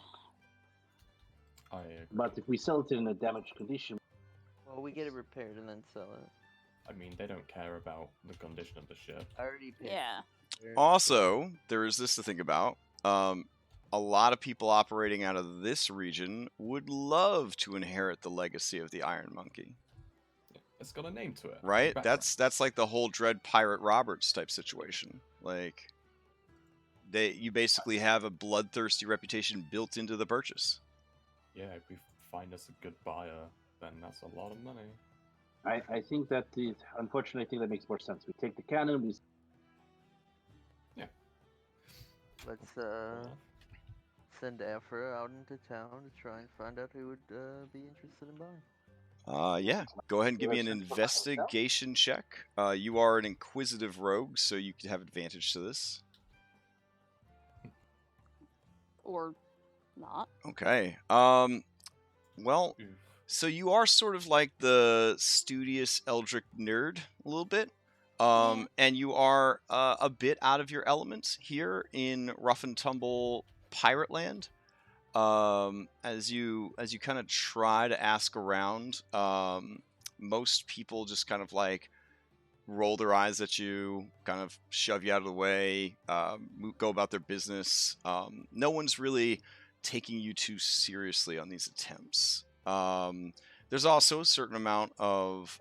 Speaker 3: I agree.
Speaker 4: But if we sell it in a damaged condition,
Speaker 2: Well, we get it repaired and then sell it.
Speaker 3: I mean, they don't care about the condition of the ship.
Speaker 2: I already paid.
Speaker 5: Yeah.
Speaker 2: for it.
Speaker 1: Also, there is this to think about. A lot of people operating out of this region would love to inherit the legacy of the Iron Monkey,
Speaker 3: It's got a name to it.
Speaker 1: right?
Speaker 3: Background.
Speaker 1: That's like the whole Dread Pirate Roberts type situation. Like, you basically have a bloodthirsty reputation built into the purchase.
Speaker 3: Yeah, if we find us a good buyer, then that's a lot of money.
Speaker 4: I think that unfortunately, I think that makes more sense. We take the cannon, we
Speaker 2: Let's send Afra out into town to try and find out who would be interested in buying.
Speaker 1: Yeah, go ahead and give me an
Speaker 4: Let's check for myself.
Speaker 1: investigation check. You are an inquisitive rogue, so you could have advantage to this.
Speaker 5: Or not.
Speaker 1: Okay. Well,
Speaker 3: Oof.
Speaker 1: so you are sort of like the studious Eldritch nerd a little bit.
Speaker 5: Yeah.
Speaker 1: And you are a bit out of your element here in rough and tumble pirate land. As you kind of try to ask around, most people just kind of like roll their eyes at you, kind of shove you out of the way, go about their business. No one's really taking you too seriously on these attempts. There's also a certain amount of,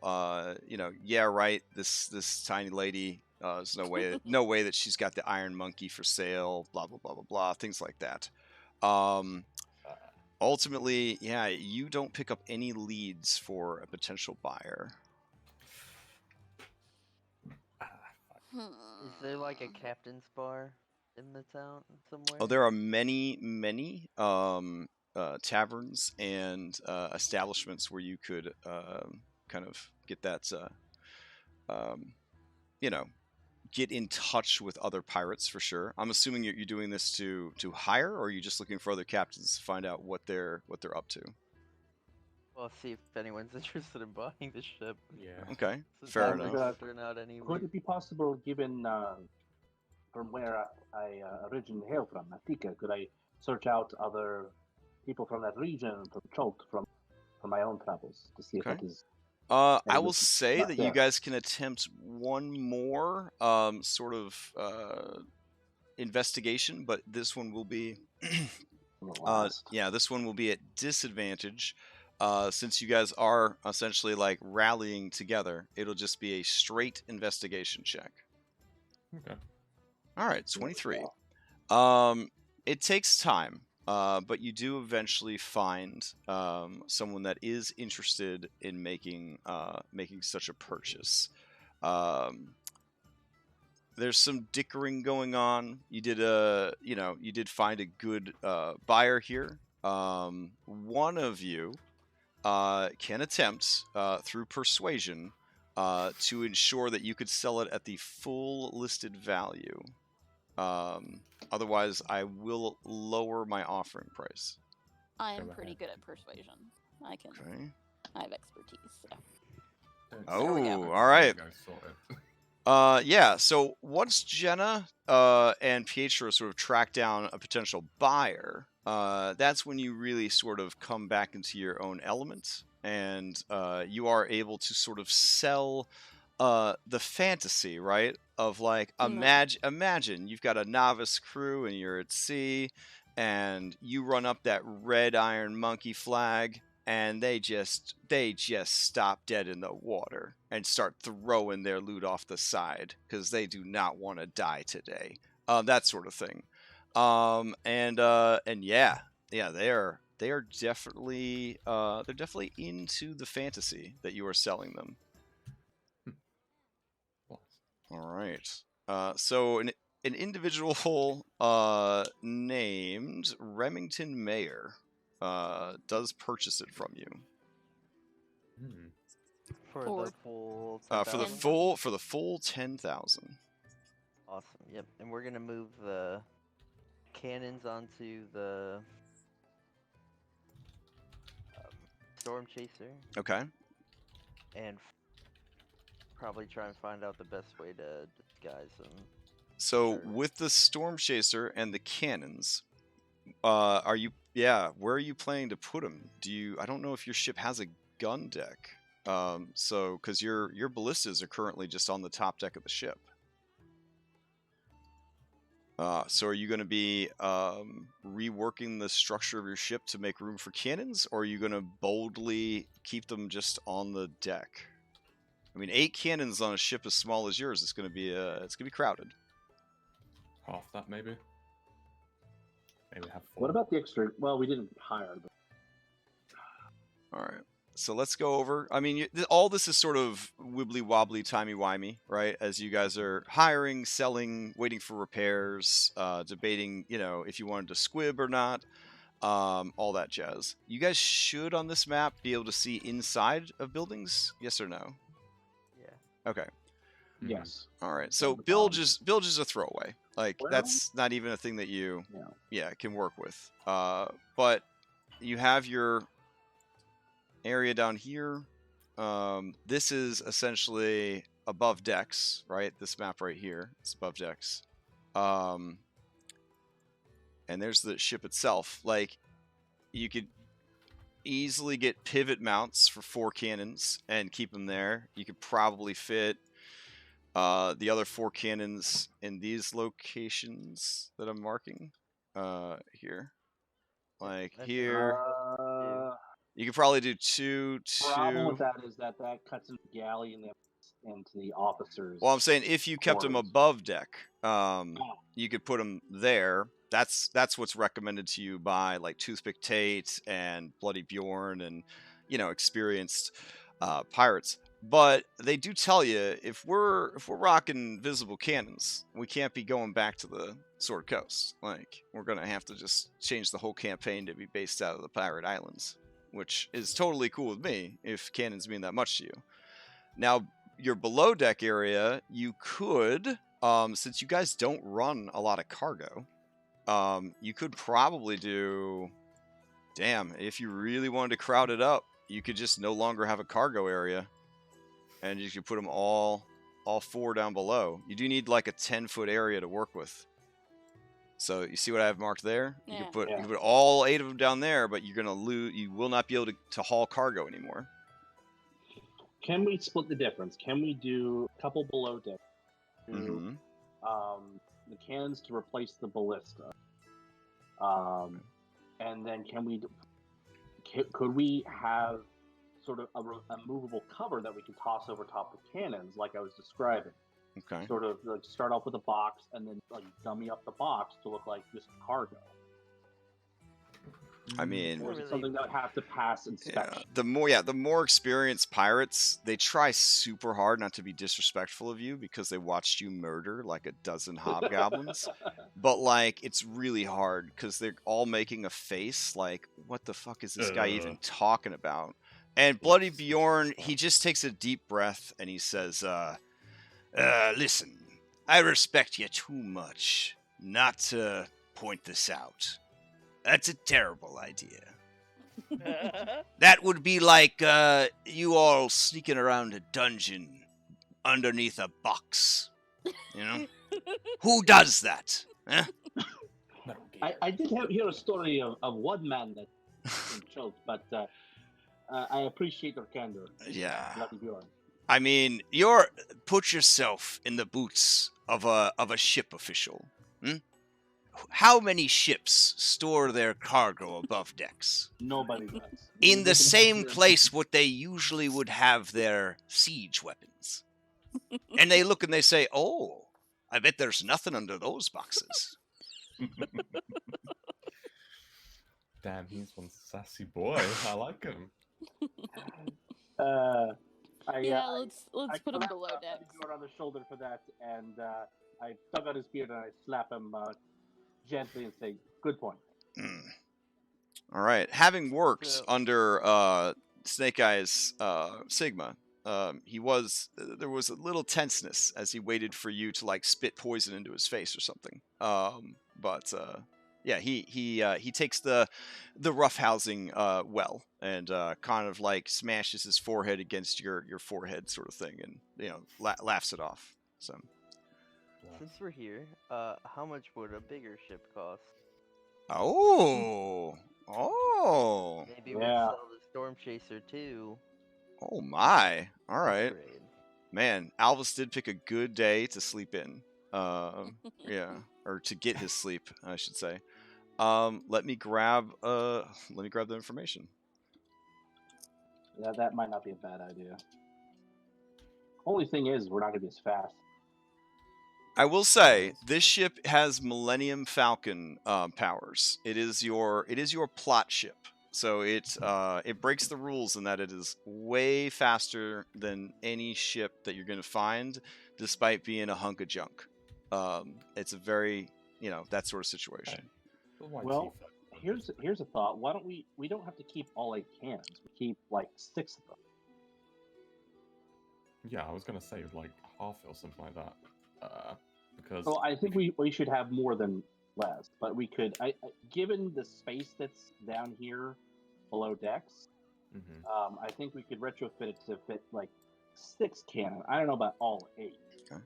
Speaker 1: yeah, right. This tiny lady, there's no way that she's got the Iron Monkey for sale. Blah blah blah blah blah. Things like that. Ultimately, yeah, you don't pick up any leads for a potential buyer.
Speaker 2: Is there like a captain's bar in the town somewhere?
Speaker 1: Oh, there are many taverns and establishments where you could kind of get that, get in touch with other pirates for sure. I'm assuming you're doing this to hire, or are you just looking for other captains to find out what they're up to?
Speaker 2: Well, see if anyone's interested in buying the ship.
Speaker 3: Yeah.
Speaker 1: Okay,
Speaker 2: Since
Speaker 1: fair
Speaker 2: I'm
Speaker 1: enough.
Speaker 2: filtering out anyway.
Speaker 4: Could it be possible, given from where I originally hail from, Atika, could I search out other people from that region, from Chult, from my own travels, to see if
Speaker 1: Okay.
Speaker 4: that is...
Speaker 1: I will say
Speaker 4: not
Speaker 1: that
Speaker 4: there.
Speaker 1: you guys can attempt one more sort of investigation, but this one will be this one will be at disadvantage. Since you guys are essentially like rallying together, it'll just be a straight investigation check.
Speaker 3: Okay.
Speaker 1: All right, 23. It takes time, but you do eventually find someone that is interested in making such a purchase. There's some dickering going on. You did find a good buyer here. One of you can attempt through persuasion to ensure that you could sell it at the full listed value. Otherwise, I will lower my offering price.
Speaker 5: I am
Speaker 3: Go
Speaker 5: pretty
Speaker 3: ahead.
Speaker 5: good at persuasion. I have expertise. So.
Speaker 1: Oh,
Speaker 5: we go.
Speaker 1: all right.
Speaker 3: Go sorted.
Speaker 1: Yeah, so once Jenna and Pietro sort of track down a potential buyer, that's when you really sort of come back into your own element, and you are able to sort of sell the fantasy, right? Of like, imagine you've got a novice crew and you're at sea, and you run up that red iron monkey flag, and they just stop dead in the water and start throwing their loot off the side because they do not want to die today. That sort of thing. And yeah, they are definitely they're definitely into the fantasy that you are selling them. All right. So an individual named Remington Mayer does purchase it from you.
Speaker 2: For
Speaker 5: For-
Speaker 2: the full
Speaker 1: for the full 10,000.
Speaker 2: Awesome. Yep. And we're gonna move the cannons onto the storm chaser.
Speaker 1: Okay.
Speaker 2: And probably try and find out the best way to disguise them.
Speaker 1: So with the storm chaser and the cannons, where are you planning to put them? I don't know if your ship has a gun deck. So because your ballistas are currently just on the top deck of the ship. So are you going to be reworking the structure of your ship to make room for cannons, or are you going to boldly keep them just on the deck? I mean, 8 cannons on a ship as small as yours, it's going to be crowded.
Speaker 3: Half that, maybe. Maybe have 4.
Speaker 4: What about the extra? Well, we didn't hire them.
Speaker 1: All right. So let's go over. I mean, all this is sort of wibbly wobbly, timey wimey, right? As you guys are hiring, selling, waiting for repairs, debating, if you wanted to squib or not, all that jazz. You guys should on this map be able to see inside of buildings. Yes or no?
Speaker 2: Yeah.
Speaker 1: Okay.
Speaker 4: Yes.
Speaker 1: All right. So bilge is a throwaway. Like that's not even a thing that you can work with. But you have your area down here. This is essentially above decks, right? This map right here, it's above decks. And there's the ship itself. Like, you could easily get pivot mounts for 4 cannons and keep them there. You could probably fit the other 4 cannons in these locations that I'm marking here. Like here. You could probably do 2.
Speaker 4: Problem with that is that cuts into the galley and to the officers.
Speaker 1: Well, I'm saying if you kept them above deck, you could put them there. That's what's recommended to you by like Toothpick Tate and Bloody Bjorn and experienced pirates. But they do tell you if we're rocking visible cannons, we can't be going back to the Sword Coast. Like, we're gonna have to just change the whole campaign to be based out of the Pirate Islands, which is totally cool with me if cannons mean that much to you. Now, your below deck area, you could, since you guys don't run a lot of cargo, you could probably do, if you really wanted to crowd it up, you could just no longer have a cargo area, and you could put them all 4 down below. You do need like a 10-foot area to work with. So you see what I have marked there? You
Speaker 5: Yeah.
Speaker 1: can put all 8 of them down there, but you're gonna lose. You will not be able to haul cargo anymore.
Speaker 4: Can we split the difference? Can we do a couple below deck? Do the cannons to replace the ballista? And then could we have sort of a movable cover that we can toss over top of cannons, like I was describing?
Speaker 1: Okay.
Speaker 4: Sort of like start off with a box and then like dummy up the box to look like just cargo.
Speaker 1: I mean,
Speaker 4: Or is it something that would have to pass inspection?
Speaker 1: The more experienced pirates, they try super hard not to be disrespectful of you because they watched you murder like a dozen hobgoblins. But like, it's really hard because they're all making a face like, what the fuck is this guy even talking about? And Bloody Bjorn, he just takes a deep breath and he says, listen, I respect you too much not to point this out. That's a terrible idea. That would be like you all sneaking around a dungeon underneath a box. You know? Who does that? Huh?
Speaker 4: I did hear a story of one man that been choked, but I appreciate your candor.
Speaker 1: Yeah.
Speaker 4: Bloody Bjorn.
Speaker 1: I mean, put yourself in the boots of a ship official. Hmm? How many ships store their cargo above decks?
Speaker 4: Nobody does.
Speaker 1: In the same place what they usually would have their siege weapons. And they look and they say, oh, I bet there's nothing under those boxes.
Speaker 3: Damn, he's one sassy boy. I like him.
Speaker 5: Let's put him below decks.
Speaker 4: On the shoulder for that, and I tug on his beard and I slap him gently and say, "Good point."
Speaker 1: All right. Having worked under Snake Eyes Sigma, there was a little tenseness as he waited for you to like spit poison into his face or something. He takes the roughhousing well and kind of like smashes his forehead against your forehead sort of thing, and laughs it off. So.
Speaker 2: Since we're here, how much would a bigger ship cost?
Speaker 1: Oh.
Speaker 2: Maybe we'll sell the Storm Chaser too.
Speaker 1: Oh my. All right.
Speaker 2: Upgrade.
Speaker 1: Man, Alvis did pick a good day to sleep in. Or to get his sleep, I should say. Let me grab the information.
Speaker 4: Yeah, that might not be a bad idea. Only thing is, we're not going to be as fast.
Speaker 1: I will say this ship has Millennium Falcon powers. It is your plot ship, so it breaks the rules in that it is way faster than any ship that you're going to find, despite being a hunk of junk. It's a very that sort of situation.
Speaker 4: Well, here's a thought. Why don't we don't have to keep all 8 cannons. We keep like 6 of them.
Speaker 3: Yeah, I was gonna say like half or something like that. Because
Speaker 4: I think we should have more than less, but we could. Given the space that's down here below decks, I think we could retrofit it to fit like 6 cannon. I don't know about all 8.
Speaker 1: Okay.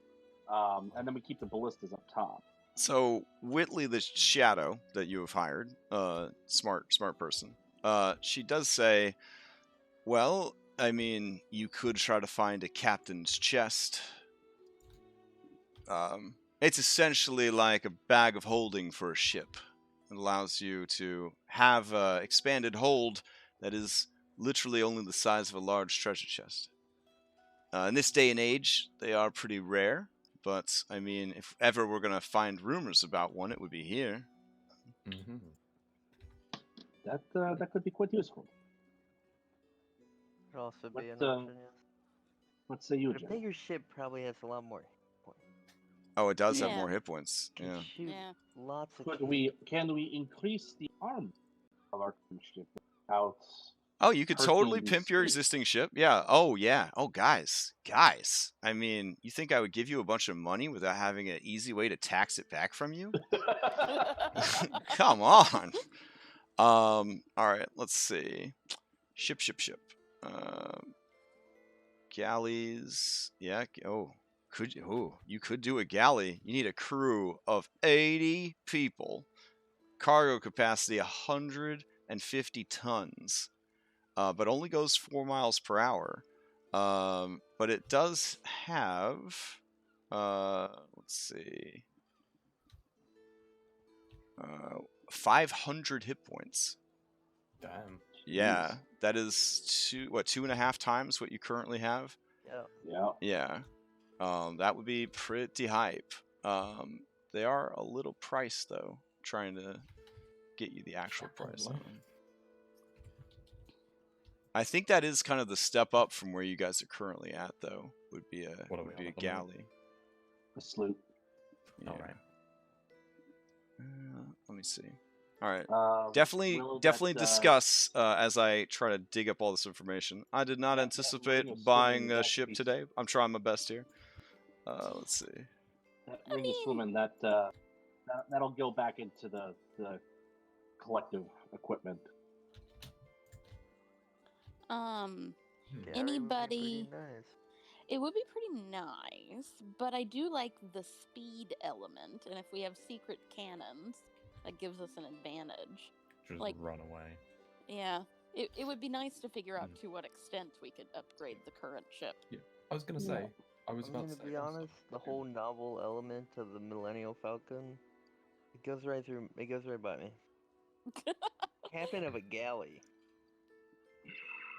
Speaker 4: And then we keep the ballistas up top.
Speaker 1: So Whitley, the shadow that you have hired, smart person, she does say, well, I mean, you could try to find a captain's chest. It's essentially like a bag of holding for a ship. It allows you to have an expanded hold that is literally only the size of a large treasure chest. In this day and age, they are pretty rare. But, I mean, if ever we're going to find rumors about one, it would be here.
Speaker 3: Mm-hmm.
Speaker 4: That could be quite useful.
Speaker 2: Could also be an option.
Speaker 4: Let's say you,
Speaker 2: But a bigger ship probably has a lot more hit points.
Speaker 1: Oh, it does have more hit points. Yeah.
Speaker 2: Shoot lots of.
Speaker 4: Can we increase the armor of our ship without?
Speaker 1: Oh, you could totally pimp your existing ship. Yeah. Oh, yeah. Oh, guys. I mean, you think I would give you a bunch of money without having an easy way to tax it back from you? Come on. All right. Let's see. Ship. Galleys. Yeah. Oh, could you? Oh, you could do a galley. You need a crew of 80 people. Cargo capacity 150 tons. But only goes 4 miles per hour. But it does have, let's see, 500 hit points.
Speaker 3: Damn.
Speaker 1: Yeah, that is 2.5 times what you currently have.
Speaker 2: Yeah.
Speaker 4: Yeah.
Speaker 1: Yeah, that would be pretty hype. They are a little priced though. Trying to get you the actual price on them. I think that is kind of the step up from where you guys are currently at, though. Would be a galley.
Speaker 4: A sloop.
Speaker 1: Yeah.
Speaker 3: All right.
Speaker 1: Let me see. All right.
Speaker 4: Will
Speaker 1: Definitely
Speaker 4: that,
Speaker 1: discuss as I try to dig up all this information. I did not anticipate
Speaker 4: ring of
Speaker 1: buying
Speaker 4: swimming,
Speaker 1: a
Speaker 4: that
Speaker 1: ship
Speaker 4: piece.
Speaker 1: today. I'm trying my best here. Let's see.
Speaker 4: That ring of swimming, that'll go back into the collective equipment.
Speaker 5: Anybody?
Speaker 2: Nice.
Speaker 5: It would be pretty nice, but I do like the speed element, and if we have secret cannons, that gives us an advantage.
Speaker 3: Just
Speaker 5: Like-
Speaker 3: run away.
Speaker 5: Yeah, it would be nice to figure out to what extent we could upgrade the current ship.
Speaker 3: I was gonna say. I was
Speaker 2: I
Speaker 3: about
Speaker 2: mean,
Speaker 3: to
Speaker 2: to
Speaker 3: say.
Speaker 2: be
Speaker 3: also,
Speaker 2: honest, the whole novel element of the Millennial Falcon, it goes right through. It goes right by me. Captain of a galley.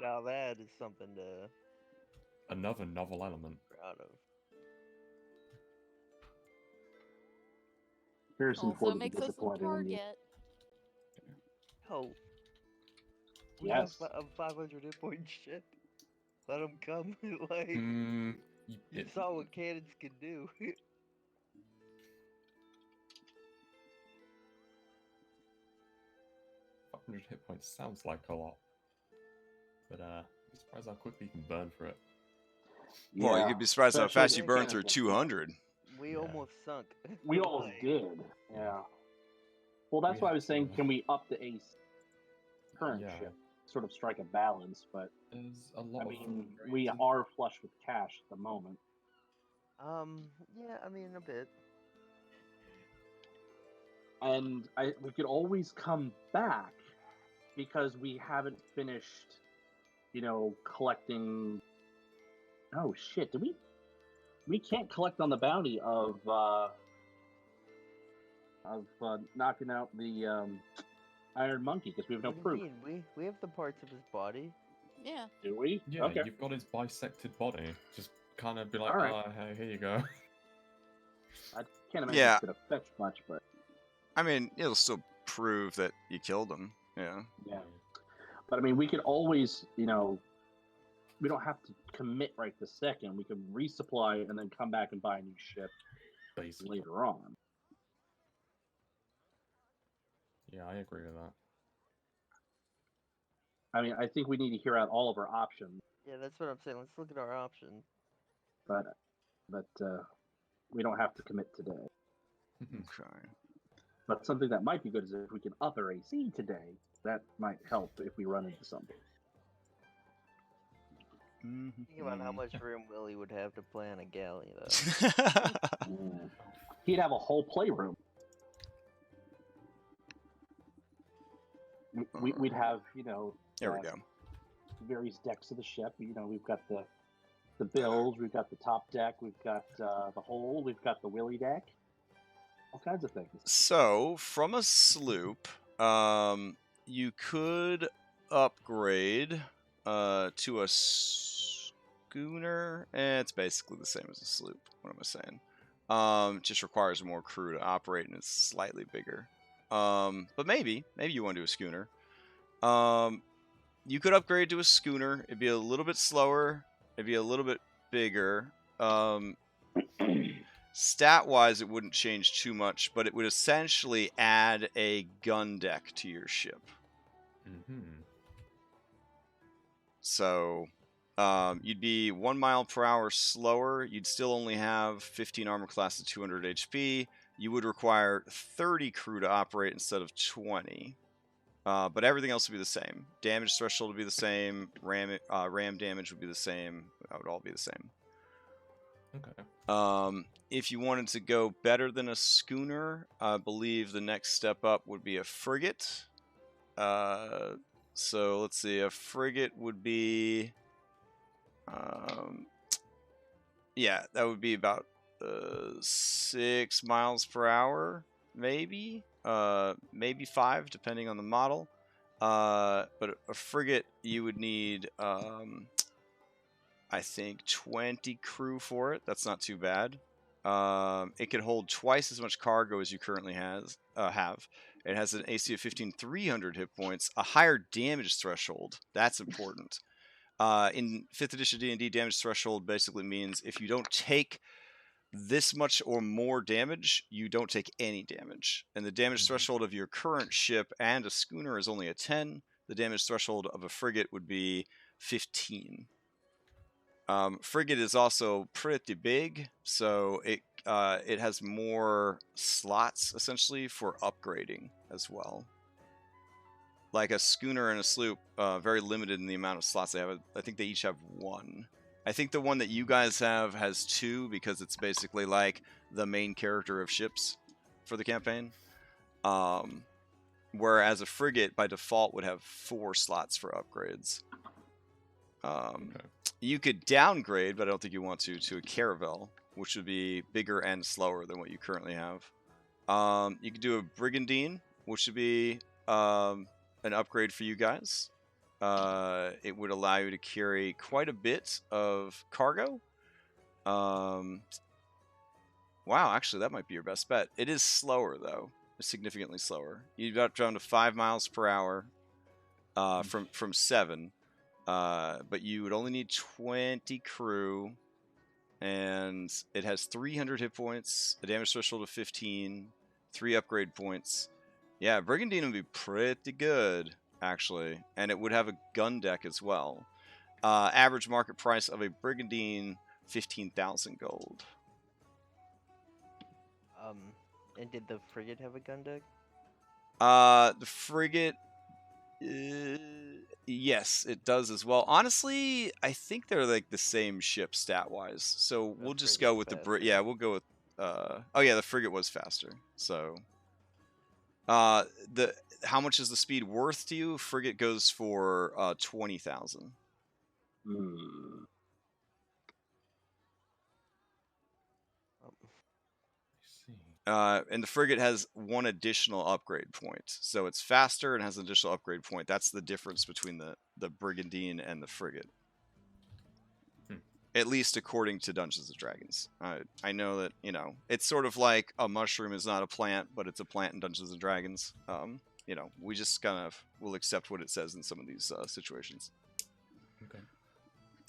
Speaker 2: Now that is something to
Speaker 3: another novel element.
Speaker 2: be proud of.
Speaker 4: Harrison
Speaker 5: Also
Speaker 4: Ford would be
Speaker 5: makes us a
Speaker 4: disappointed in you.
Speaker 5: target.
Speaker 2: Oh. We
Speaker 4: Yes.
Speaker 2: have a 500 hit point ship. Let them come. Like
Speaker 3: Mm,
Speaker 2: you saw what cannons can do.
Speaker 3: 500 hit points sounds like a lot, but I'm surprised how quickly you can burn through it.
Speaker 1: Well, you could be surprised how
Speaker 4: Especially
Speaker 1: fast you
Speaker 4: the
Speaker 1: burn
Speaker 4: cannons
Speaker 1: through
Speaker 4: will
Speaker 1: 200.
Speaker 2: We
Speaker 3: Yeah.
Speaker 2: almost sunk.
Speaker 4: We almost did. Yeah. Well, that's
Speaker 3: We
Speaker 4: why I
Speaker 3: had
Speaker 4: was saying,
Speaker 3: to-
Speaker 4: can we up the ace current
Speaker 3: Yeah.
Speaker 4: ship? Sort of strike a balance, but
Speaker 3: There's a lot
Speaker 4: I
Speaker 3: of
Speaker 4: mean,
Speaker 3: upgrades
Speaker 4: we
Speaker 3: in-
Speaker 4: are flush with cash at the moment.
Speaker 2: Yeah, I mean a bit.
Speaker 4: And we could always come back because we haven't finished, collecting. Oh shit! Did we? We can't collect on the bounty of knocking out the Iron Monkey because we have no
Speaker 2: What do you
Speaker 4: proof.
Speaker 2: mean? We have the parts of his body.
Speaker 5: Yeah.
Speaker 4: Do we?
Speaker 3: Yeah,
Speaker 4: Okay.
Speaker 3: you've got his bisected body. Just kind of be like,
Speaker 4: Alright.
Speaker 3: oh, hey, here you go.
Speaker 4: I can't imagine
Speaker 1: Yeah.
Speaker 4: it's gonna fetch much, but
Speaker 1: I mean, it'll still prove that you killed him. Yeah.
Speaker 4: yeah. But I mean, we could always, we don't have to commit right this second. We can resupply and then come back and buy a new ship
Speaker 3: Basically.
Speaker 4: later on.
Speaker 3: Yeah, I agree with that.
Speaker 4: I mean, I think we need to hear out all of our options,
Speaker 2: Yeah, that's what I'm saying. Let's look at our options.
Speaker 4: but we don't have to commit today.
Speaker 1: Okay.
Speaker 4: But something that might be good is if we can up our AC today. That might help if we run into something.
Speaker 2: Think about how much room Willie would have to plan a galley, though.
Speaker 1: Mm-hmm.
Speaker 4: He'd have a whole playroom. We'd have,
Speaker 1: There we go.
Speaker 4: various decks of the ship. We've got the bilge, we've got the top deck, we've got the hold, we've got the willy deck, all kinds of things.
Speaker 1: So, from a sloop, you could upgrade to a schooner. It's basically the same as a sloop. What am I saying? Just requires more crew to operate and it's slightly bigger. But maybe you want to do a schooner. You could upgrade to a schooner. It'd be a little bit slower. It'd be a little bit bigger. Stat-wise, it wouldn't change too much, but it would essentially add a gun deck to your ship.
Speaker 3: Mm-hmm.
Speaker 1: So, you'd be 1 mile per hour slower. You'd still only have 15 armor class at 200 HP. You would require 30 crew to operate instead of 20. But everything else would be the same. Damage threshold would be the same. Ram damage would be the same. That would all be the same.
Speaker 3: Okay.
Speaker 1: If you wanted to go better than a schooner, I believe the next step up would be a frigate. So let's see. A frigate would be... yeah, that would be about 6 miles per hour, maybe. Maybe 5, depending on the model. But a frigate, you would need, I think, 20 crew for it. That's not too bad. It can hold twice as much cargo as you currently have. It has an AC of 15,300 hit points, a higher damage threshold. That's important. In 5th edition D&D, damage threshold basically means if you don't take this much or more damage, you don't take any damage. And the damage threshold of your current ship and a schooner is only a 10. The damage threshold of a frigate would be 15. Frigate is also pretty big, so it has more slots, essentially, for upgrading as well. Like a schooner and a sloop, very limited in the amount of slots they have. I think they each have 1. I think the one that you guys have has 2 because it's basically like the main character of ships for the campaign. Whereas a frigate by default would have 4 slots for upgrades. You could downgrade, but I don't think you want to a caravel, which would be bigger and slower than what you currently have. You could do a brigandine, which would be an upgrade for you guys. It would allow you to carry quite a bit of cargo. Wow, actually, that might be your best bet. It is slower, though. Significantly slower. You got down to 5 miles per hour from 7. But you would only need 20 crew. And it has 300 hit points, a damage threshold of 15, 3 upgrade points. Yeah, Brigandine would be pretty good, actually. And it would have a gun deck as well. Average market price of a Brigandine, 15,000 gold.
Speaker 2: And did the frigate have a gun deck?
Speaker 1: The frigate... yes, it does as well. Honestly, I think they're like the same ship stat-wise. So we'll just go with the... yeah, we'll go with... oh yeah, the frigate was faster. So... how much is the speed worth to you? Frigate goes for 20,000. And the frigate has 1 additional upgrade point. So it's faster and has an additional upgrade point. That's the difference between the Brigandine and the frigate. At least according to Dungeons & Dragons. I know that, it's sort of like a mushroom is not a plant, but it's a plant in Dungeons & Dragons. We just kind of will accept what it says in some of these situations.
Speaker 3: Okay.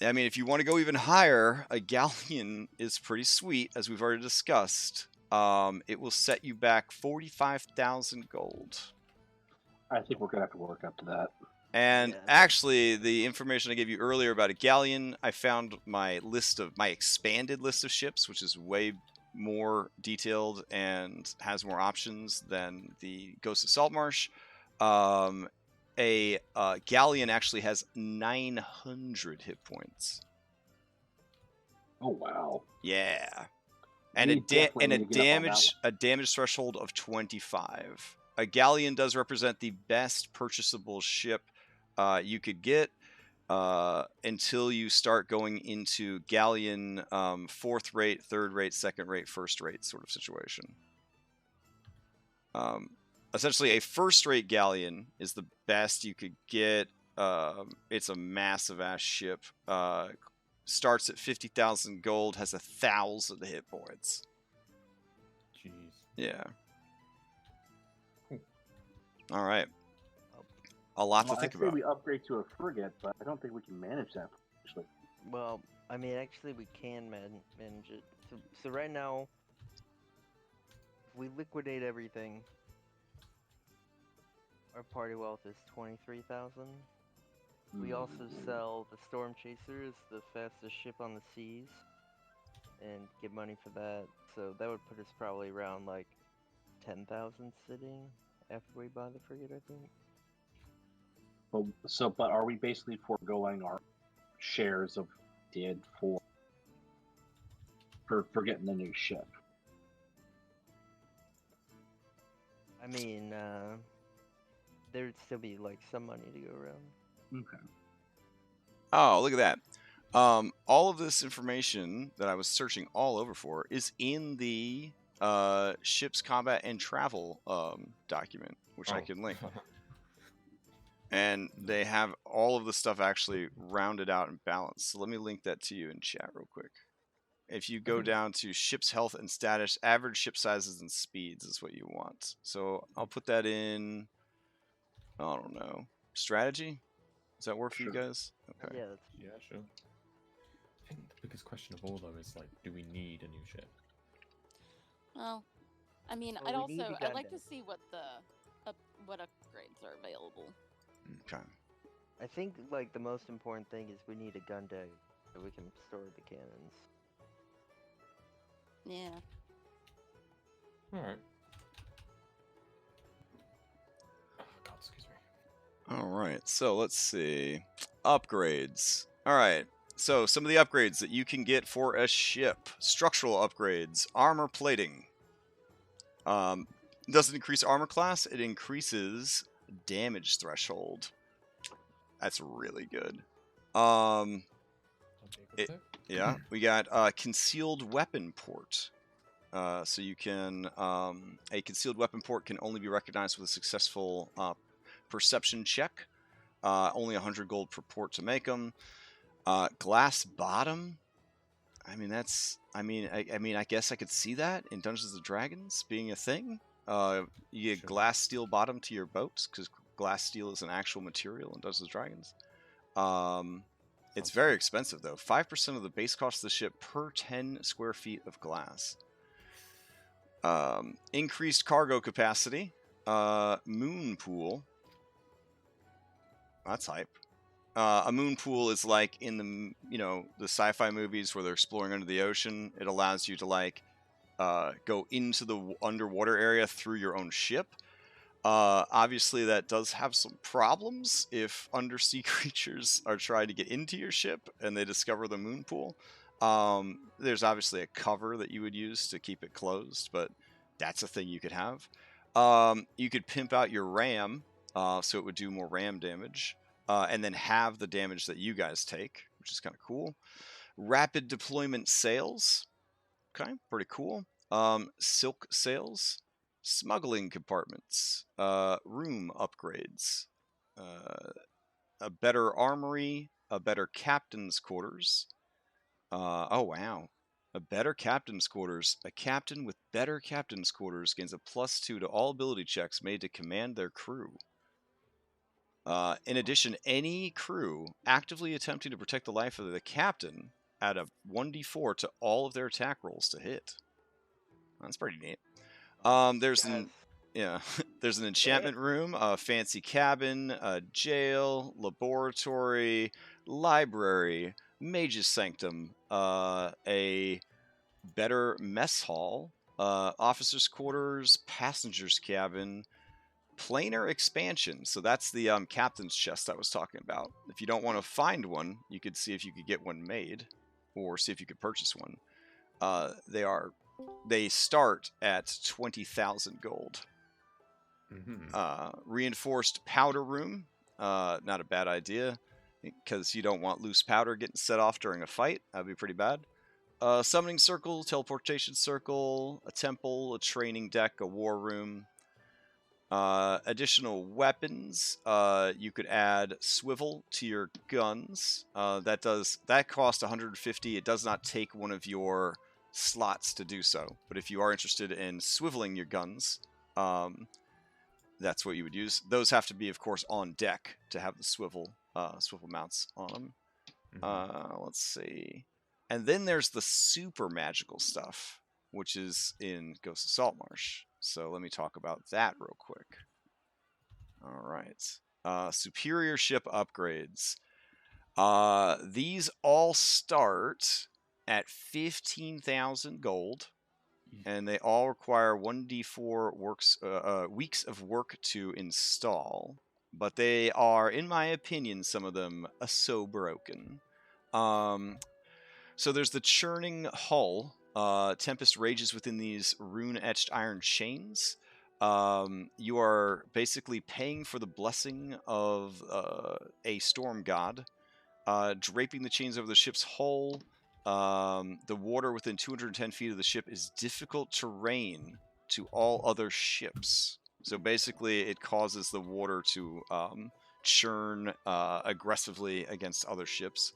Speaker 1: I mean, if you want to go even higher, a galleon is pretty sweet, as we've already discussed. It will set you back 45,000 gold.
Speaker 4: I think we're going to have to work up to that.
Speaker 1: And actually, the information I gave you earlier about a galleon, I found my expanded list of ships, which is way more detailed and has more options than the Ghost of Saltmarsh. A galleon actually has 900 hit points.
Speaker 4: Oh wow!
Speaker 1: Yeah, and a damage threshold of 25. A galleon does represent the best purchasable ship you could get until you start going into galleon 4th rate, 3rd rate, 2nd rate, 1st rate sort of situation. Essentially, a 1st rate galleon is the best you could get. It's a massive ass ship. Starts at 50,000 gold, has 1,000 hit points.
Speaker 3: Jeez.
Speaker 1: Yeah. All right. A lot to think about.
Speaker 4: I say we upgrade to a frigate, but I don't think we can manage that. Actually.
Speaker 2: Well, I mean, actually, we can manage it. So right now, we liquidate everything. Our party wealth is 23,000. We also sell the Storm Chaser as the fastest ship on the seas, and get money for that. So that would put us probably around like 10,000 sitting after we buy the frigate, I think.
Speaker 4: But are we basically foregoing our shares of did for getting the new ship?
Speaker 2: I mean, there'd still be like some money to go around.
Speaker 4: Okay.
Speaker 1: Oh, look at that. All of this information that I was searching all over for is in the ship's combat and travel document, which I can link. And they have all of the stuff actually rounded out and balanced. So let me link that to you in chat real quick. If you go down to ship's health and status, average ship sizes and speeds is what you want. So I'll put that in, I don't know, strategy? Does that work for you guys? Okay.
Speaker 2: Yeah,
Speaker 3: sure. I think the biggest question of all, though, is like, do we need a new ship?
Speaker 5: Well, I mean,
Speaker 2: Well,
Speaker 5: I'd like to see what what upgrades are available.
Speaker 1: Okay.
Speaker 2: I think like the most important thing is we need a gun deck so we can store the cannons.
Speaker 5: Yeah.
Speaker 3: Alright. Oh, God, excuse me.
Speaker 1: Alright, so let's see. Upgrades. Alright, so some of the upgrades that you can get for a ship. Structural upgrades. Armor plating. Doesn't increase armor class, it increases damage threshold. That's really good. Yeah, we got concealed weapon port. So you can a concealed weapon port can only be recognized with a successful perception check. Only 100 gold per port to make them. Glass bottom. I mean, that's. I mean, I guess I could see that in Dungeons and Dragons being a thing. You get glass steel bottom to your boats because glass steel is an actual material in Dungeons and Dragons. It's very expensive though. 5% of the base cost of the ship per 10 square feet of glass. Increased cargo capacity. Moon pool. That's hype. A moon pool is like in the sci-fi movies where they're exploring under the ocean. It allows you to like go into the underwater area through your own ship. Obviously, that does have some problems if undersea creatures are trying to get into your ship and they discover the moon pool. There's obviously a cover that you would use to keep it closed, but that's a thing you could have. You could pimp out your ram, so it would do more ram damage, and then have the damage that you guys take, which is kind of cool. Rapid deployment sails. Okay, pretty cool. Silk sails. Smuggling compartments, room upgrades, a better armory, a better captain's quarters. Oh wow, a better captain's quarters. A captain with better captain's quarters gains a +2 to all ability checks made to command their crew. In addition, any crew actively attempting to protect the life of the captain add a 1d4 to all of their attack rolls to hit. That's pretty neat. There's an enchantment room, a fancy cabin, a jail, laboratory, library, mage's sanctum, a better mess hall, officers' quarters, passengers' cabin, planar expansion. So that's the captain's chest I was talking about. If you don't want to find one, you could see if you could get one made, or see if you could purchase one. They start at 20,000 gold. Reinforced powder room, not a bad idea, because you don't want loose powder getting set off during a fight. That'd be pretty bad. Summoning circle, teleportation circle, a temple, a training deck, a war room. Additional weapons, you could add swivel to your guns. That costs 150. It does not take one of your slots to do so, but if you are interested in swiveling your guns, that's what you would use. Those have to be, of course, on deck to have the swivel mounts on them. Let's see. And then there's the super magical stuff, which is in Ghost of Saltmarsh. So let me talk about that real quick. All right. Superior ship upgrades. These all start at 15,000 gold, and they all require 1d4 weeks of work to install. but they are, in my opinion, some of them so broken. So there's the churning hull. Tempest rages within these rune-etched iron chains. You are basically paying for the blessing of a storm god, draping the chains over the ship's hull. The water within 210 feet of the ship is difficult terrain to all other ships. So basically, it causes the water to churn aggressively against other ships.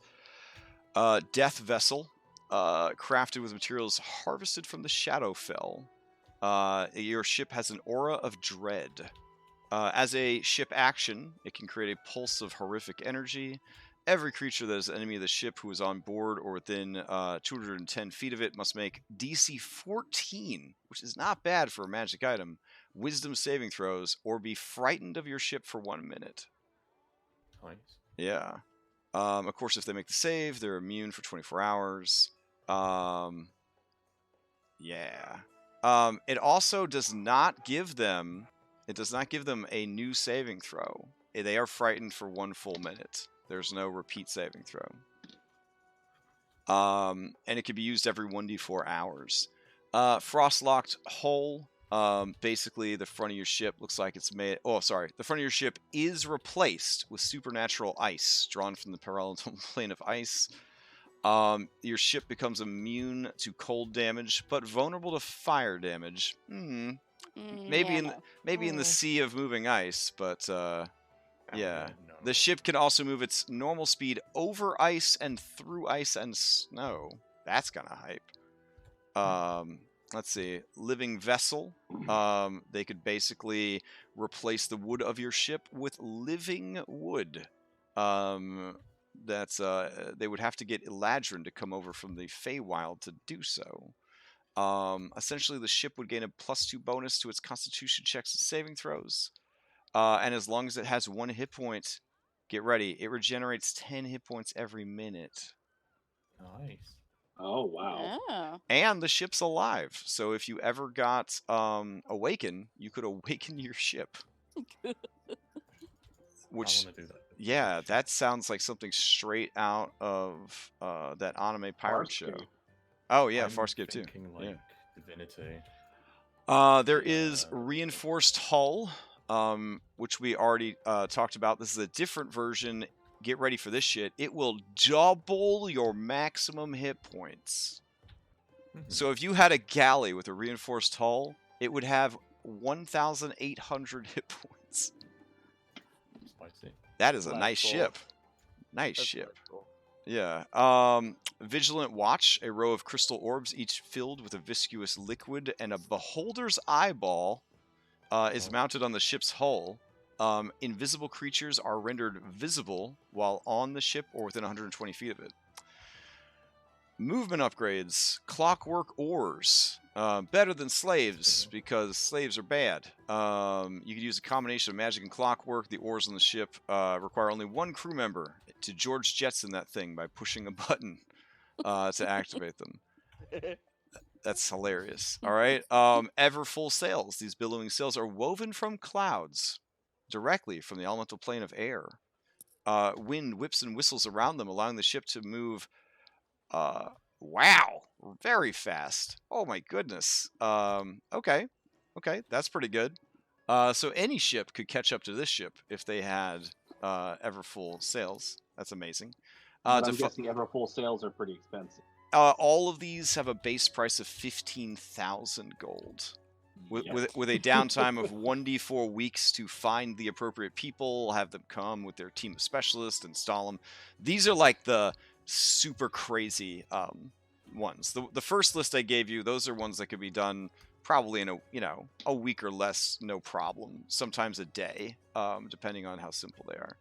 Speaker 1: Death Vessel, crafted with materials harvested from the Shadowfell. Your ship has an aura of dread. As a ship action, it can create a pulse of horrific energy. Every creature that is an enemy of the ship who is on board or within 210 feet of it must make DC 14, which is not bad for a magic item, wisdom saving throws, or be frightened of your ship for 1 minute.
Speaker 3: Nice.
Speaker 1: Yeah. Of course, if they make the save, they're immune for 24 hours. Yeah. It also does not give them... It does not give them a new saving throw. They are frightened for 1 full minute. There's no repeat saving throw. And it can be used every 1d4 hours. Frost-locked hull. Basically, the front of your ship looks like it's made... Oh, sorry. The front of your ship is replaced with supernatural ice, drawn from the parallel plane of ice. Your ship becomes immune to cold damage, but vulnerable to fire damage. Maybe in the sea of moving ice, but yeah.
Speaker 3: No.
Speaker 1: The ship can also move its normal speed over ice and through ice and snow. That's kind of hype. Let's see. Living Vessel. They could basically replace the wood of your ship with living wood. That's they would have to get Eladrin to come over from the Feywild to do so. Essentially, the ship would gain a +2 bonus to its Constitution checks and saving throws. And as long as it has 1 hit point, get ready, it regenerates 10 hit points every minute.
Speaker 3: Nice.
Speaker 4: Oh, wow.
Speaker 5: Oh.
Speaker 1: And the ship's alive, so if you ever got Awaken, you could awaken your ship. Which,
Speaker 3: I want to do that.
Speaker 1: yeah, that sounds like something straight out of that anime pirate show.
Speaker 4: Farscape.
Speaker 1: Oh, yeah,
Speaker 3: I'm
Speaker 1: Farscape too.
Speaker 3: thinking like Divinity.
Speaker 1: There is Reinforced Hull, which we already talked about. This is a different version. Get ready for this shit. It will double your maximum hit points. So if you had a galley with a Reinforced Hull, it would have 1,800 hit points.
Speaker 3: Spicy.
Speaker 1: That is a
Speaker 2: That's
Speaker 1: nice
Speaker 2: cool.
Speaker 1: ship. Nice
Speaker 2: That's
Speaker 1: ship.
Speaker 2: cool.
Speaker 1: Yeah. Vigilant Watch, a row of crystal orbs, each filled with a viscous liquid, and a beholder's eyeball is mounted on the ship's hull. Invisible creatures are rendered visible while on the ship or within 120 feet of it. Movement upgrades. Clockwork oars. Better than slaves, because slaves are bad. You could use a combination of magic and clockwork. The oars on the ship require only 1 crew member to George Jetson that thing by pushing a button to activate them. That's hilarious. All right. Ever full sails. These billowing sails are woven from clouds, directly from the elemental plane of air. Wind whips and whistles around them, allowing the ship to move... wow, very fast. Oh my goodness. Okay, that's pretty good. So any ship could catch up to this ship if they had ever full sails. That's amazing.
Speaker 4: But I'm guessing ever full sails are pretty expensive.
Speaker 1: All of these have a base price of 15,000 gold. With a downtime of 1d4 weeks to find the appropriate people, have them come with their team of specialists, install them. These are like the super crazy ones. The first list I gave you, those are ones that could be done probably in a week or less, no problem. Sometimes a day, depending on how simple they are.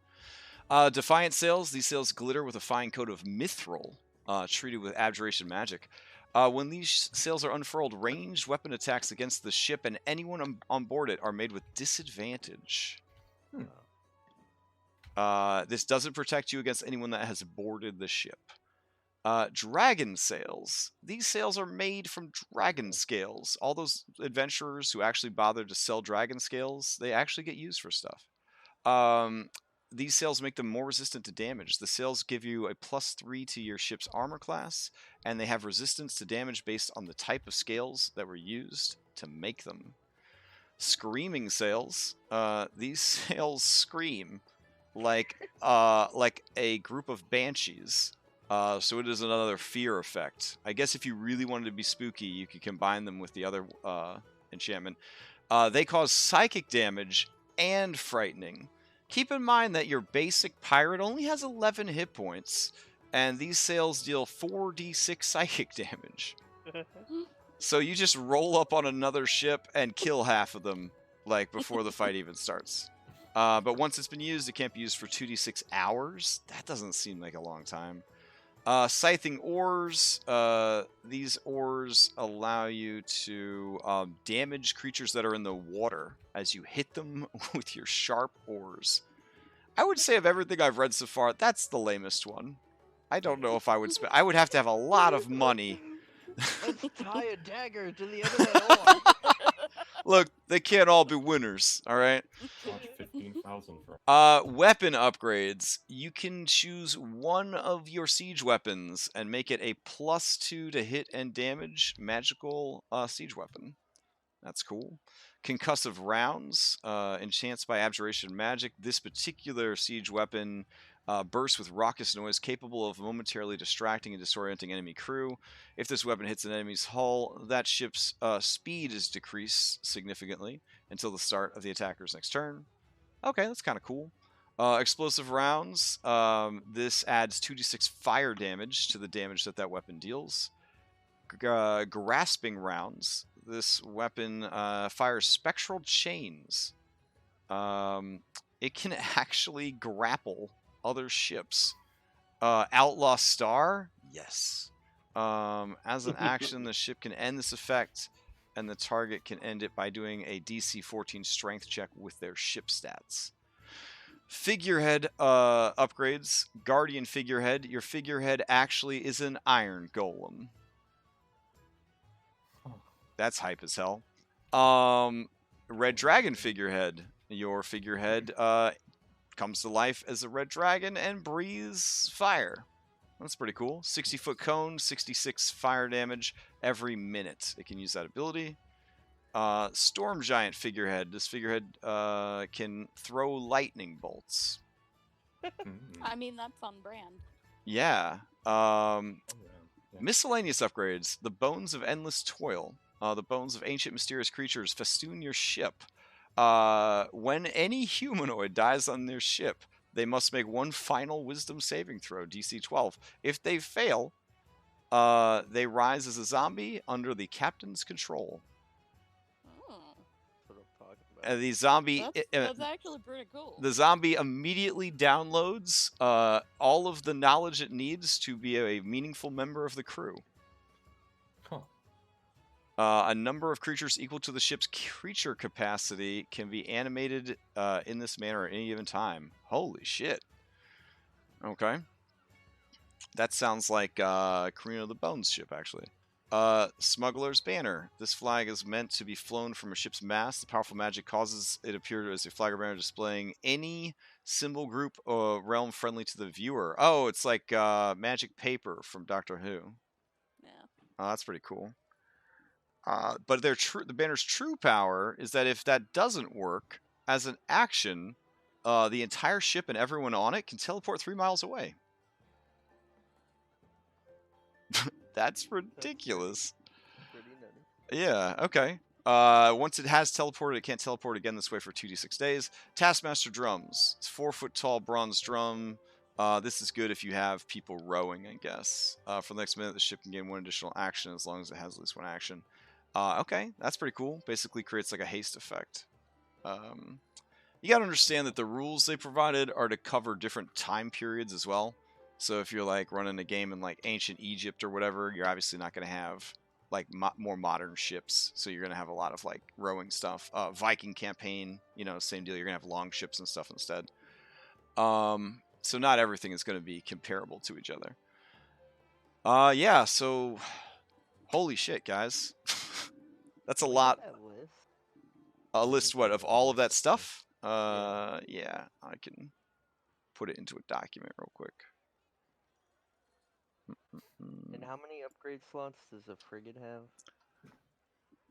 Speaker 1: Defiant sails. These sails glitter with a fine coat of mithril, treated with abjuration magic. When these sails are unfurled, ranged weapon attacks against the ship and anyone on board it are made with disadvantage. This doesn't protect you against anyone that has boarded the ship. Dragon sails. These sails are made from dragon scales. All those adventurers who actually bothered to sell dragon scales, they actually get used for stuff. These sails make them more resistant to damage. The sails give you a +3 to your ship's armor class, and they have resistance to damage based on the type of scales that were used to make them. Screaming sails. These sails scream like a group of banshees. So it is another fear effect. I guess if you really wanted to be spooky, you could combine them with the other enchantment. They cause psychic damage and frightening. Keep in mind that your basic pirate only has 11 hit points, and these sails deal 4d6 psychic damage. So you just roll up on another ship and kill half of them, like, before the fight even starts. But once it's been used, it can't be used for 2d6 hours. That doesn't seem like a long time. Scything oars. These oars allow you to damage creatures that are in the water as you hit them with your sharp oars. I would say of everything I've read so far, that's the lamest one. I don't know if I would spend... I would have to have a lot of money.
Speaker 2: Let's tie a dagger to the end of that oar.
Speaker 1: Look, they can't all be winners, all right?
Speaker 3: Charge 15,000 for
Speaker 1: Weapon upgrades. You can choose one of your siege weapons and make it a +2 to hit and damage magical siege weapon. That's cool. Concussive rounds. Enchants by abjuration magic. This particular siege weapon bursts with raucous noise capable of momentarily distracting and disorienting enemy crew. If this weapon hits an enemy's hull, that ship's speed is decreased significantly until the start of the attacker's next turn. Okay, that's kind of cool. Explosive rounds. This adds 2d6 fire damage to the damage that weapon deals. Grasping rounds. This weapon fires spectral chains. It can actually grapple other ships. Outlaw Star? Yes. As an action, the ship can end this effect, and the target can end it by doing a DC 14 strength check with their ship stats. Figurehead upgrades. Guardian Figurehead. Your figurehead actually is an iron golem. That's hype as hell. Red Dragon Figurehead. Your figurehead comes to life as a red dragon and breathes fire. That's pretty cool. 60-foot cone, 66 fire damage every minute. It can use that ability. Storm Giant Figurehead. This figurehead can throw lightning bolts.
Speaker 5: I mean, that's on brand.
Speaker 1: Yeah. Miscellaneous upgrades. The Bones of Endless Toil. The bones of ancient mysterious creatures festoon your ship. When any humanoid dies on their ship, they must make one final wisdom saving throw, DC 12. If they fail, they rise as a zombie under the captain's control.
Speaker 2: That's what I'm talking about.
Speaker 1: The zombie...
Speaker 5: That's actually pretty cool.
Speaker 1: The zombie immediately downloads all of the knowledge it needs to be a meaningful member of the crew. A number of creatures equal to the ship's creature capacity can be animated in this manner at any given time. Holy shit. Okay. That sounds like Carino the Bones ship, actually. Smuggler's Banner. This flag is meant to be flown from a ship's mast. The powerful magic causes it appear as a flag or banner displaying any symbol group or realm friendly to the viewer. Oh, it's like magic paper from Doctor Who.
Speaker 5: Yeah.
Speaker 1: Oh, that's pretty cool. But the banner's true power is that if that doesn't work, as an action, the entire ship and everyone on it can teleport 3 miles away. That's ridiculous.
Speaker 2: Pretty nutty.
Speaker 1: Yeah, okay. Once it has teleported, it can't teleport again this way for 2d6 days. Taskmaster Drums. It's 4-foot tall bronze drum. This is good if you have people rowing, I guess. For the next minute, the ship can gain one additional action as long as it has at least one action. Okay, that's pretty cool. Basically creates like a haste effect. You gotta understand that the rules they provided are to cover different time periods as well. So if you're like running a game in like ancient Egypt or whatever, you're obviously not gonna have like more modern ships. So you're gonna have a lot of like rowing stuff. Viking campaign, same deal. You're gonna have long ships and stuff instead. So not everything is gonna be comparable to each other. Yeah. So. Holy shit, guys. That's a lot.
Speaker 2: That list.
Speaker 1: A list, what, of all of that stuff? Yeah, I can put it into a document real quick.
Speaker 2: And how many upgrade slots does a frigate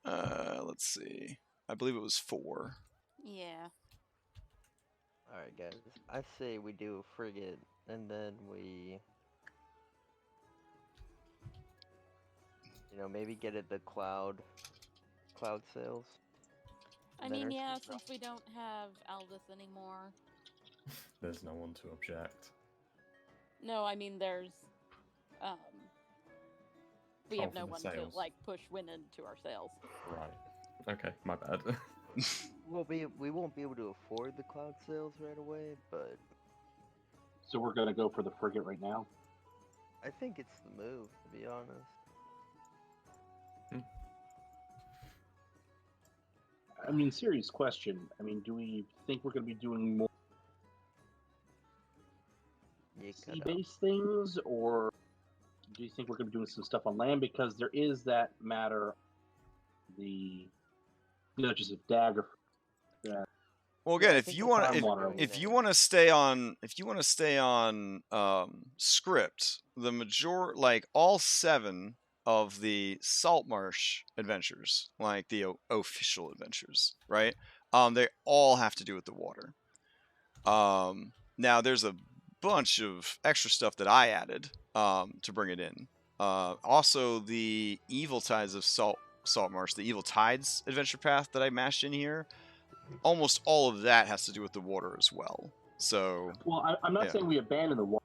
Speaker 2: have?
Speaker 1: Let's see. I believe it was 4.
Speaker 5: Yeah.
Speaker 2: Alright, guys. I say we do a frigate, and then we... maybe get it the cloud sails.
Speaker 5: I mean, yeah, since we don't have Alvis anymore.
Speaker 3: There's no one to object.
Speaker 5: No, I mean, there's, we have no one to, like, push wind into our sails.
Speaker 3: Right. Okay, my bad.
Speaker 2: We won't be able to afford the cloud sails right away, but...
Speaker 4: So we're going to go for the frigate right now?
Speaker 2: I think it's the move, to be honest.
Speaker 4: I mean, serious question. I mean, do we think we're going to be doing more sea-based things, or do you think we're going to be doing some stuff on land? Because there is that matter, the Duchess of Dagger.
Speaker 1: Well, again, if you want to stay on script, the like all 7 of the Saltmarsh adventures, like the official adventures, right? They all have to do with the water. Now there's a bunch of extra stuff that I added to bring it in. Also, the Evil Tides of Saltmarsh, the Evil Tides adventure path that I mashed in here. Almost all of that has to do with the water as well. So,
Speaker 4: well, I'm not saying we abandon the water.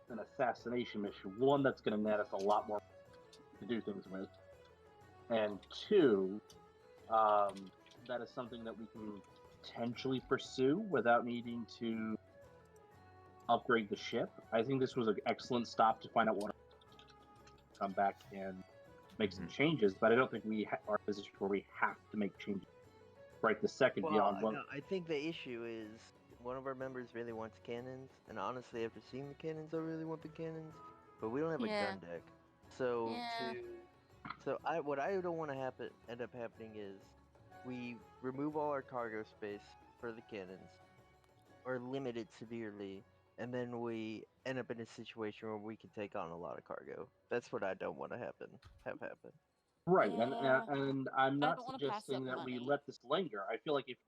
Speaker 4: An assassination mission, one that's going to net us a lot more to do things with, and 2, that is something that we can potentially pursue without needing to upgrade the ship. I think this was an excellent stop to find out what come back and make some changes, but I don't think we are in a position where we have to make changes right the second beyond what...
Speaker 2: No, I think the issue is one of our members really wants cannons, and honestly, after seeing the cannons, I really want the cannons, but we don't have a gun deck. So, what I don't want to end up happening is we remove all our cargo space for the cannons, or limit it severely, and then we end up in a situation where we can take on a lot of cargo. That's what I don't want to have happen.
Speaker 4: Right, and I'm not suggesting that we let this linger. I feel like if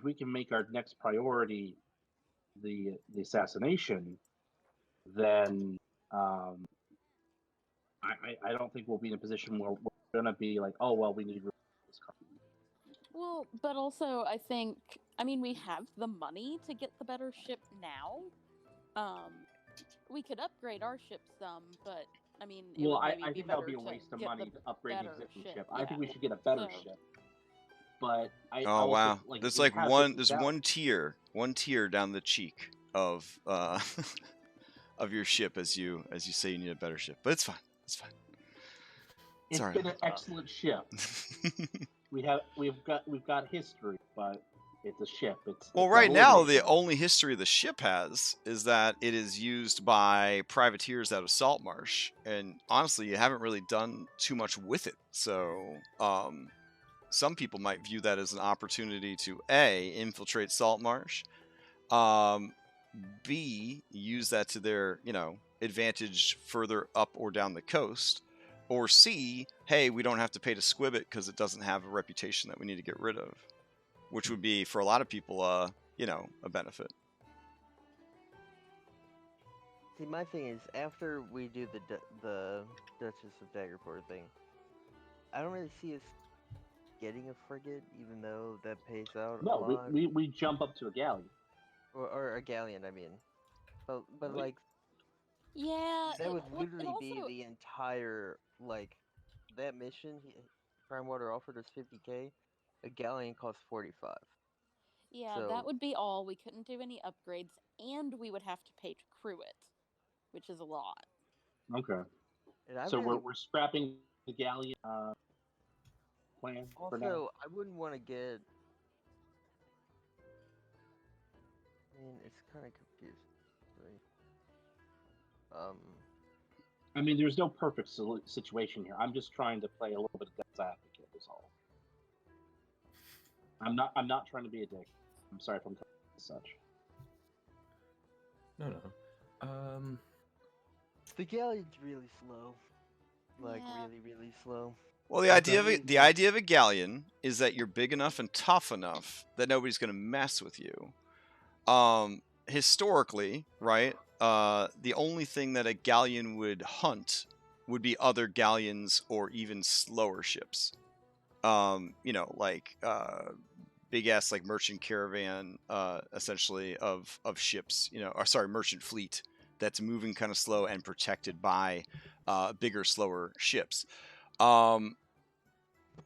Speaker 4: we can make our next priority the assassination, then I don't think we'll be in a position where we're gonna be like, oh well, we need this company.
Speaker 5: Well, but also I think, I mean, we have the money to get the better ship now. We could upgrade our ship some, but I mean,
Speaker 4: I think that would be a waste of money to upgrade the existing ship. I think we should get a better ship. But
Speaker 1: wow, there's like one tier down the cheek of of your ship as you say you need a better ship, but it's fine.
Speaker 4: It's been an excellent ship. we've got history, but it's a ship.
Speaker 1: Right now the only history the ship has is that it is used by privateers out of Saltmarsh, and honestly, you haven't really done too much with it. So, some people might view that as an opportunity to A, infiltrate Saltmarsh, B, use that to their, advantage further up or down the coast, or C, hey, we don't have to pay to squib it because it doesn't have a reputation that we need to get rid of, which would be, for a lot of people, a benefit.
Speaker 2: See, my thing is, after we do the Duchess of Daggerport thing, I don't really see us getting a frigate, even though that pays out a lot.
Speaker 4: No, we jump up to a galleon.
Speaker 2: Or a galleon, I mean. But like...
Speaker 5: Yeah,
Speaker 2: that would literally be the entire, like, that mission, Prime Water offered us 50k, a galleon costs 45.
Speaker 5: Yeah, that would be all. We couldn't do any upgrades, and we would have to pay to crew it, which is a lot.
Speaker 4: Okay. So we're scrapping the galleon plan for now?
Speaker 2: Also, I wouldn't want to get... I mean, it's kind of confusing.
Speaker 4: I mean, there's no perfect situation here. I'm just trying to play a little bit of devil's advocate, is all. I'm not trying to be a dick. I'm sorry if I'm as such.
Speaker 3: No.
Speaker 2: The galleon's really slow. Like
Speaker 5: Yeah.
Speaker 2: really slow.
Speaker 1: Well, the idea of a galleon is that you're big enough and tough enough that nobody's going to mess with you. Historically, right? The only thing that a galleon would hunt would be other galleons or even slower ships. Like big ass like merchant caravan, essentially of ships. Merchant fleet that's moving kind of slow and protected by bigger, slower ships.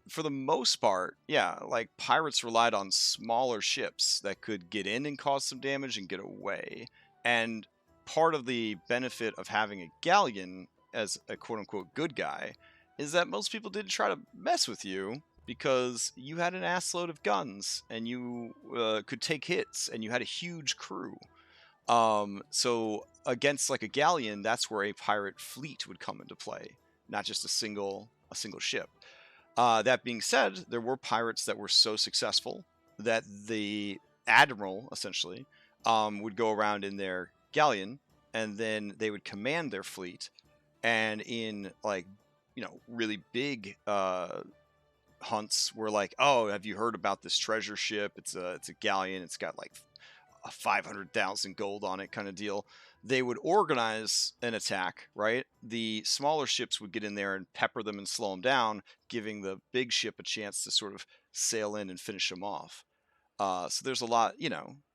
Speaker 1: For the most part, yeah, like pirates relied on smaller ships that could get in and cause some damage and get away. And part of the benefit of having a galleon as a quote-unquote good guy is that most people didn't try to mess with you because you had an assload of guns and you could take hits and you had a huge crew. So against like a galleon, that's where a pirate fleet would come into play, not just a single ship. That being said, there were pirates that were so successful that the admiral, essentially, would go around in their galleon, and then they would command their fleet. And in, like, really big hunts, were like, oh, have you heard about this treasure ship? It's a galleon. It's got, like, a 500,000 gold on it kind of deal. They would organize an attack, right? The smaller ships would get in there and pepper them and slow them down, giving the big ship a chance to sort of sail in and finish them off. So there's a lot,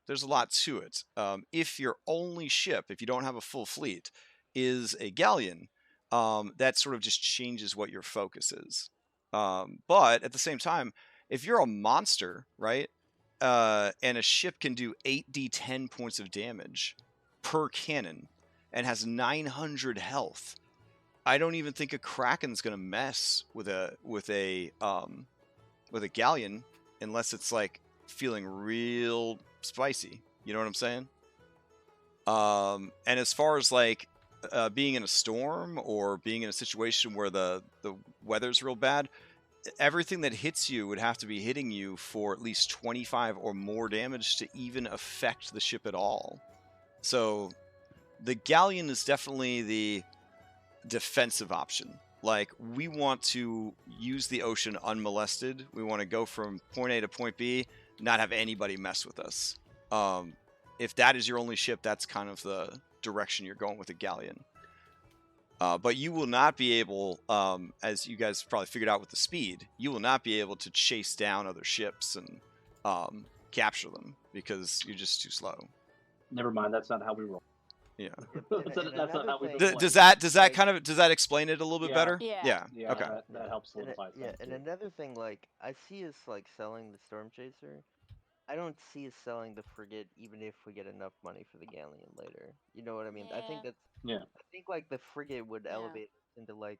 Speaker 1: there's a lot to it. If your only ship, if you don't have a full fleet, is a galleon, that sort of just changes what your focus is. But at the same time, if you're a monster, right? And a ship can do 8d10 points of damage per cannon and has 900 health. I don't even think a kraken's gonna mess with a galleon unless it's like feeling real spicy. You know what I'm saying? And as far as like being in a storm or being in a situation where the weather's real bad, everything that hits you would have to be hitting you for at least 25 or more damage to even affect the ship at all. So the galleon is definitely the defensive option. Like, we want to use the ocean unmolested. We want to go from point A to point B, not have anybody mess with us. If that is your only ship, that's kind of the direction you're going with a galleon. But you will not be able, as you guys probably figured out with the speed, you will not be able to chase down other ships and capture them because you're just too slow.
Speaker 4: Never mind, that's not how we roll.
Speaker 1: Yeah.
Speaker 4: That's not how we
Speaker 2: thing-
Speaker 4: play.
Speaker 1: Does that explain it a little bit
Speaker 4: Yeah.
Speaker 1: better?
Speaker 5: Yeah.
Speaker 4: Yeah,
Speaker 1: Okay.
Speaker 4: that helps solidify things.
Speaker 2: and another thing, like, I see us like selling the Storm Chaser. I don't see us selling the frigate even if we get enough money for the galleon later. You know what I mean? I think
Speaker 5: Yeah.
Speaker 2: that's
Speaker 4: Yeah.
Speaker 2: I think like the frigate would
Speaker 5: Yeah.
Speaker 2: elevate us into like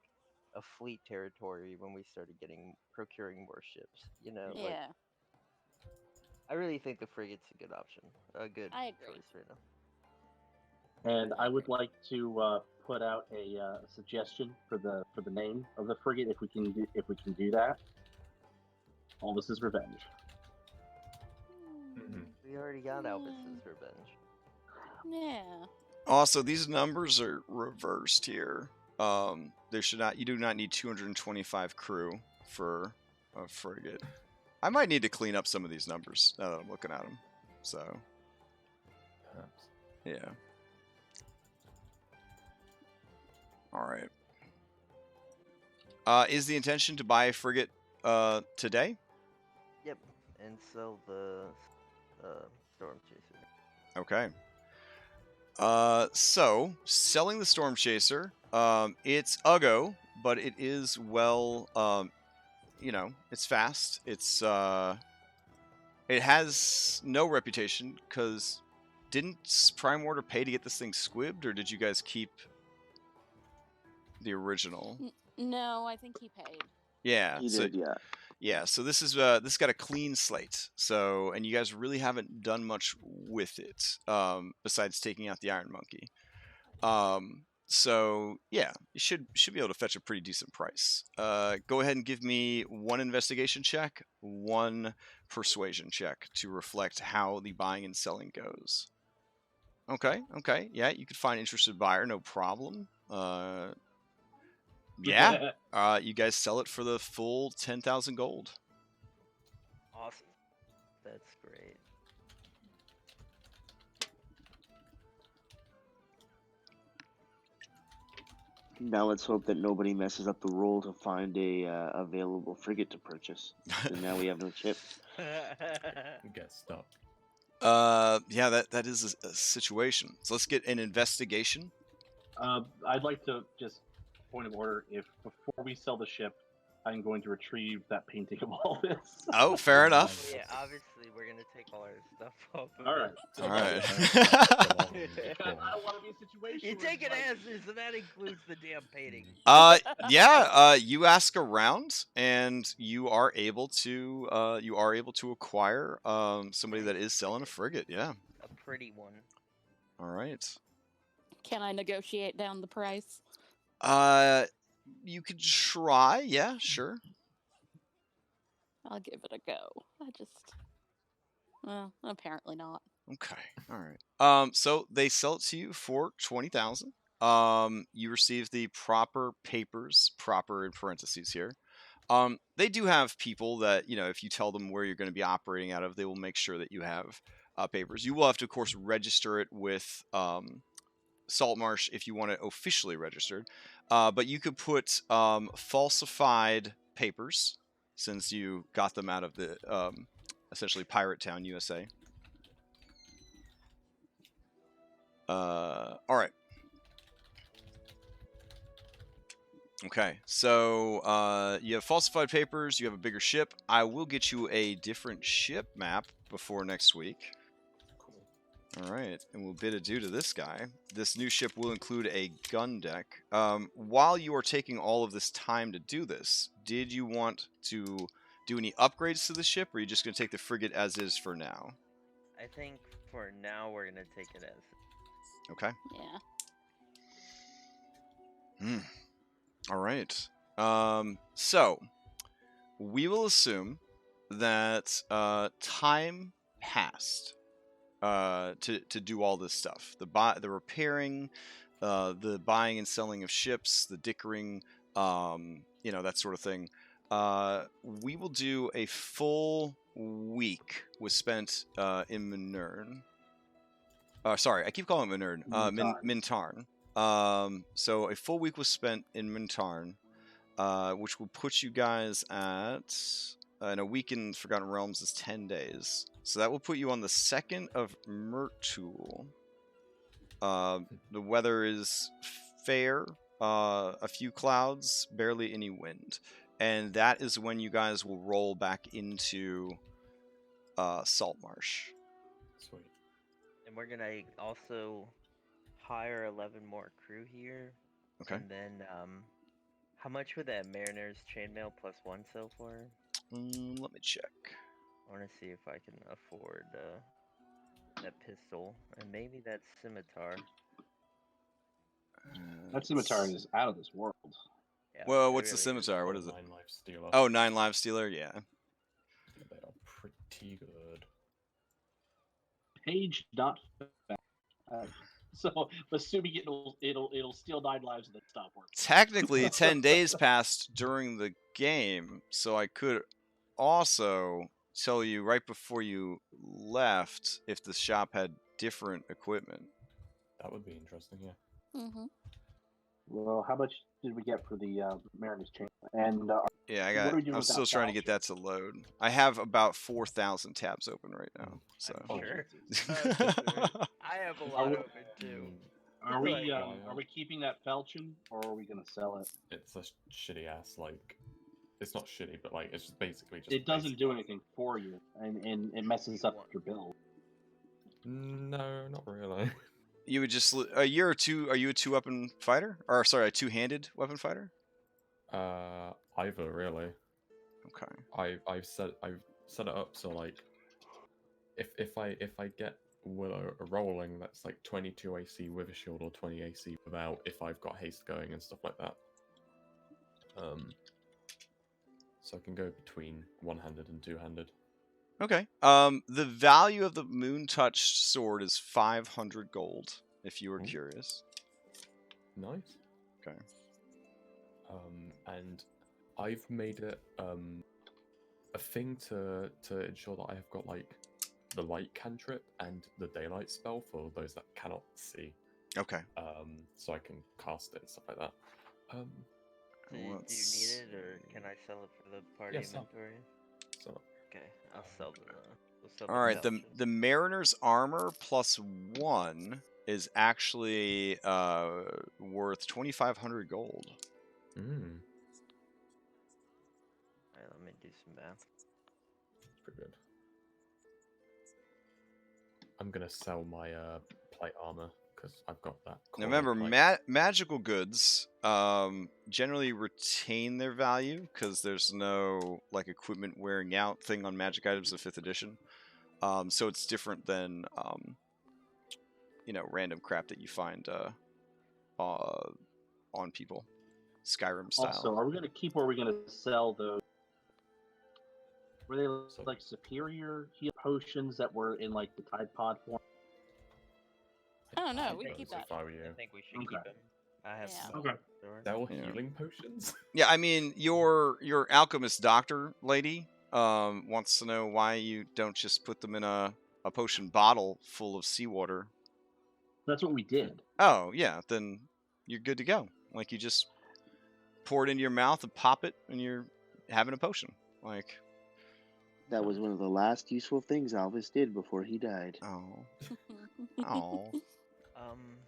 Speaker 2: a fleet territory when we started procuring more ships. Like,
Speaker 5: Yeah.
Speaker 2: I really think the frigate's a good option, a good
Speaker 5: I agree.
Speaker 2: choice right now.
Speaker 4: And I would like to put out a suggestion for the name of the frigate if we can do that. All this is revenge.
Speaker 2: We already got Elvis's revenge.
Speaker 5: Yeah.
Speaker 1: Also, these numbers are reversed here. You do not need 225 crew for a frigate. I might need to clean up some of these numbers now that I'm looking at them. So,
Speaker 3: Perhaps.
Speaker 1: yeah. All right. Is the intention to buy a frigate today?
Speaker 2: Yep, and sell the Storm Chaser.
Speaker 1: Okay. So selling the Storm Chaser, it's Uggo, but it is it's fast. It has no reputation because didn't Prime Order pay to get this thing squibbed, or did you guys keep the original?
Speaker 5: No, I think he paid.
Speaker 1: Yeah.
Speaker 6: He did, yeah.
Speaker 1: Yeah, so this got a clean slate. So, and you guys really haven't done much with it, besides taking out the Iron Monkey. So yeah, you should be able to fetch a pretty decent price. Go ahead and give me 1 investigation check, 1 persuasion check to reflect how the buying and selling goes. Okay, yeah, you could find interested buyer, no problem. Yeah, you guys sell it for the full 10,000 gold.
Speaker 2: Awesome. That's great.
Speaker 6: Now let's hope that nobody messes up the roll to find a available frigate to purchase. So now we have no ship.
Speaker 3: Get stuck.
Speaker 1: Yeah, that is a situation. So let's get an investigation.
Speaker 4: I'd like to just point of order. If before we sell the ship, I'm going to retrieve that painting of all this.
Speaker 1: Oh, fair enough.
Speaker 2: Yeah, obviously we're gonna take all our stuff off of
Speaker 4: All
Speaker 2: it.
Speaker 4: right.
Speaker 1: All right.
Speaker 4: Because I don't want to be a situation.
Speaker 2: You
Speaker 4: where
Speaker 2: take
Speaker 4: it's
Speaker 2: it
Speaker 4: like-
Speaker 2: as is, and that includes the damn painting.
Speaker 1: Yeah. You ask around, and you are able to acquire somebody that is selling a frigate. Yeah.
Speaker 2: A pretty one.
Speaker 1: All right.
Speaker 5: Can I negotiate down the price?
Speaker 1: You could try. Yeah, sure.
Speaker 5: I'll give it a go. Well, apparently not.
Speaker 1: Okay. All right. So they sell it to you for 20,000. You receive the proper papers, proper in parentheses here. They do have people that, if you tell them where you're going to be operating out of, they will make sure that you have papers. You will have to, of course, register it with Saltmarsh if you want it officially registered. But you could put falsified papers, since you got them out of the essentially Pirate Town, USA. All right. Okay, so you have falsified papers, you have a bigger ship. I will get you a different ship map before next week. Cool. All right, and we'll bid adieu to this guy. This new ship will include a gun deck. While you are taking all of this time to do this, did you want to do any upgrades to the ship, or are you just going to take the frigate as is for now?
Speaker 2: I think for now we're gonna take it as.
Speaker 1: Okay.
Speaker 5: Yeah.
Speaker 1: All right. So we will assume that time passed to do all this stuff. The repairing, the buying and selling of ships, the dickering, that sort of thing. We will do a full week was spent in Mintarn. Sorry, I keep calling it Mintarn. Mintarn. So a full week was spent in Mintarn, which will put you guys at, and a week in Forgotten Realms is 10 days. So that will put you on the 2nd of Myrtul. The weather is fair, a few clouds, barely any wind. And that is when you guys will roll back into Saltmarsh.
Speaker 3: Sweet.
Speaker 2: And we're gonna also hire 11 more crew here.
Speaker 1: Okay.
Speaker 2: And then, how much would that Mariner's chainmail +1 sell for?
Speaker 1: Let me check.
Speaker 2: I want to see if I can afford that pistol and maybe that scimitar.
Speaker 4: That scimitar is out of this world.
Speaker 2: Yeah,
Speaker 1: Well,
Speaker 2: it
Speaker 1: what's the
Speaker 2: really is.
Speaker 1: scimitar? What is it?
Speaker 3: 9 life stealer.
Speaker 1: Oh, 9 live stealer. Yeah.
Speaker 3: They are pretty good.
Speaker 4: Page not found. So assuming it'll steal 9 lives and then stop working.
Speaker 1: Technically, 10 days passed during the game, so I could also tell you right before you left if the shop had different equipment.
Speaker 3: That would be interesting, yeah.
Speaker 5: Mm-hmm.
Speaker 4: Well, how much did we get for the Mariner's chain? And
Speaker 1: Yeah,
Speaker 4: What are we doing
Speaker 1: I'm
Speaker 4: with
Speaker 1: still
Speaker 4: that
Speaker 1: trying to get that to load. I have about 4,000 tabs open right now. So.
Speaker 2: Sure.
Speaker 4: Jesus.
Speaker 2: I have a lot
Speaker 4: we-
Speaker 2: open too.
Speaker 4: Are we
Speaker 2: Like,
Speaker 4: are we keeping that Falchion or are we gonna sell it?
Speaker 3: It's a shitty ass, like, it's not shitty, but like, it's just basically just.
Speaker 4: It doesn't
Speaker 3: basic
Speaker 4: do
Speaker 3: life.
Speaker 4: anything for you, and it messes up your build.
Speaker 3: No, not really.
Speaker 1: You would just are you a 2-weapon fighter? Or sorry, a 2-handed weapon fighter?
Speaker 3: Either really.
Speaker 1: Okay.
Speaker 3: I've set it up so like, if I get rolling that's like 22 AC with a shield or 20 AC without if I've got haste going and stuff like that. So I can go between one-handed and two-handed.
Speaker 1: Okay. The value of the Moon Touch sword is 500 gold, if you were
Speaker 3: Ooh.
Speaker 1: curious.
Speaker 3: Nice.
Speaker 1: Okay.
Speaker 3: And I've made it a thing to ensure that I have got like the light cantrip and the daylight spell for those that cannot see.
Speaker 1: Okay.
Speaker 3: So I can cast it and stuff like that.
Speaker 2: Do you need it, or can I sell it for the party
Speaker 3: Yeah, sell.
Speaker 2: inventory?
Speaker 3: So
Speaker 2: Okay, I'll sell the.
Speaker 1: All right.
Speaker 2: Falchion.
Speaker 1: The Mariner's armor +1 is actually worth 2,500 gold.
Speaker 2: Alright, let me do some math.
Speaker 3: it's pretty good. I'm gonna sell my plate armor because I've got that.
Speaker 1: Now
Speaker 3: core
Speaker 1: remember,
Speaker 3: plate.
Speaker 1: magical goods generally retain their value because there's no like equipment wearing out thing on magic items of 5th edition. So it's different than random crap that you find on people, Skyrim style.
Speaker 4: Also, are we going to keep or are we going to sell those? Were they like superior heal potions that were in like the Tide Pod form?
Speaker 5: I don't know.
Speaker 3: I'd
Speaker 5: We
Speaker 3: go
Speaker 5: keep
Speaker 3: as if
Speaker 5: that.
Speaker 3: I were you.
Speaker 2: I think we should
Speaker 4: Okay.
Speaker 2: keep it. I have
Speaker 5: Yeah.
Speaker 2: some.
Speaker 4: Okay.
Speaker 3: They're all
Speaker 1: Yeah.
Speaker 3: healing potions.
Speaker 1: Yeah, I mean, your alchemist doctor lady wants to know why you don't just put them in a potion bottle full of seawater.
Speaker 4: That's what we did.
Speaker 1: Oh, yeah, then you're good to go. Like, you just pour it into your mouth and pop it, and you're having a potion. Like,
Speaker 6: That was one of the last useful things Alvis did before he died.
Speaker 1: oh, oh.
Speaker 2: Um,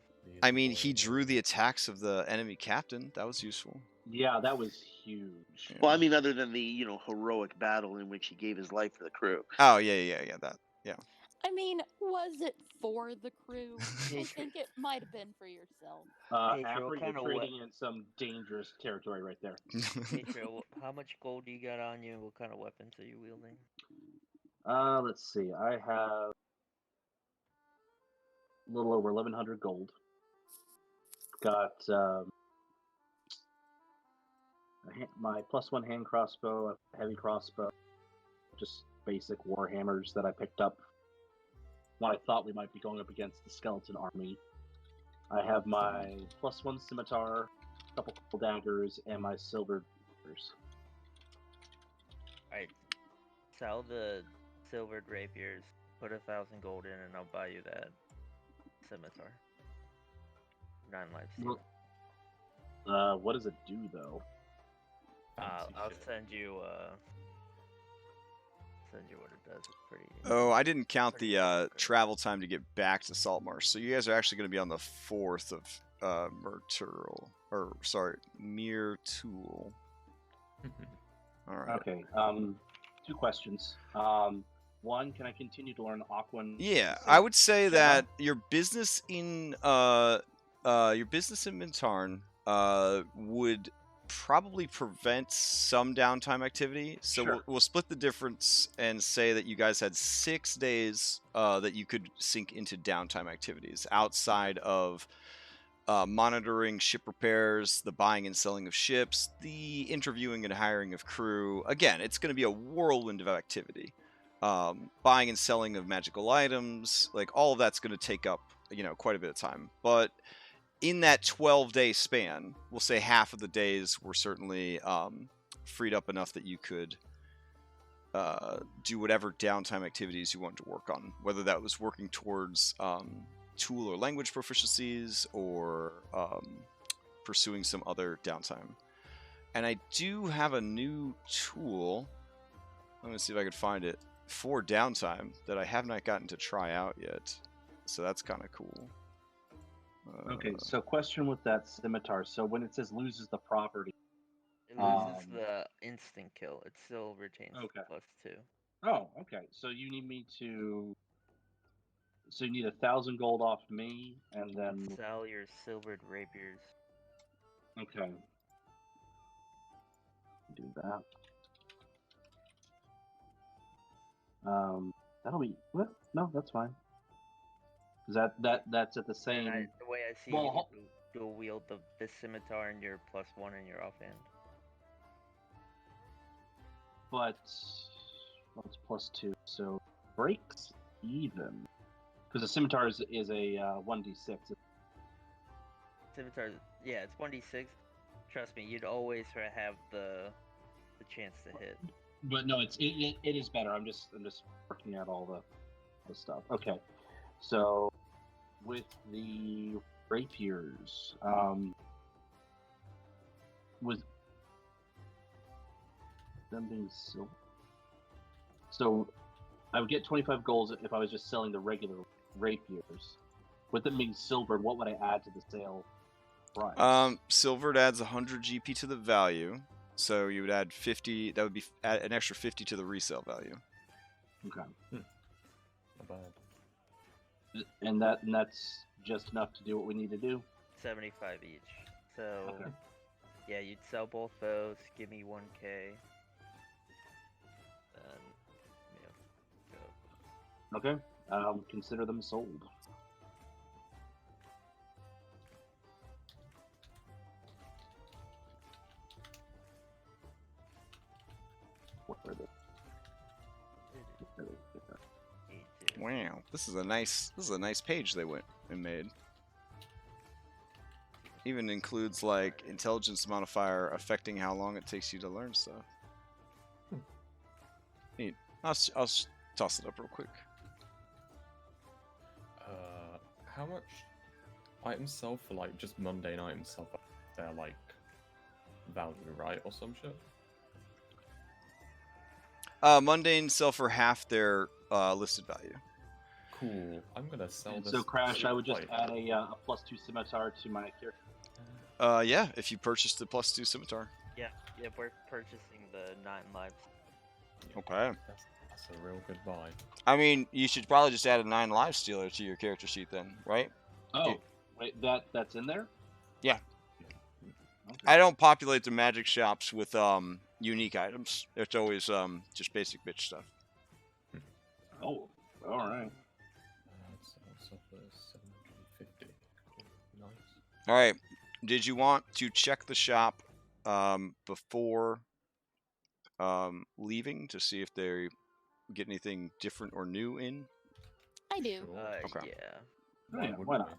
Speaker 1: I mean, he drew the attacks of the enemy captain. That was useful.
Speaker 4: Yeah, that was huge.
Speaker 1: Yeah.
Speaker 6: Well, I mean, other than the heroic battle in which he gave his life for the crew.
Speaker 1: Oh, yeah, that.
Speaker 5: I mean, was it for the crew? I think it might have been for yourself.
Speaker 2: Hey,
Speaker 4: After
Speaker 2: what
Speaker 4: you're
Speaker 2: kinda
Speaker 4: trading in some dangerous territory right there.
Speaker 2: hey, how much gold do you got on you? What kind of weapons are you wielding?
Speaker 4: Let's see. I have a little over 1,100 gold. Got my +1 hand crossbow, a heavy crossbow, just basic war hammers that I picked up when I thought we might be going up against the skeleton army. I have my +1 scimitar, a couple cool daggers, and my silver daggers.
Speaker 2: Alright, sell the silvered rapiers, put 1,000 gold in, and I'll buy you that scimitar. 9 life steal.
Speaker 4: What does it do though?
Speaker 2: I'll send you what it does. It's pretty.
Speaker 1: Oh, I didn't count
Speaker 2: pretty
Speaker 1: the
Speaker 2: fucking great.
Speaker 1: travel time to get back to Saltmarsh. So you guys are actually going to be on the 4th of Mirtul. All right.
Speaker 4: Okay. 2 questions. One, can I continue to learn Aquan?
Speaker 1: Yeah, I would say that your business in Mintarn would probably prevent some downtime activity. So
Speaker 4: Sure.
Speaker 1: we'll split the difference and say that you guys had 6 days that you could sink into downtime activities outside of monitoring ship repairs, the buying and selling of ships, the interviewing and hiring of crew. Again, it's going to be a whirlwind of activity. Buying and selling of magical items, like all of that's going to take up, quite a bit of time. But in that 12-day span, we'll say half of the days were certainly freed up enough that you could do whatever downtime activities you wanted to work on, whether that was working towards tool or language proficiencies or pursuing some other downtime. And I do have a new tool. Let me see if I can find it for downtime that I have not gotten to try out yet. So that's kind of cool.
Speaker 4: Okay, so question with that scimitar. So when it says loses the property.
Speaker 2: It loses the instant kill. It still retains
Speaker 4: Okay.
Speaker 2: +2.
Speaker 4: Oh, okay. So you need me to. So you need 1,000 gold off me, and then.
Speaker 2: Sell your silvered rapiers.
Speaker 4: Okay. Do that. That'll be. What? No, that's fine. That's at the same.
Speaker 2: And the way I see
Speaker 4: Well,
Speaker 2: you dual wield the scimitar and your +1 in your offhand.
Speaker 4: But well, it's +2, so breaks even. Because the scimitar is a 1d6.
Speaker 2: Scimitar, yeah, it's 1d6. Trust me, you'd always have the chance to hit.
Speaker 4: But no, it is better. I'm just working out all the stuff. Okay, so with the rapiers, with them being silver, so I would get 25 gold if I was just selling the regular rapiers. With them being silver, what would I add to the sale price?
Speaker 1: Silvered adds 100 GP to the value, so you would add 50. That would be an extra 50 to the resale value.
Speaker 4: Okay.
Speaker 3: Not bad.
Speaker 4: And that's just enough to do what we need to do.
Speaker 2: 75 each. So,
Speaker 4: Okay.
Speaker 2: yeah, you'd sell both those. Give me 1k. Then, yeah, go.
Speaker 4: Okay. Consider them sold. What are they?
Speaker 1: Wow, this is a nice page they went and made. Even includes like intelligence modifier affecting how long it takes you to learn stuff. Neat. I'll toss it up real quick.
Speaker 3: How much items sell for like just mundane items sell for their like value, right, or some shit?
Speaker 1: Mundane sell for half their listed value.
Speaker 3: Cool. I'm gonna sell this.
Speaker 4: So Crash, I would just
Speaker 3: Wait.
Speaker 4: add a +2 scimitar to my character.
Speaker 1: Yeah, if you purchase the +2 scimitar.
Speaker 2: Yeah, we're purchasing the 9 lives.
Speaker 1: Okay.
Speaker 3: That's a real good buy.
Speaker 1: I mean, you should probably just add a 9 life stealer to your character sheet then, right?
Speaker 4: Oh, wait, that's in there?
Speaker 1: Yeah.
Speaker 4: Okay.
Speaker 1: I don't populate the magic shops with unique items. It's always just basic bitch stuff.
Speaker 4: Oh, all right.
Speaker 3: So for 750. Cool. Nice.
Speaker 1: All right. Did you want to check the shop before leaving to see if they get anything different or new in?
Speaker 5: I do.
Speaker 3: Sure.
Speaker 1: Okay.
Speaker 2: Yeah.
Speaker 4: Yeah,
Speaker 3: wouldn't
Speaker 4: why not?
Speaker 3: we?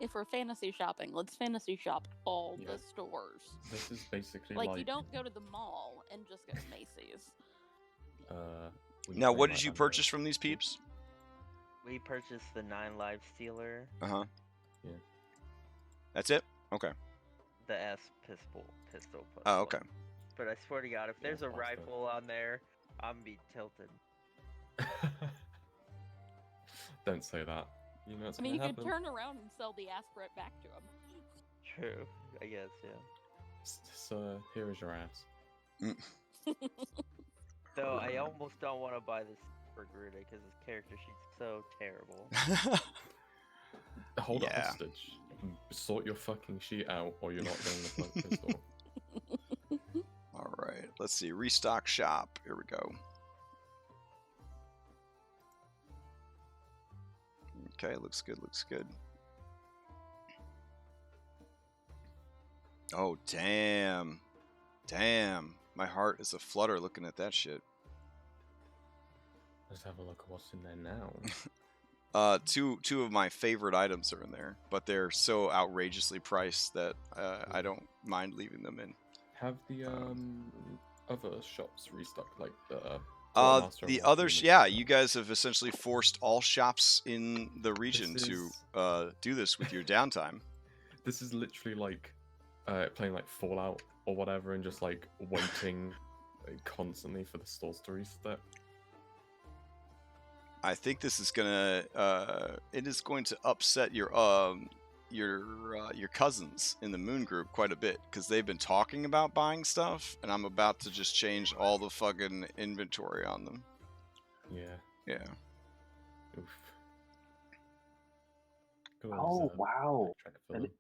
Speaker 5: If we're fantasy shopping, let's fantasy shop all
Speaker 3: Yeah.
Speaker 5: the stores.
Speaker 3: This is basically
Speaker 5: Like,
Speaker 3: like
Speaker 5: you don't go to the mall and just go to Macy's.
Speaker 3: we
Speaker 1: Now,
Speaker 3: bring,
Speaker 1: what
Speaker 3: like,
Speaker 1: did you
Speaker 3: under-
Speaker 1: pistol from these peeps?
Speaker 2: We purchased the 9 live stealer,
Speaker 1: Uh-huh.
Speaker 3: Yeah.
Speaker 1: That's it? Okay.
Speaker 2: the S pistol plus
Speaker 1: Oh,
Speaker 2: 1.
Speaker 1: okay.
Speaker 2: But I swear to God, if
Speaker 3: Yeah,
Speaker 2: there's a
Speaker 3: plus
Speaker 2: rifle on there, I'm gonna be tilted.
Speaker 3: Don't say that. You know what's
Speaker 5: I mean, you
Speaker 3: gonna
Speaker 5: could
Speaker 3: happen.
Speaker 5: turn around and sell the aspirate back to him.
Speaker 2: True, I guess, yeah.
Speaker 3: So here is your ass.
Speaker 2: Though I almost don't want to buy this for Gruda because his character sheet's so terrible.
Speaker 3: Hold it
Speaker 1: Yeah.
Speaker 3: hostage. Sort your fucking sheet out, or you're not getting the float pistol.
Speaker 1: All right. Let's see. Restock shop. Here we go. Okay. Looks good. Looks good. Oh, damn. Damn. My heart is aflutter looking at that shit.
Speaker 3: Let's have a look at what's in there now.
Speaker 1: Two of my favorite items are in there, but they're so outrageously priced that I don't mind leaving them in.
Speaker 3: Have the other shops restocked, like the
Speaker 1: The
Speaker 3: and
Speaker 1: others,
Speaker 3: Looming
Speaker 1: yeah,
Speaker 3: stuff?
Speaker 1: you guys have essentially forced all shops in the region
Speaker 3: This
Speaker 1: to
Speaker 3: is-
Speaker 1: do this with your downtime.
Speaker 3: This is literally like playing like Fallout or whatever, and just like waiting constantly for the stores to restock.
Speaker 1: I think this is gonna it is going to upset your cousins in the Moon Group quite a bit because they've been talking about buying stuff, and I'm about to just change all the fucking inventory on them.
Speaker 3: Yeah.
Speaker 1: Yeah.
Speaker 3: Oof. Cool,
Speaker 4: Oh,
Speaker 3: so
Speaker 4: wow.
Speaker 3: backtrack for
Speaker 4: And
Speaker 3: them.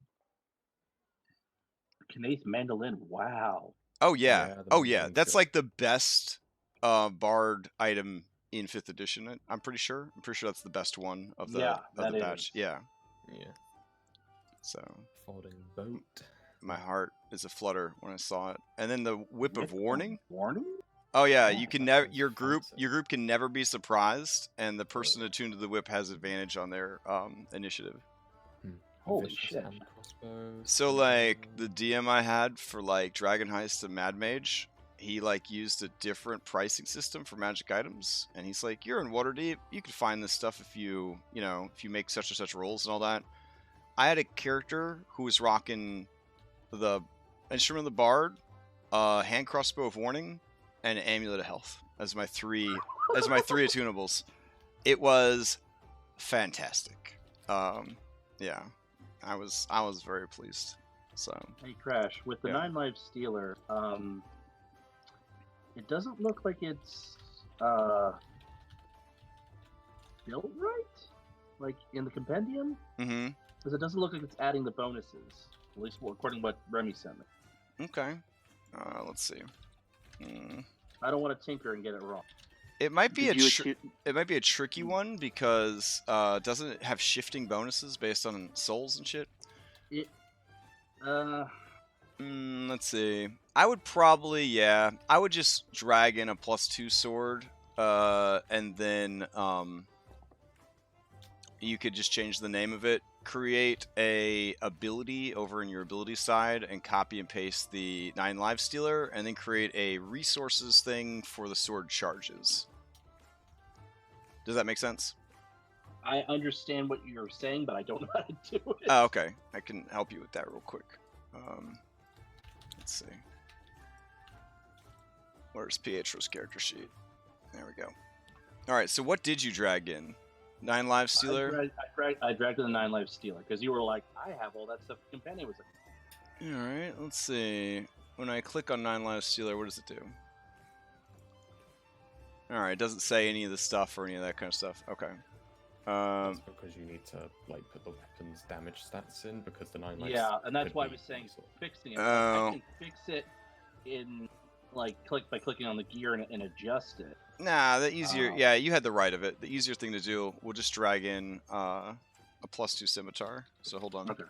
Speaker 4: Knaith mandolin. Wow.
Speaker 1: Oh yeah.
Speaker 3: Yeah, the
Speaker 1: Oh yeah.
Speaker 3: mandoline's
Speaker 1: That's
Speaker 3: good.
Speaker 1: like the best bard item in 5th edition. I'm pretty sure. I'm pretty sure that's the best one of the
Speaker 4: Yeah, that
Speaker 1: batch.
Speaker 4: is.
Speaker 1: Yeah.
Speaker 3: Yeah.
Speaker 1: So
Speaker 3: Folding boat.
Speaker 1: my heart is aflutter when I saw it. And then the Whip of
Speaker 4: Whip
Speaker 1: Warning.
Speaker 4: Warning?
Speaker 1: Oh yeah,
Speaker 4: Yeah,
Speaker 1: you can
Speaker 3: that
Speaker 1: never
Speaker 3: sounds
Speaker 1: your group
Speaker 3: fancy.
Speaker 1: can never be surprised, and the person attuned to the whip has advantage on their initiative.
Speaker 4: Holy
Speaker 3: Vicious
Speaker 4: shit.
Speaker 3: hand crossbow,
Speaker 1: So like the DM I had for like Dragon Heist and Mad Mage, he like used a different pricing system for magic items, and he's like, "You're in Waterdeep, you can find this stuff if you make such and such rolls and all that." I had a character who was rocking the Instrument of the Bard, hand crossbow of warning, and amulet of health as my three attunables. It was fantastic. Yeah, I was very pleased. So
Speaker 4: Hey, Crash, with the
Speaker 1: Yeah.
Speaker 4: 9 Lives Stealer, it doesn't look like it's built right, like in the compendium,
Speaker 1: mm-hmm.
Speaker 4: because it doesn't look like it's adding the bonuses. At least according to what Remy sent me.
Speaker 1: Okay. Let's see. Mm.
Speaker 4: I don't want to tinker and get it wrong.
Speaker 1: It might be
Speaker 6: Did
Speaker 1: a tricky one because doesn't it have shifting bonuses based on souls and shit?
Speaker 4: It,
Speaker 1: Let's see. I would probably I would just drag in a +2 sword, and then you could just change the name of it. Create a ability over in your ability side and copy and paste the 9 Lives Stealer, and then create a resources thing for the sword charges. Does that make sense?
Speaker 4: I understand what you're saying, but I don't know how to do it.
Speaker 1: Oh, okay. I can help you with that real quick. Let's see. Where's Pietro's character sheet? There we go. All right. So what did you drag in? 9 Lives Stealer.
Speaker 4: I dragged in the 9 Lives Stealer because you were like, I have all that stuff. The companion was like,
Speaker 1: All right. Let's see. When I click on 9 Lives Stealer, what does it do? All right. It doesn't say any of the stuff or any of that kind of stuff. Okay.
Speaker 3: That's because you need to like put the weapons damage stats in because the 9 lives.
Speaker 4: yeah, and that's
Speaker 3: could
Speaker 4: why I
Speaker 3: be
Speaker 4: was saying
Speaker 3: useful.
Speaker 4: fixing it.
Speaker 1: Oh.
Speaker 4: I can fix it in by clicking on the gear and adjust it.
Speaker 1: Nah, the easier.
Speaker 4: Oh.
Speaker 1: Yeah, you had the right of it. The easier thing to do, we'll just drag in a +2 scimitar. So hold on.
Speaker 4: Okay.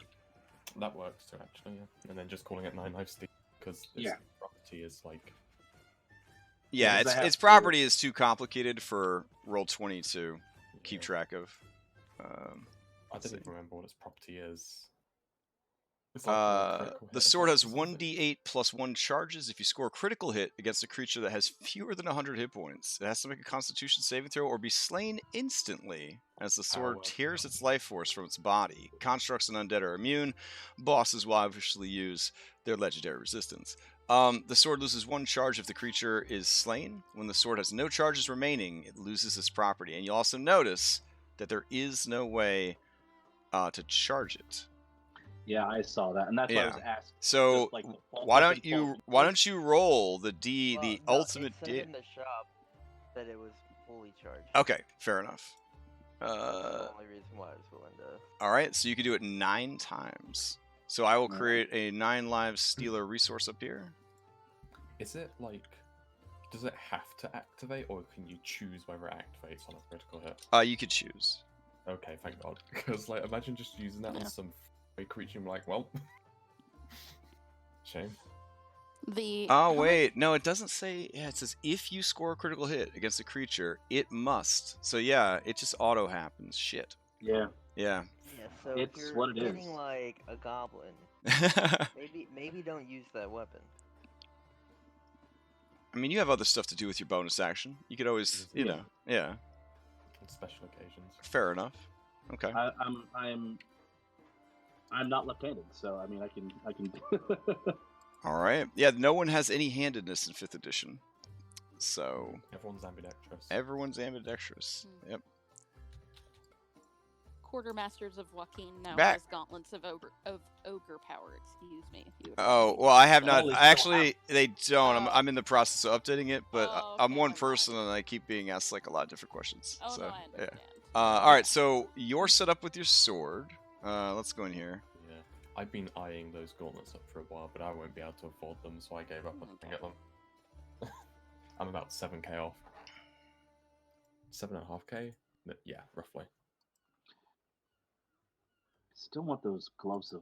Speaker 3: That works too, actually. Yeah. And then just calling it 9 lives because
Speaker 4: Yeah.
Speaker 3: property is like.
Speaker 1: Yeah,
Speaker 4: Because I have
Speaker 1: its
Speaker 4: to-
Speaker 1: property is too complicated for Roll20 to keep
Speaker 3: yeah.
Speaker 1: track of.
Speaker 3: I
Speaker 1: let's
Speaker 3: didn't even
Speaker 1: see.
Speaker 3: remember what its property is. It's like critical
Speaker 1: The
Speaker 3: hit
Speaker 1: sword has
Speaker 3: effects or something.
Speaker 1: 1d8 + 1 charges if you score a critical hit against a creature that has fewer than 100 hit points. It has to make a Constitution saving throw or be slain instantly as the sword
Speaker 3: Power.
Speaker 1: tears its life force from its body. Constructs and undead are immune. Bosses will obviously use their legendary resistance. The sword loses 1 charge if the creature is slain. When the sword has no charges remaining, it loses its property. And you'll also notice that there is no way to charge it.
Speaker 4: Yeah, I saw that, and that's why I was
Speaker 1: Yeah.
Speaker 4: asking.
Speaker 1: So
Speaker 4: just, like, the
Speaker 1: why
Speaker 4: weapon
Speaker 1: don't you roll the
Speaker 2: Well,
Speaker 1: ultimate
Speaker 2: it said
Speaker 1: D?
Speaker 2: in the shop that it was fully charged.
Speaker 1: Okay, fair enough.
Speaker 2: That's the only reason why I was willing to.
Speaker 1: All right, so you can do it 9 times. So I will create a 9 Lives Stealer resource up here.
Speaker 3: Is it like? Does it have to activate, or can you choose whether it activates on a critical hit?
Speaker 1: You could choose.
Speaker 3: Okay, thank God. Because like, imagine just using that on some creature and like, well, shame.
Speaker 5: The
Speaker 1: Oh
Speaker 5: how much-
Speaker 1: wait, no, it doesn't say. Yeah, it says if you score a critical hit against a creature, it must. So yeah, it just auto happens. Shit.
Speaker 4: Yeah.
Speaker 1: Yeah.
Speaker 2: Yeah, so
Speaker 4: It's
Speaker 2: if you're
Speaker 4: what it
Speaker 2: hitting
Speaker 4: is.
Speaker 2: like a goblin, maybe don't use that weapon.
Speaker 1: I mean, you have other stuff to do with your bonus action. You could always, you know, yeah.
Speaker 3: On special occasions.
Speaker 1: Fair enough. Okay.
Speaker 4: I'm not left-handed, so I mean I can.
Speaker 1: All right. Yeah, no one has any handedness in 5th edition. So
Speaker 3: Everyone's ambidextrous.
Speaker 1: everyone's ambidextrous. Yep.
Speaker 5: Quartermasters of Joaquin now
Speaker 1: Back.
Speaker 5: has gauntlets of ogre power. Excuse me. If you would
Speaker 1: Oh,
Speaker 5: like to
Speaker 1: well, I have not.
Speaker 4: Holy
Speaker 1: I
Speaker 4: cow.
Speaker 1: actually, they don't.
Speaker 5: Oh.
Speaker 1: I'm in the process of updating it, but
Speaker 5: Oh,
Speaker 1: I'm
Speaker 5: okay,
Speaker 1: one
Speaker 5: never
Speaker 1: person
Speaker 5: mind.
Speaker 1: and I keep being asked like a lot of different questions.
Speaker 5: Oh
Speaker 1: so,
Speaker 5: no, I
Speaker 1: yeah.
Speaker 5: understand.
Speaker 1: All right, so you're set up with your sword. Let's go in here.
Speaker 3: Yeah. I've been eyeing those gauntlets up for a while, but I won't be able to afford them, so I gave up on looking at them. I'm about 7k off. 7.5k. Yeah, roughly.
Speaker 4: Still want those gloves of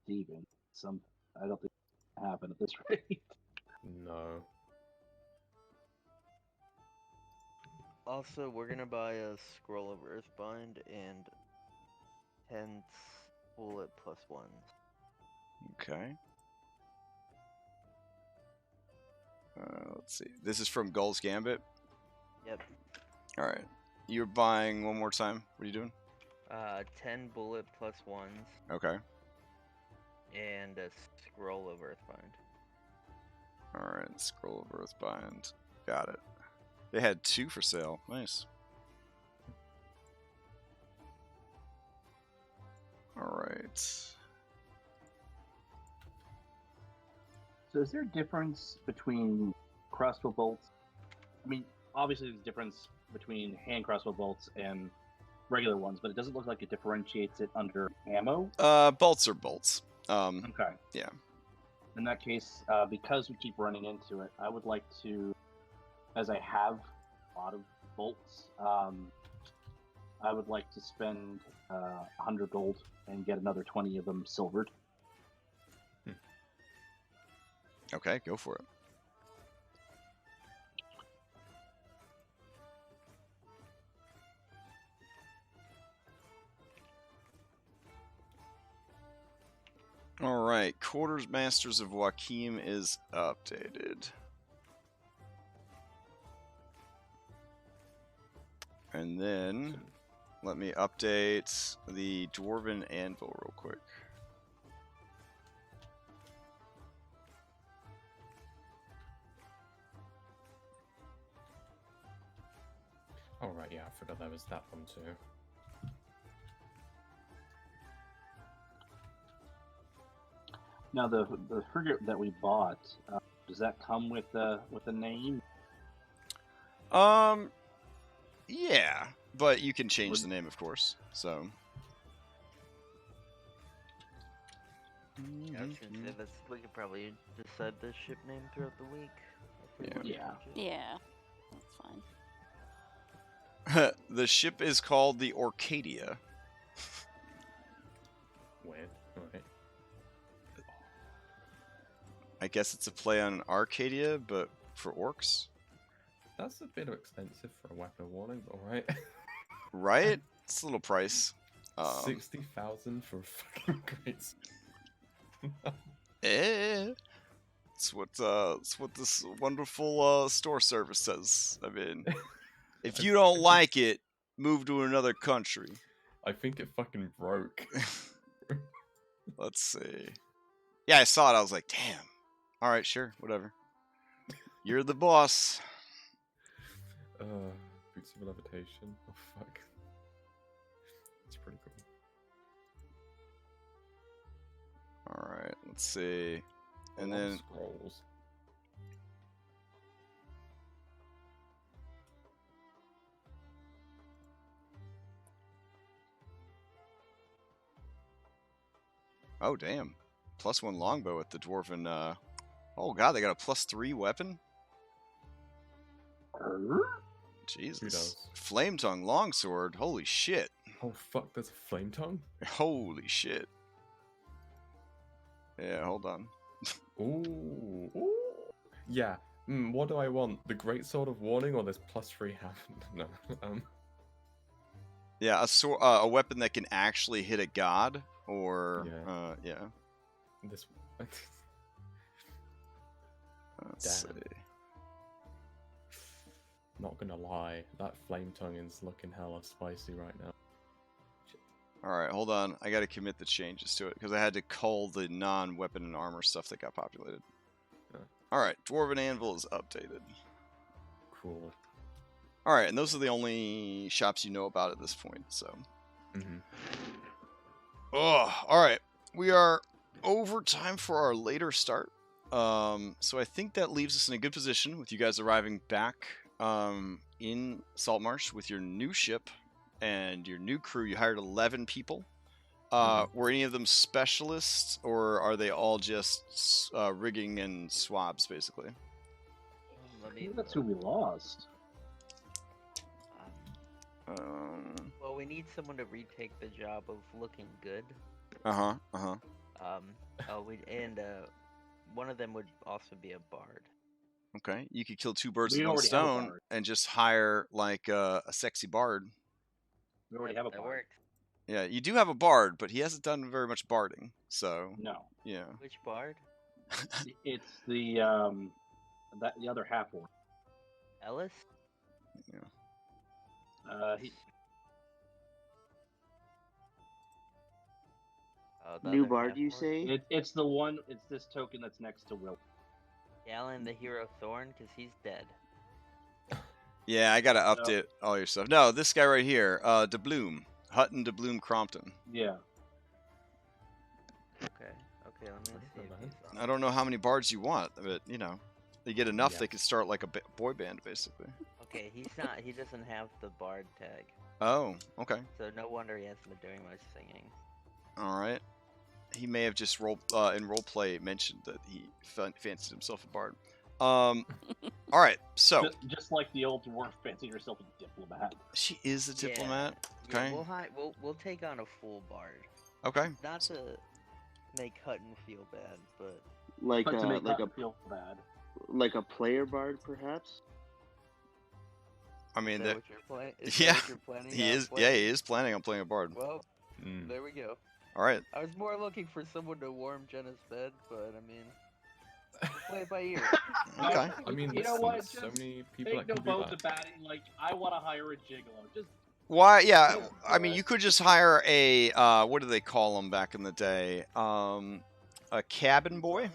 Speaker 4: thieving. I don't think it happen at this rate.
Speaker 3: No.
Speaker 2: Also, we're gonna buy a scroll of Earthbind and 10 bullet +1s.
Speaker 1: Okay. Let's see. This is from Gull's Gambit.
Speaker 2: Yep.
Speaker 1: All right. You're buying one more time. What are you doing?
Speaker 2: 10 bullet +1s
Speaker 1: Okay.
Speaker 2: and a scroll of Earthbind.
Speaker 1: All right. Scroll of Earthbind. Got it. They had 2 for sale. Nice. All right.
Speaker 4: So is there a difference between crossbow bolts? I mean, obviously there's a difference between hand crossbow bolts and regular ones, but it doesn't look like it differentiates it under ammo.
Speaker 1: Bolts are bolts.
Speaker 4: Okay.
Speaker 1: Yeah.
Speaker 4: In that case, because we keep running into it, I would like to, as I have a lot of bolts, I would like to spend 100 gold and get another 20 of them silvered.
Speaker 1: Okay, go for it. All right, Quarters Masters of Joachim is updated. And then let me update the Dwarven Anvil real quick.
Speaker 3: Oh, right, yeah, I forgot there was that one too.
Speaker 4: Now, the frigate that we bought, does that come with a name?
Speaker 1: Yeah, but you can change the name, of course. So.
Speaker 2: I was gonna say we could probably decide the ship name throughout the week.
Speaker 1: Yeah.
Speaker 5: Yeah, that's fine.
Speaker 1: The ship is called the Orcadia.
Speaker 3: Weird. Alright.
Speaker 1: I guess it's a play on Arcadia, but for orcs.
Speaker 3: That's a bit expensive for a weapon of warning, but alright.
Speaker 1: Right? It's a little price.
Speaker 3: 60,000 for a fucking great.
Speaker 1: It's what this wonderful store service says. I mean, if you don't like it, move to another country.
Speaker 3: I think it fucking broke.
Speaker 1: Let's see. Yeah, I saw it. I was like, damn. All right, sure, whatever. You're the boss.
Speaker 3: Boots of levitation. Oh fuck. It's pretty cool.
Speaker 1: All right, let's see. And then
Speaker 3: scrolls.
Speaker 1: oh damn, +1 longbow at the dwarven. Oh god, they got a +3 weapon. Jesus, flame tongue longsword. Holy shit.
Speaker 3: Oh fuck, there's a flame tongue.
Speaker 1: Holy shit. Yeah, hold on.
Speaker 3: Ooh. Yeah. What do I want? The Great Sword of Warning or this +3 hand? No.
Speaker 1: Yeah, a weapon that can actually hit a god, or yeah.
Speaker 3: This.
Speaker 1: Let's see.
Speaker 3: Not gonna lie, that flame tongue is looking hella spicy right now.
Speaker 1: All right, hold on. I got to commit the changes to it because I had to cull the non-weapon and armor stuff that got populated. All right, Dwarven Anvil is updated.
Speaker 3: Cool.
Speaker 1: All right, and those are the only shops you know about at this point. So. Oh, all right. We are over time for our later start. So I think that leaves us in a good position with you guys arriving back in Saltmarsh with your new ship and your new crew. You hired 11 people. Were any of them specialists, or are they all just rigging and swabs, basically?
Speaker 4: I think that's who we lost.
Speaker 2: Well, we need someone to retake the job of looking good. One of them would also be a bard.
Speaker 1: Okay, you could kill 2 birds
Speaker 4: We
Speaker 1: with one
Speaker 4: already have a
Speaker 1: stone
Speaker 4: bard.
Speaker 1: and just hire like a sexy bard.
Speaker 4: We already have a
Speaker 2: That
Speaker 4: bard.
Speaker 2: works.
Speaker 1: Yeah, you do have a bard, but he hasn't done very much barding. So
Speaker 4: No,
Speaker 1: yeah.
Speaker 2: Which bard?
Speaker 4: it's the the other half orc.
Speaker 2: Ellis?
Speaker 4: He,
Speaker 2: Oh, the
Speaker 6: New
Speaker 2: other
Speaker 6: bard, you
Speaker 2: half-orc?
Speaker 6: say?
Speaker 4: it's the one. It's this token that's next to Will.
Speaker 2: Galen the Hero Thorn, because he's dead.
Speaker 1: Yeah, I gotta update all your stuff. No, this guy right here, De Bloom, Hutton De Bloom Crompton.
Speaker 4: Yeah.
Speaker 2: Okay, let me see if he's on.
Speaker 1: I don't know how many bards you want, but you know, they get enough,
Speaker 3: Yeah.
Speaker 1: they could start like a boy band, basically.
Speaker 2: Okay, he's not. He doesn't have the bard tag,
Speaker 1: Oh, okay,
Speaker 2: so no wonder he hasn't been doing much singing.
Speaker 1: all right. He may have just in roleplay mentioned that he fancied himself a bard. All right, so
Speaker 4: Just like the old dwarf fancy yourself a diplomat.
Speaker 1: she is a diplomat.
Speaker 2: Yeah,
Speaker 1: Okay.
Speaker 2: we'll take on a full bard.
Speaker 1: Okay.
Speaker 2: Not to make Hutton feel bad, but
Speaker 6: Like
Speaker 4: But to make
Speaker 6: like
Speaker 4: Hutton
Speaker 6: a
Speaker 4: feel bad.
Speaker 6: like a player bard, perhaps.
Speaker 1: I
Speaker 2: is
Speaker 1: mean
Speaker 2: that
Speaker 1: that.
Speaker 2: what you're planning?
Speaker 1: Yeah,
Speaker 2: What you're planning
Speaker 1: He
Speaker 2: on
Speaker 1: is.
Speaker 2: playing?
Speaker 1: Yeah, he is planning on playing a bard.
Speaker 2: Well,
Speaker 3: Mm.
Speaker 2: there we go.
Speaker 1: All right.
Speaker 2: I was more looking for someone to warm Jenna's bed, but I mean, we'll play it by ear.
Speaker 1: Okay.
Speaker 3: I mean,
Speaker 4: You know
Speaker 3: listen,
Speaker 4: what?
Speaker 3: there's so
Speaker 4: Just
Speaker 3: many people
Speaker 4: Make
Speaker 3: that
Speaker 4: no
Speaker 3: can do
Speaker 4: bones
Speaker 3: that.
Speaker 4: about it. Like, I want to hire a gigolo. Just
Speaker 1: Why? Yeah.
Speaker 4: Let's
Speaker 1: I
Speaker 4: do
Speaker 1: mean,
Speaker 4: it.
Speaker 1: you could just hire a what do they call them back in the day? A cabin boy.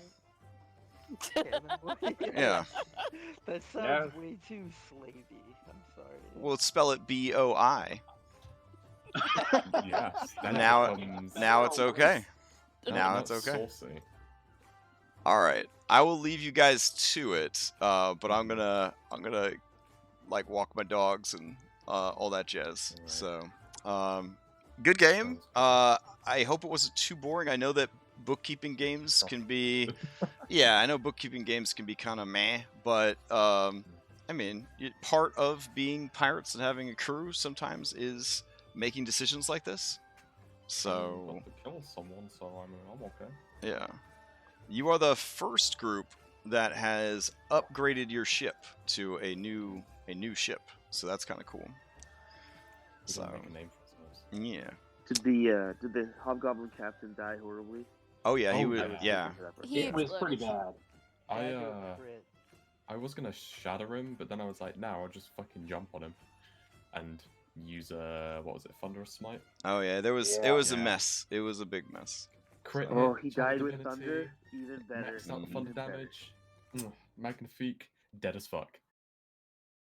Speaker 2: Cabin boy?
Speaker 1: Yeah.
Speaker 2: That sounds way too slavey. I'm sorry.
Speaker 1: We'll spell it BOI.
Speaker 3: Yes. then
Speaker 1: Now
Speaker 3: it becomes-
Speaker 1: Now it's okay.
Speaker 3: no,
Speaker 1: now
Speaker 3: not
Speaker 1: it's okay.
Speaker 3: Saucy.
Speaker 1: All right. I will leave you guys to it. But I'm gonna like walk my dogs and all that jazz.
Speaker 3: Alright.
Speaker 1: So, good game.
Speaker 3: Sounds
Speaker 1: I hope it wasn't too boring. I know that bookkeeping games can be, yeah, I know bookkeeping games can be kind of meh, but I mean, part of being pirates and having a crew sometimes is making decisions like this. So,
Speaker 3: Got to kill someone, so I mean, I'm okay.
Speaker 1: yeah, you are the first group that has upgraded your ship to a new ship. So that's kind of cool.
Speaker 3: We
Speaker 1: So,
Speaker 3: gotta make a name for ourselves.
Speaker 1: yeah.
Speaker 6: Did the Hobgoblin captain die horribly?
Speaker 1: Oh yeah, he
Speaker 3: Oh,
Speaker 1: was.
Speaker 3: yeah.
Speaker 1: Yeah.
Speaker 5: He
Speaker 4: it was pretty
Speaker 5: exploded.
Speaker 4: bad.
Speaker 3: I was gonna shatter him, but then I was like, no, I'll just fucking jump on him and use what was it, Thunderous Night?
Speaker 1: Oh yeah, it was
Speaker 3: Yeah.
Speaker 1: a mess. It was a big mess.
Speaker 3: Crit
Speaker 6: Oh,
Speaker 3: hit,
Speaker 6: he
Speaker 3: Channel
Speaker 6: died with
Speaker 3: Divinity,
Speaker 6: thunder. Even better.
Speaker 3: maxed out the
Speaker 1: Mhm.
Speaker 3: thunder
Speaker 6: Even better.
Speaker 3: damage. Magnifique, dead as fuck.